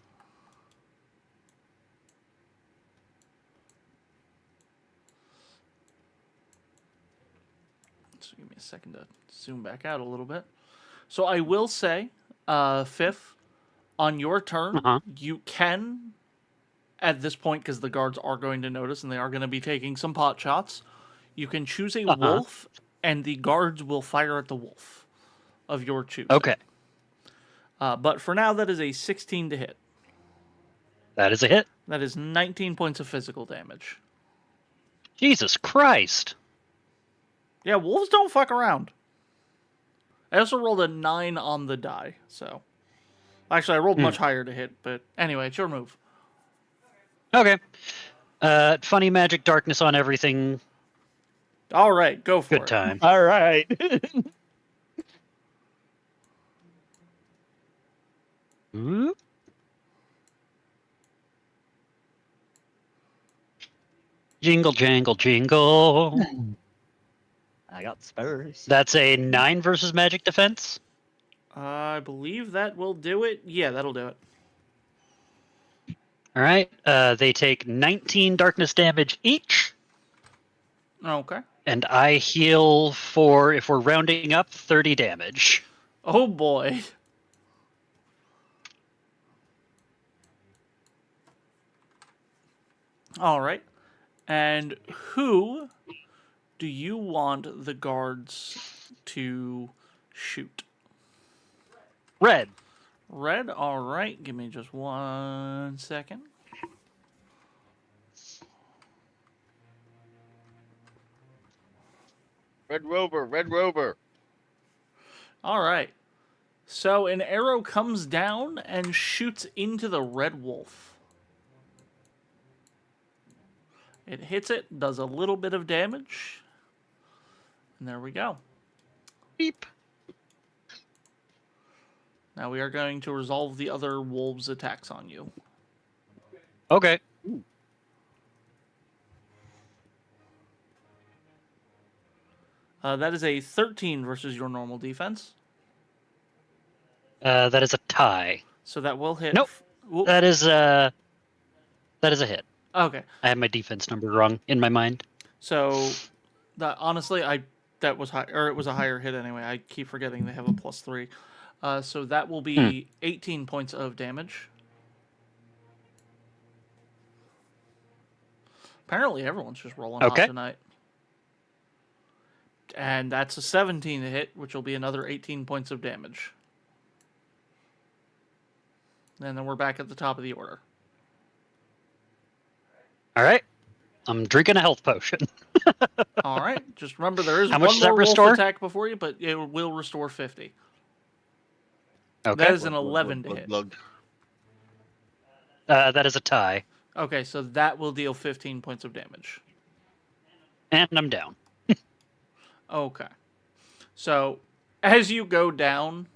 So give me a second to zoom back out a little bit. So I will say, Fifth, on your turn, you can, at this point, because the guards are going to notice and they are going to be taking some pot shots, you can choose a wolf, and the guards will fire at the wolf of your choosing. Okay. But for now, that is a 16 to hit. That is a hit. That is 19 points of physical damage. Jesus Christ. Yeah, wolves don't fuck around. I also rolled a 9 on the die, so... Actually, I rolled much higher to hit, but anyway, it's your move. Okay. Funny magic darkness on everything. All right, go for it. Good time. All right. Oop. Jingle, jangle, jingle. I got spurs. That's a 9 versus magic defense. I believe that will do it. Yeah, that'll do it. All right. They take 19 darkness damage each. Okay. And I heal for, if we're rounding up, 30 damage. Oh boy. All right. And who do you want the guards to shoot? Red. Red, all right. Give me just 1 second. Red Rover, Red Rover. All right. So an arrow comes down and shoots into the red wolf. It hits it, does a little bit of damage. And there we go. Beep. Now we are going to resolve the other wolves' attacks on you. Okay. That is a 13 versus your normal defense. That is a tie. So that will hit. Nope. That is a hit. Okay. I have my defense number wrong in my mind. So that honestly, that was high, or it was a higher hit anyway. I keep forgetting they have a +3. So that will be 18 points of damage. Apparently, everyone's just rolling hot tonight. And that's a 17 to hit, which will be another 18 points of damage. And then we're back at the top of the order. All right. I'm drinking a health potion. All right. Just remember, there is How much one does that more wolf restore? attack before you, but it will restore 50. Okay. That is an 11 to hit. That is a tie. Okay, so that will deal 15 points of damage. And I'm down. Okay. So, as you go down,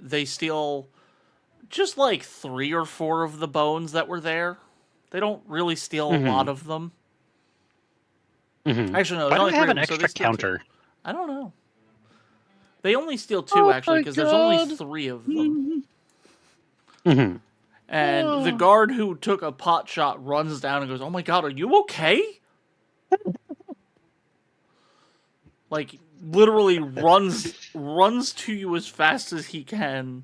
they steal just like 3 or 4 of the bones that were there. They don't really steal a lot of them. Actually, no, Why there's do only they have 3 an of them, so they extra steal 2. counter? I don't know. They only steal 2, actually, because there's only 3 of them. And the guard who took a pot shot runs down and goes, "Oh my god, are you okay?" Like, literally runs to you as fast as he can.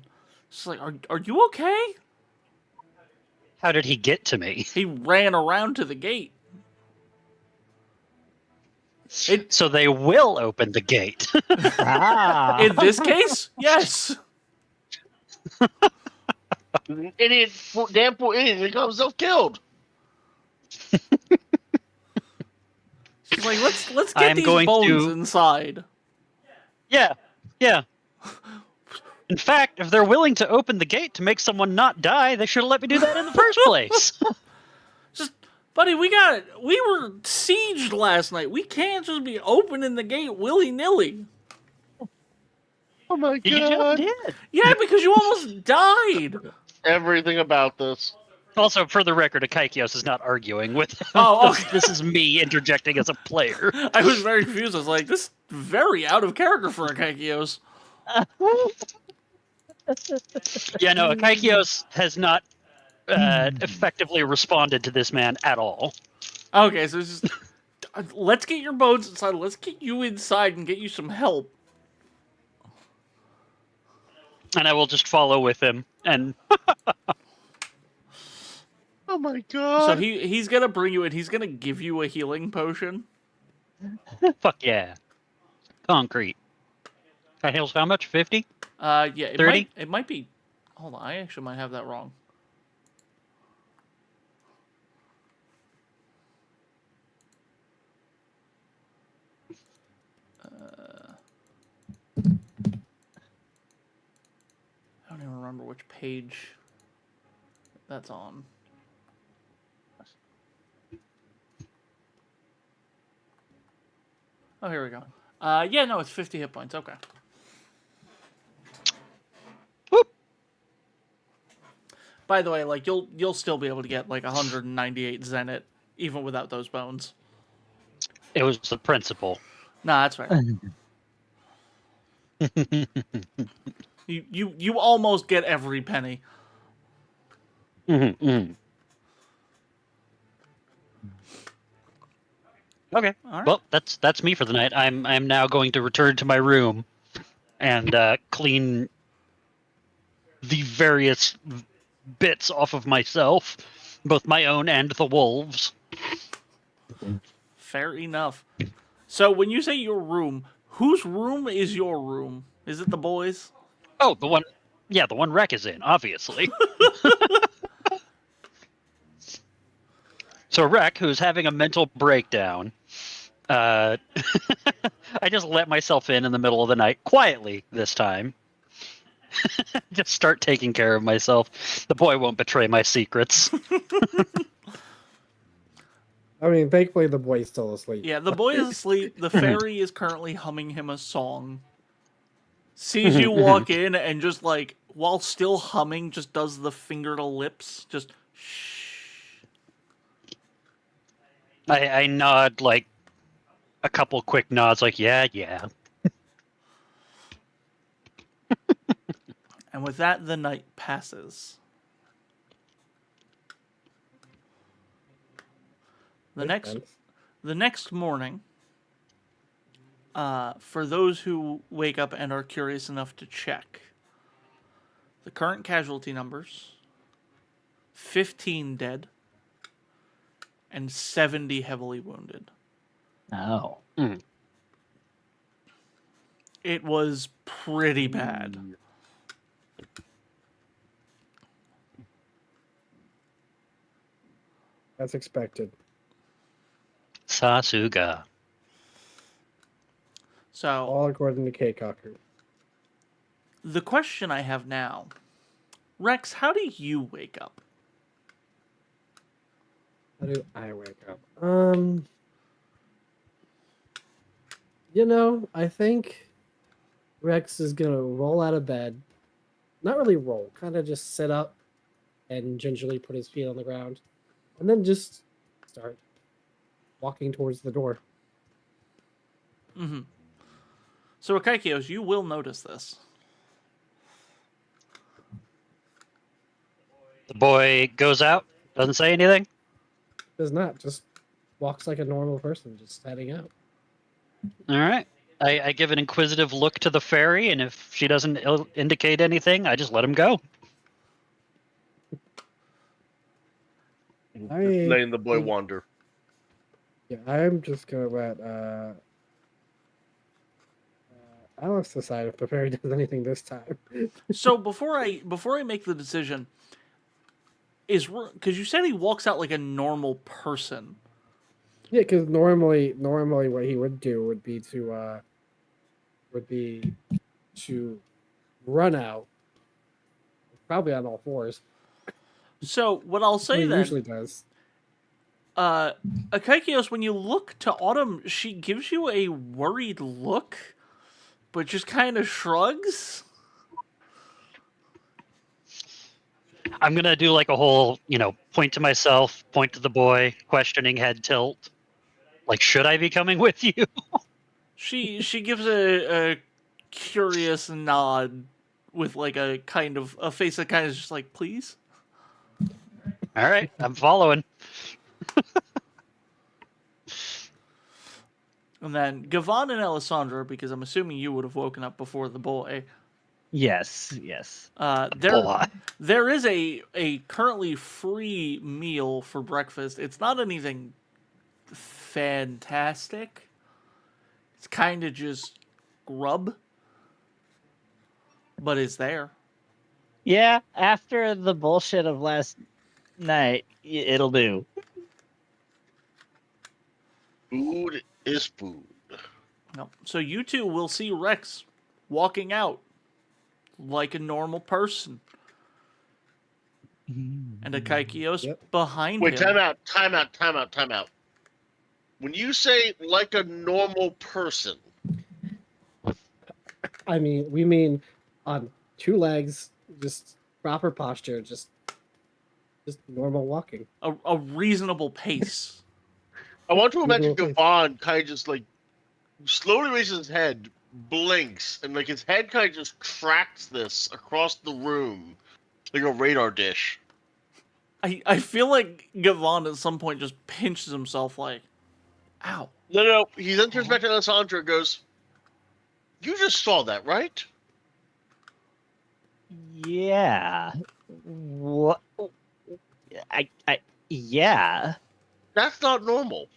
Just like, are you okay? How did he get to me? He ran around to the gate. So they will open the gate. In this case, yes. Idiot, damn poor idiot, he got himself killed. She's like, let's get these bones inside. Yeah. In fact, if they're willing to open the gate to make someone not die, they should have let me do that in the first place. Just, buddy, we were sieged last night. We can't just be opening the gate willy-nilly. Oh my You just god. did. Yeah, because you almost died. Everything about this. Also, for the record, Akaikios is not arguing with him. Oh, This- okay. This is me interjecting as a player. I was very confused. I was like, this is very out of character for Akaikios. Yeah, no, Akaikios has not effectively responded to this man at all. Okay, so it's just... let's get your bones inside. Let's get you inside and get you some help. And I will just follow with him. And Oh my god. So he's gonna bring you in. He's gonna give you a healing potion. fuck yeah. Concrete. That heals how much? 50? Yeah, it 30? might be. Hold on, I actually might have that wrong. I don't even remember which page that's on. Oh, here we go. Yeah, no, it's 50 hit points. Okay. Whoop. By the way, like you'll still be able to get like 198 Zenit even without those bones. It was the principle. Nah, that's right. You almost get every penny. Okay. All right. Well, that's me for the night. I'm now going to return to my room and clean the various bits off of myself, both my own and the wolves. Fair enough. So when you say your room, whose room is your room? Is it the boys? Oh, the one. Yeah, the one Rek is in, obviously. So Rek, who's having a mental breakdown, I just let myself in the middle of the night, quietly this time. Just start taking care of myself. The boy won't betray my secrets. I mean, thankfully the boy's still asleep. Yeah, the boy is asleep. The fairy is currently humming him a song. Sees you walk in and just like, while still humming, just does the finger to lips. Just shh. I nod like a couple quick nods, like, yeah. And with that, the night passes. The next morning, for those who wake up and are curious enough to check, the current casualty numbers, 15 dead and 70 heavily wounded. Oh. It was pretty bad. That's expected. Sasuga. So, All according to K-Cocker. the question I have now, Rex, how do you wake up? How do I wake up? I think Rex is gonna roll out of bed. Not really roll, kind of just sit up and gingerly put his feet on the ground. And then just start walking towards the door. Mm-hmm. So, Akaikios, you will notice this. The boy goes out, doesn't say anything. Does not, just walks like a normal person, just heading out. All right. I give an inquisitive look to the fairy, and if she doesn't indicate anything, I just let him go. Letting the boy wander. Yeah, I'm just gonna let Alyss decide if the fairy does anything this time. So before I make the decision, because you said he walks out like a normal person. Yeah, because normally what he would do would be to run out, probably on all fours. So what I'll What say he then, usually does. Akaikios, when you look to Autumn, she gives you a worried look, but just kind of shrugs. I'm gonna do like a whole, point to myself, point to the boy, questioning head tilt. Like, should I be coming with you? She gives a curious nod with like a kind of a face that kind of just like, please. All right, I'm following. And then Gavon and Alessandra, because I'm assuming you would have woken up before the boy. Yes. There is a currently free meal for breakfast. It's not anything fantastic. It's kind of just grub, but it's there. Yeah, after the bullshit of last night, it'll do. Food is food. No. So you two will see Rex walking out like a normal person. And Akaikios behind Wait, him. time out. When you say like a normal person, I mean, we mean on two legs, just proper posture, just normal walking. A reasonable pace. I want to imagine Reasonable pace. Gavon kind of just like slowly raises his head, blinks, and like his head kind of just tracks this across the room like a radar dish. I feel like Gavon at some point just pinches himself like, ow. No. He then turns back to Alessandra and goes, "You just saw that, right?" Yeah. What? Yeah. That's not normal.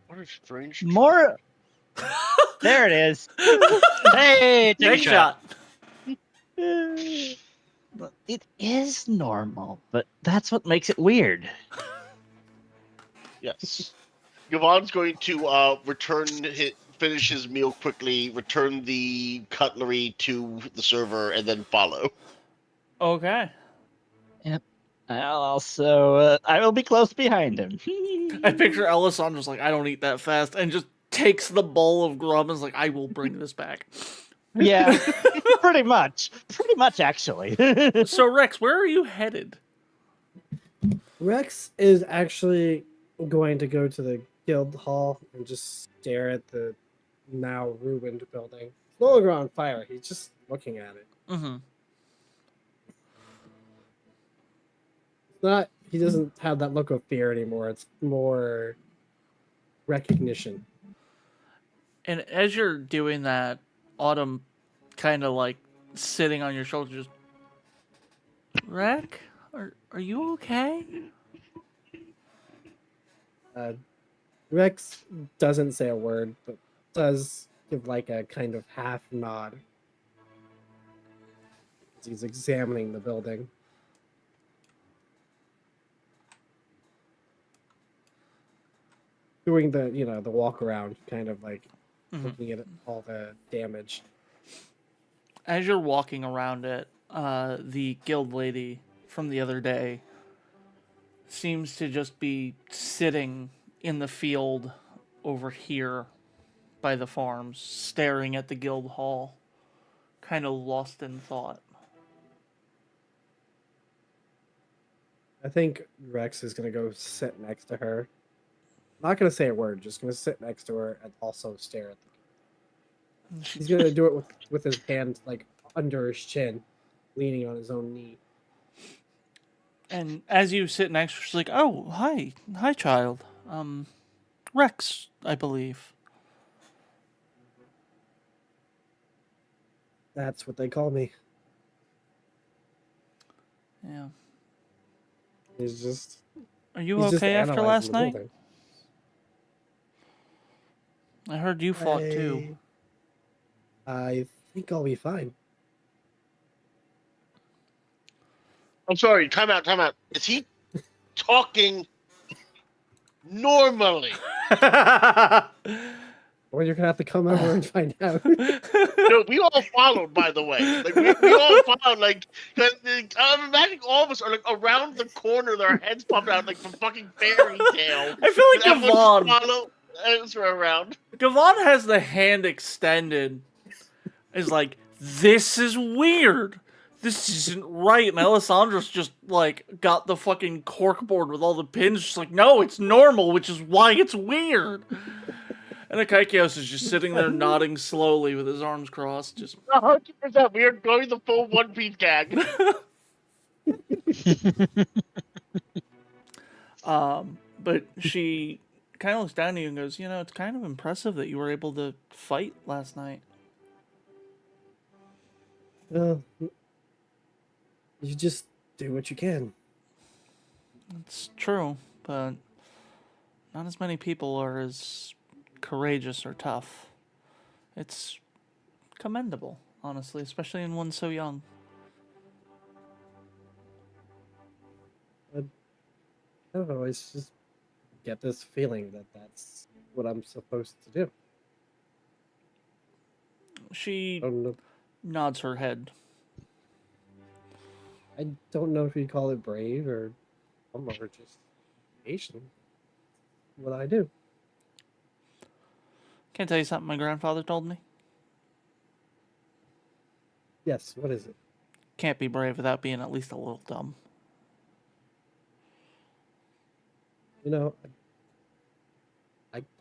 What a strange. More. There it is. Hey, take a Nice shot. It is normal, but that's what makes it weird. Yes. Gavon's going to finish his meal quickly, return the cutlery to the server, and then follow. Okay. Yep. I'll also, I will be close behind him. I picture Alessandra's like, I don't eat that fast, and just takes the bowl of grub and is like, I will bring this back. Yeah, pretty much, actually. So Rex, where are you headed? Rex is actually going to go to the guild hall and just stare at the now ruined building. It's no longer on fire. He's just looking at it. Mm-hmm. It's not. He doesn't have that look of fear anymore. It's more recognition. And as you're doing that, Autumn kind of like sitting on your shoulder, just, Rex, are you okay? Rex doesn't say a word, but does give like a kind of half nod. He's examining the building. Doing the, the walk around, kind of like looking at all the damage. As you're walking around it, the guild lady from the other day seems to just be sitting in the field over here by the farms, staring at the guild hall, kind of lost in thought. I think Rex is going to go sit next to her. Not going to say a word, just going to sit next to her and also stare at the. He's going to do it with his hand like under his chin, leaning on his own knee. And as you sit next to her, she's like, "Oh, hi, child. Rex, I believe." That's what they call me. Yeah. He's just. Are you okay after last night? Building. I heard you fought too. I think I'll be fine. I'm sorry, time out. Is he talking normally? Or you're gonna have to come over and find out. No, we all followed, by the way. Like we all followed, like, cause I'm imagining all of us are like around the corner, their heads popped out like from fucking fairy tale. I feel like Everyone just Gavon. follow us around. Gavon has the hand extended. Is like, this is weird. This isn't right. And Alessandra's just like got the fucking corkboard with all the pins. Just like, no, it's normal, which is why it's weird. And Akaikios is just sitting there nodding slowly with his arms crossed. Just 100%. We are going the full One Piece gag. But she kind of looks down at you and goes, it's kind of impressive that you were able to fight last night. You just do what you can. It's true, but not as many people are as courageous or tough. It's commendable, honestly, especially in one so young. I don't know, I just get this feeling that that's what I'm supposed to do. She I don't know, nods her head. I don't know if you'd call it brave or just patient. What I do. Can I tell you something my grandfather told me? Yes, what is it? Can't be brave without being at least a little dumb.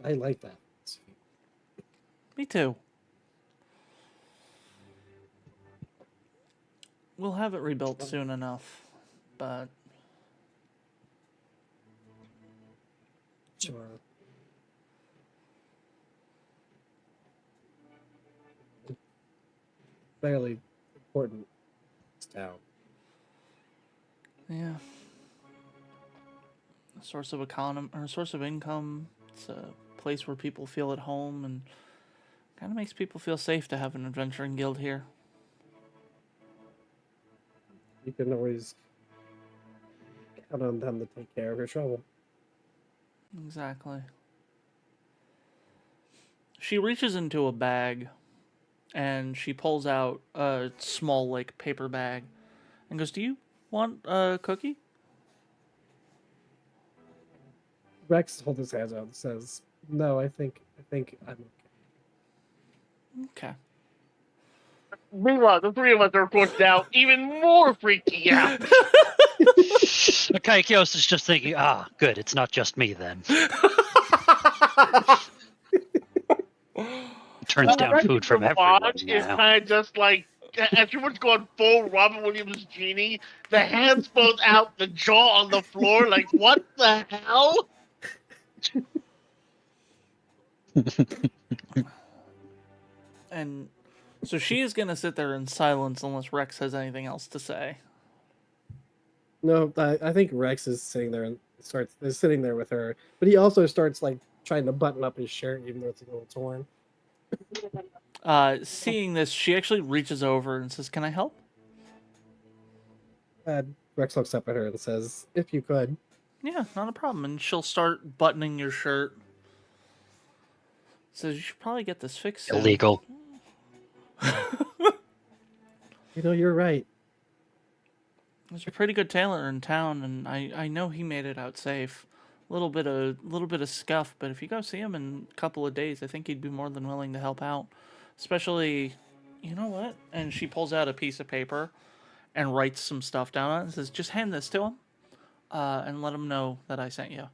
I like that. Me too. We'll have it rebuilt soon enough, but... Sure. Fairly important town. Yeah. A source of income. It's a place where people feel at home and kind of makes people feel safe to have an adventuring guild here. You can always count on them to take care of your trouble. Exactly. She reaches into a bag and she pulls out a small, like, paper bag and goes, "Do you want a cookie?" Rex holds his hands out and says, "No, I think I'm okay." Okay. Meanwhile, the three of us are, of course, now even more freaking out. Akaikios is just thinking, good, it's not just me then. Turns down food from everyone Is now. kind of just like, everyone's going full Robin Williams genie. The hands both out, the jaw on the floor, like, what the hell? And so she is going to sit there in silence unless Rex has anything else to say. No, I think Rex is sitting there and is sitting there with her, but he also starts like trying to button up his shirt even though it's a little torn. Seeing this, she actually reaches over and says, "Can I help?" Rex looks up at her and says, "If you could." Yeah, not a problem. And she'll start buttoning your shirt. Says, "You should probably get this fixed soon." Illegal. You're right. There's a pretty good tailor in town, and I know he made it out safe. A little bit of scuff, but if you go see him in a couple of days, I think he'd be more than willing to help out. Especially, you know what? And she pulls out a piece of paper and writes some stuff down on it and says, "Just hand this to him, and let him know that I sent you."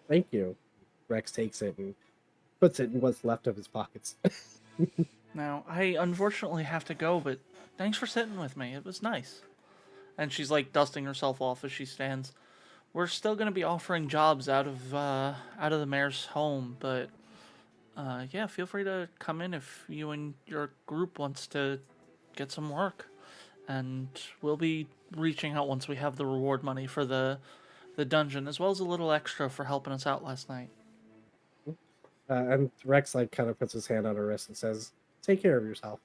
Thank you. Rex takes it and puts it in what's left of his pockets. Now, I unfortunately have to go, but thanks for sitting with me. It was nice. And she's like dusting herself off as she stands. We're still going to be offering jobs out of the mayor's home, but yeah, feel free to come in if you and your group wants to get some work. And we'll be reaching out once we have the reward money for the dungeon, as well as a little extra for helping us out last night. And Rex like kind of puts his hand on her wrist and says, "Take care of yourself."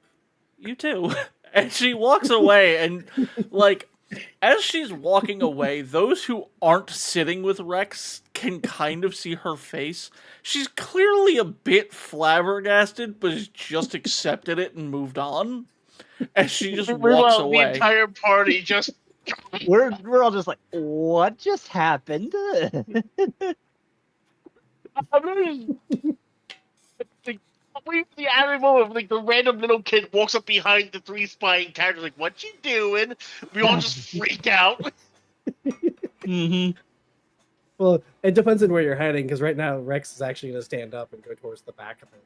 You too. And she walks away, and like As she's walking away, those who aren't sitting with Rex can kind of see her face. She's clearly a bit flabbergasted, but has just accepted it and moved on. As she just walks Meanwhile, the away. entire party just We're all just like, what just happened? I mean, the animal of like the random little kid walks up behind the three spying characters, like, "What you doing?" We all just freak out. Mm-hmm. Well, it depends on where you're heading, because right now Rex is actually going to stand up and go towards the back of the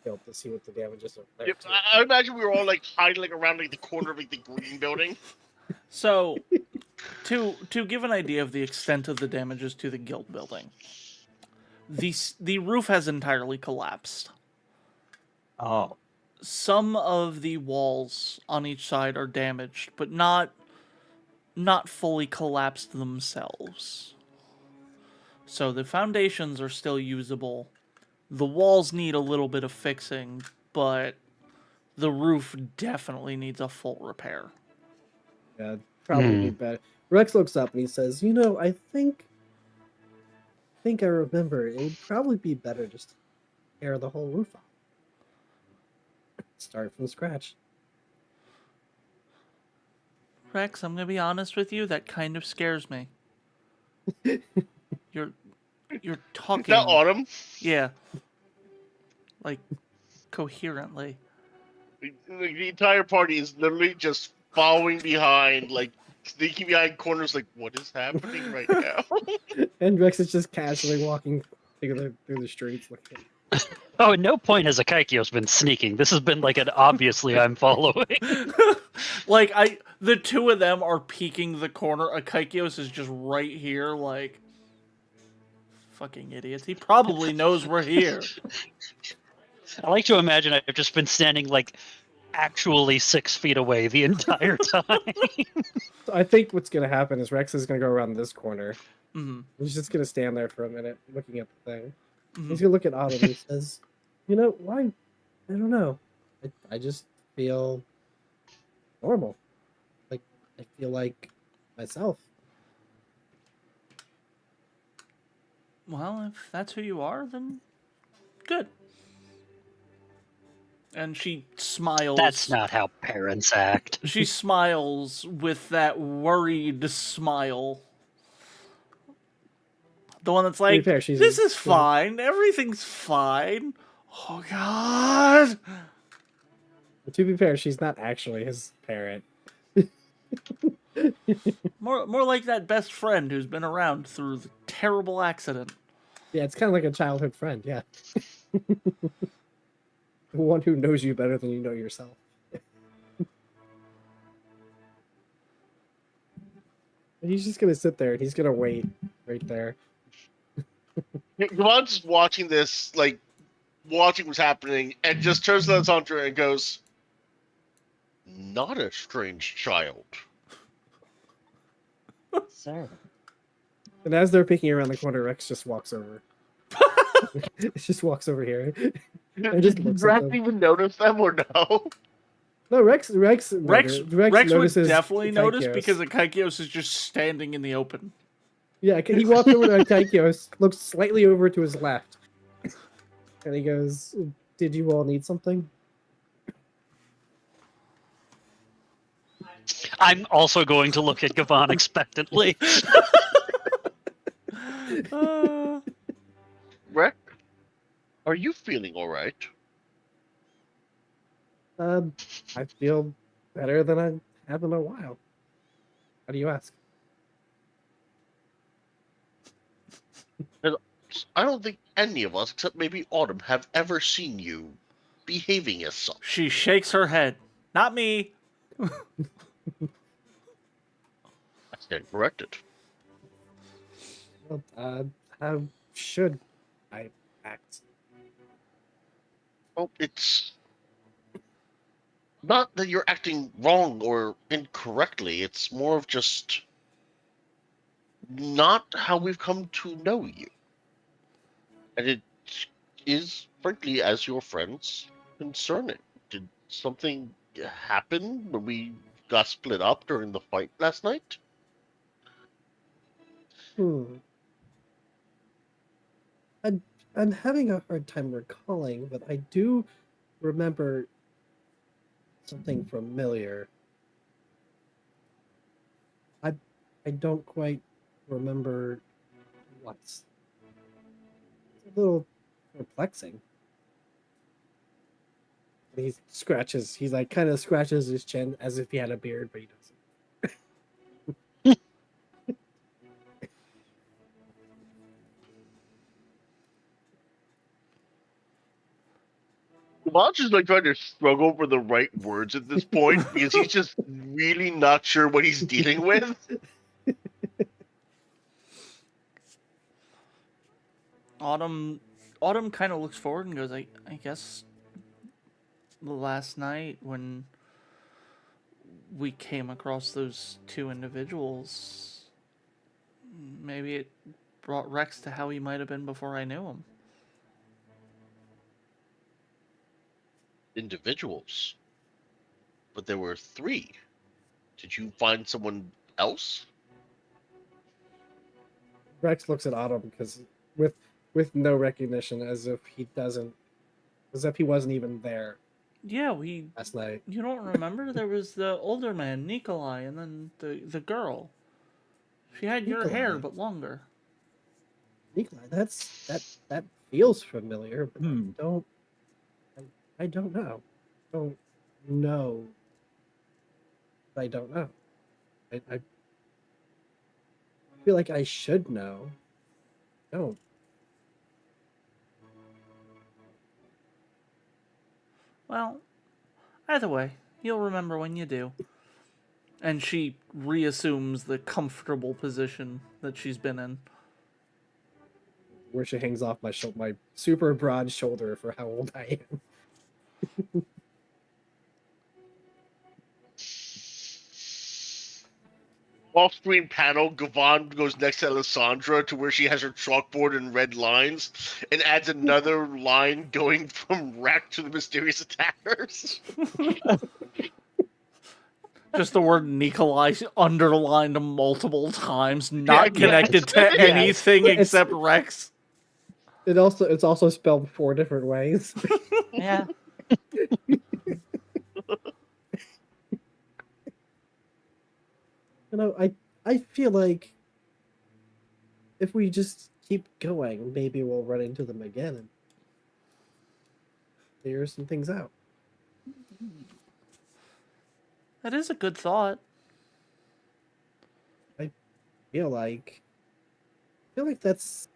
field to see what the damage is over there. Yep, I imagine we were all like hiding like around like the corner of like the green building. So, to give an idea of the extent of the damages to the guild building, the roof has entirely collapsed. Oh. Some of the walls on each side are damaged, but not fully collapsed themselves. So the foundations are still usable. The walls need a little bit of fixing, but the roof definitely needs a full repair. Yeah, probably be better. Rex looks up and he says, "You know, I think I remember. It would probably be better just to tear the whole roof off. Start from scratch." Rex, I'm gonna be honest with you. That kind of scares me. You're talking. Is that Autumn? Yeah. Like coherently. The entire party is literally just following behind, like sneaking behind corners, like, what is happening right now? And Rex is just casually walking through the streets looking. Oh, at no point has Akaikios been sneaking. This has been like an obviously I'm following. Like the two of them are peeking the corner. Akaikios is just right here, like fucking idiots. He probably knows we're here. I like to imagine I've just been standing like actually 6 feet away the entire time. So I think what's gonna happen is Rex is gonna go around this corner. Mm-hmm. He's just gonna stand there for a minute, looking at the thing. Mm-hmm. He's gonna look at Autumn and he says, "You know why? I don't know. I just feel normal. Like I feel like myself." Well, if that's who you are, then good. And she smiles. That's not how parents act. She smiles with that worried smile. The one that's like, fair, this is fine. Everything's fine. Oh, God. To be fair, she's not actually his parent. More like that best friend who's been around through the terrible accident. Yeah, it's kind of like a childhood friend, yeah. The one who knows you better than you know yourself. He's just gonna sit there and he's gonna wait right there. Gavan's just watching this, like, watching what's happening, and just turns to Sandra and goes, "Not a strange child." Sir. And as they're peeking around the corner, Rex just walks over. It just walks over here. And just Did looks at Rex them. even notice them or no? No, Rex would definitely notice Akaikios. because Akaikios is just standing in the open. Yeah, he walks over to Akaikios, looks slightly over to his left, and he goes, "Did you all need something?" I'm also going to look at Gavan expectantly. Rex, are you feeling all right? I feel better than I have in a while. How do you ask? I don't think any of us, except maybe Autumn, have ever seen you behaving as such. She shakes her head. Not me. I stand corrected. Well, how should I act? Well, it's not that you're acting wrong or incorrectly. It's more of just not how we've come to know you. And it is, frankly, as your friends, concerning. Did something happen when we got split up during the fight last night? I'm having a hard time recalling, but I do remember something familiar. I don't quite remember what's. It's a little perplexing. He scratches. He's like kind of scratches his chin as if he had a beard, but he doesn't. Kamal's just like trying to struggle for the right words at this point because he's just really not sure what he's dealing with. Autumn kind of looks forward and goes, I guess last night when we came across those two individuals, maybe it brought Rex to how he might have been before I knew him. Individuals. But there were 3. Did you find someone else? Rex looks at Autumn because with no recognition, as if he wasn't even there. Yeah, last night. You don't remember? There was the older man, Nikolai, and then the girl. She had your hair but longer. Nikolai, that feels familiar, but I don't know. Don't know. I don't know. I feel like I should know. Don't. Well, either way, you'll remember when you do. And she reassumes the comfortable position that she's been in. Where she hangs off my super broad shoulder for how old I am. Off-screen panel, Gavon goes next to Alessandra to where she has her chalkboard and red lines and adds another line going from Rack to the mysterious attackers. Just the word Nikolai underlined multiple times, not connected to anything except Rex. It's also spelled 4 different ways. Yeah. I feel like if we just keep going, maybe we'll run into them again and figure some things out. That is a good thought. I feel like that's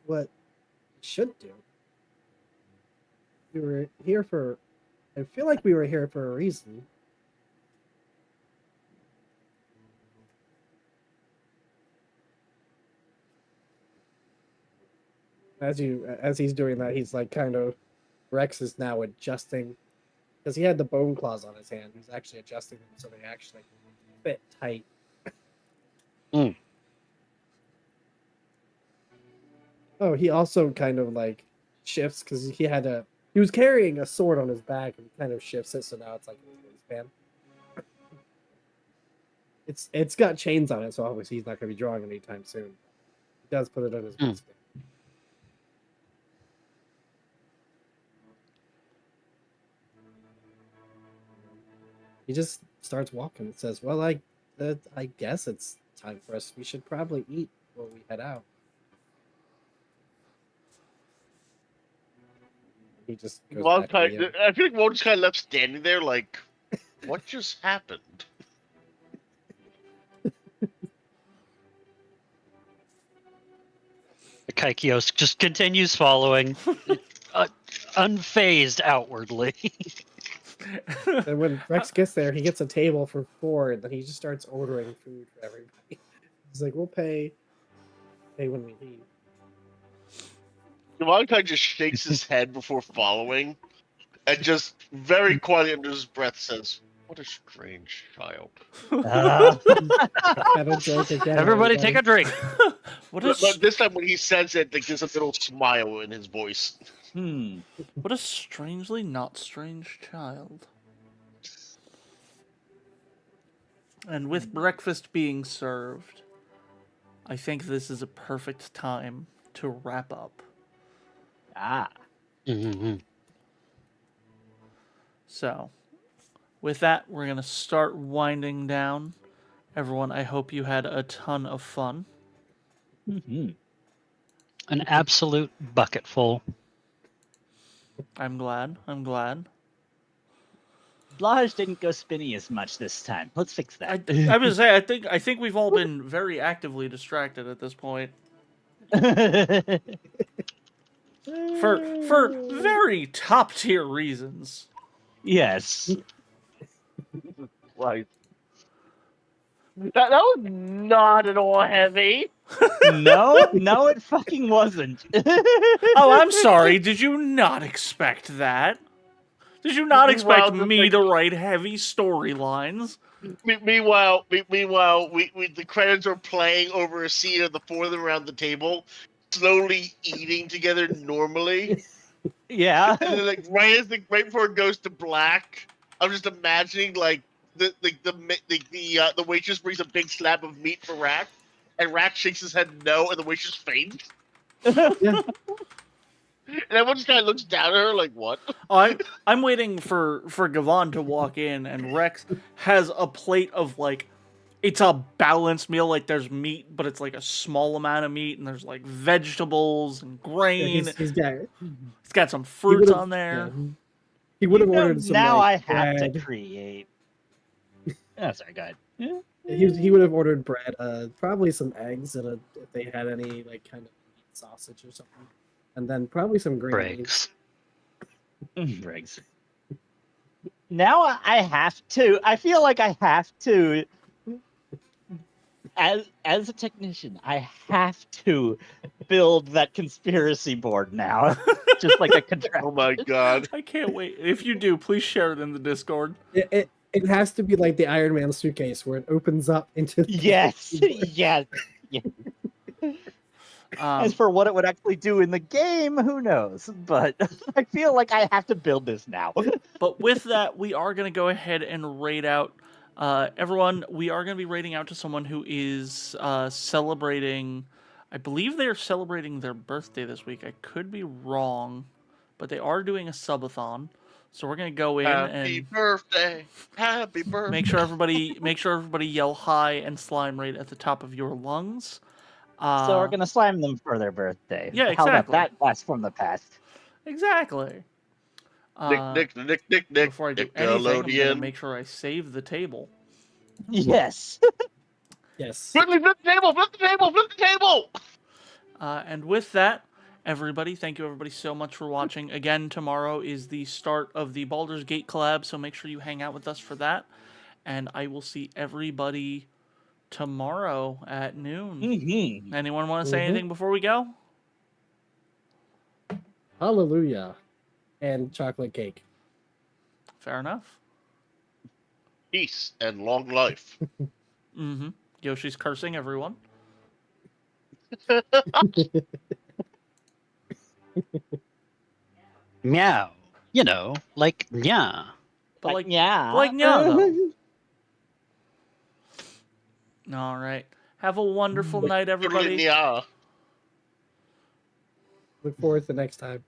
what we should do. I feel like we were here for a reason. As he's doing that, he's like kind of Rex is now adjusting because he had the bone claws on his hand. He's actually adjusting them so they actually fit tight. Oh, he also kind of like shifts because he was carrying a sword on his back and kind of shifts it so now it's like his waistband. It's got chains on it, so obviously he's not going to be drawing anytime soon. He does put it on his waistband. He just starts walking and says, well, I guess it's time for us. We should probably eat before we head out. He just goes back to the I feel like Walt just kind of left standing there like, what just happened? Kaikios just continues following, unfazed outwardly. And when Rex gets there, he gets a table for 4, and then he just starts ordering food for everybody. He's like, we'll pay when we leave. Malachi just shakes his head before following and just very quietly under his breath says, what a strange child. Everybody take a drink. But this time when he says it, like, there's a little smile in his voice. What a strangely not strange child. And with breakfast being served, I think this is a perfect time to wrap up. Ah. Mm-hmm. So, with that, we're going to start winding down. Everyone, I hope you had a ton of fun. Mm-hmm. An absolute bucket full. I'm glad. Blage didn't go spinny as much this time. Let's fix that. I was say I think we've all been very actively distracted at this point for very top tier reasons. Yes. Like, that was not at all heavy. No, it fucking wasn't. Oh, I'm sorry. Did you not expect that? Did you not expect me to write heavy storylines? Meanwhile, the credits are playing over a scene of the four of them around the table, slowly eating together normally. Yeah. And then, like, right before it goes to black, I'm just imagining like the waitress brings a big slab of meat for Rack, and Rack shakes his head no, and the waitress faints. Yeah. And everyone just kind of looks down at her like, "What?" I'm waiting for Gavon to walk in, and Rex has a plate of like, it's a balanced meal. Like there's meat, but it's like a small amount of meat, and there's like vegetables and grain. He's got some fruits on there. Yeah. He would have ordered some. Now like, I have bread. to create. Oh, sorry, go ahead. Yeah. He would have ordered bread, probably some eggs, and if they had any like kind of sausage or something, and then probably some green beans. Briggs. Now I have to. I feel like I have to. As a technician, I have to build that conspiracy board now, just like a contract. Oh my god! I can't wait. If you do, please share it in the Discord. It has to be like the Iron Man suitcase where it opens up into. Yes. Yes. Yeah. As for what it would actually do in the game, who knows? But I feel like I have to build this now. But with that, we are going to go ahead and rate out. Everyone, we are going to be rating out to someone who is celebrating. I believe they are celebrating their birthday this week. I could be wrong, but they are doing a subathon. So we're going to go in Happy birthday! Happy birthday! Make sure everybody yell hi and slime rate at the top of your lungs. So we're gonna slime them for their birthday. Yeah, How about exactly. that blast from the past? Exactly. Nick. Before I do anything, I'm gonna make sure I save the table. Yes. Yes. Flip the table! And with that, everybody, thank you everybody so much for watching. Again, tomorrow is the start of the Baldur's Gate collab, so make sure you hang out with us for that. And I will see everybody tomorrow at noon. Mm-hmm. Anyone want to say anything before we go? Hallelujah. And chocolate cake. Fair enough. Peace and long life. Mm-hmm. Yoshi's cursing everyone. Meow. You know, like nya. But like yeah. Like yeah, though. All right. Have a wonderful night, everybody. Yeah. Look forward to next time.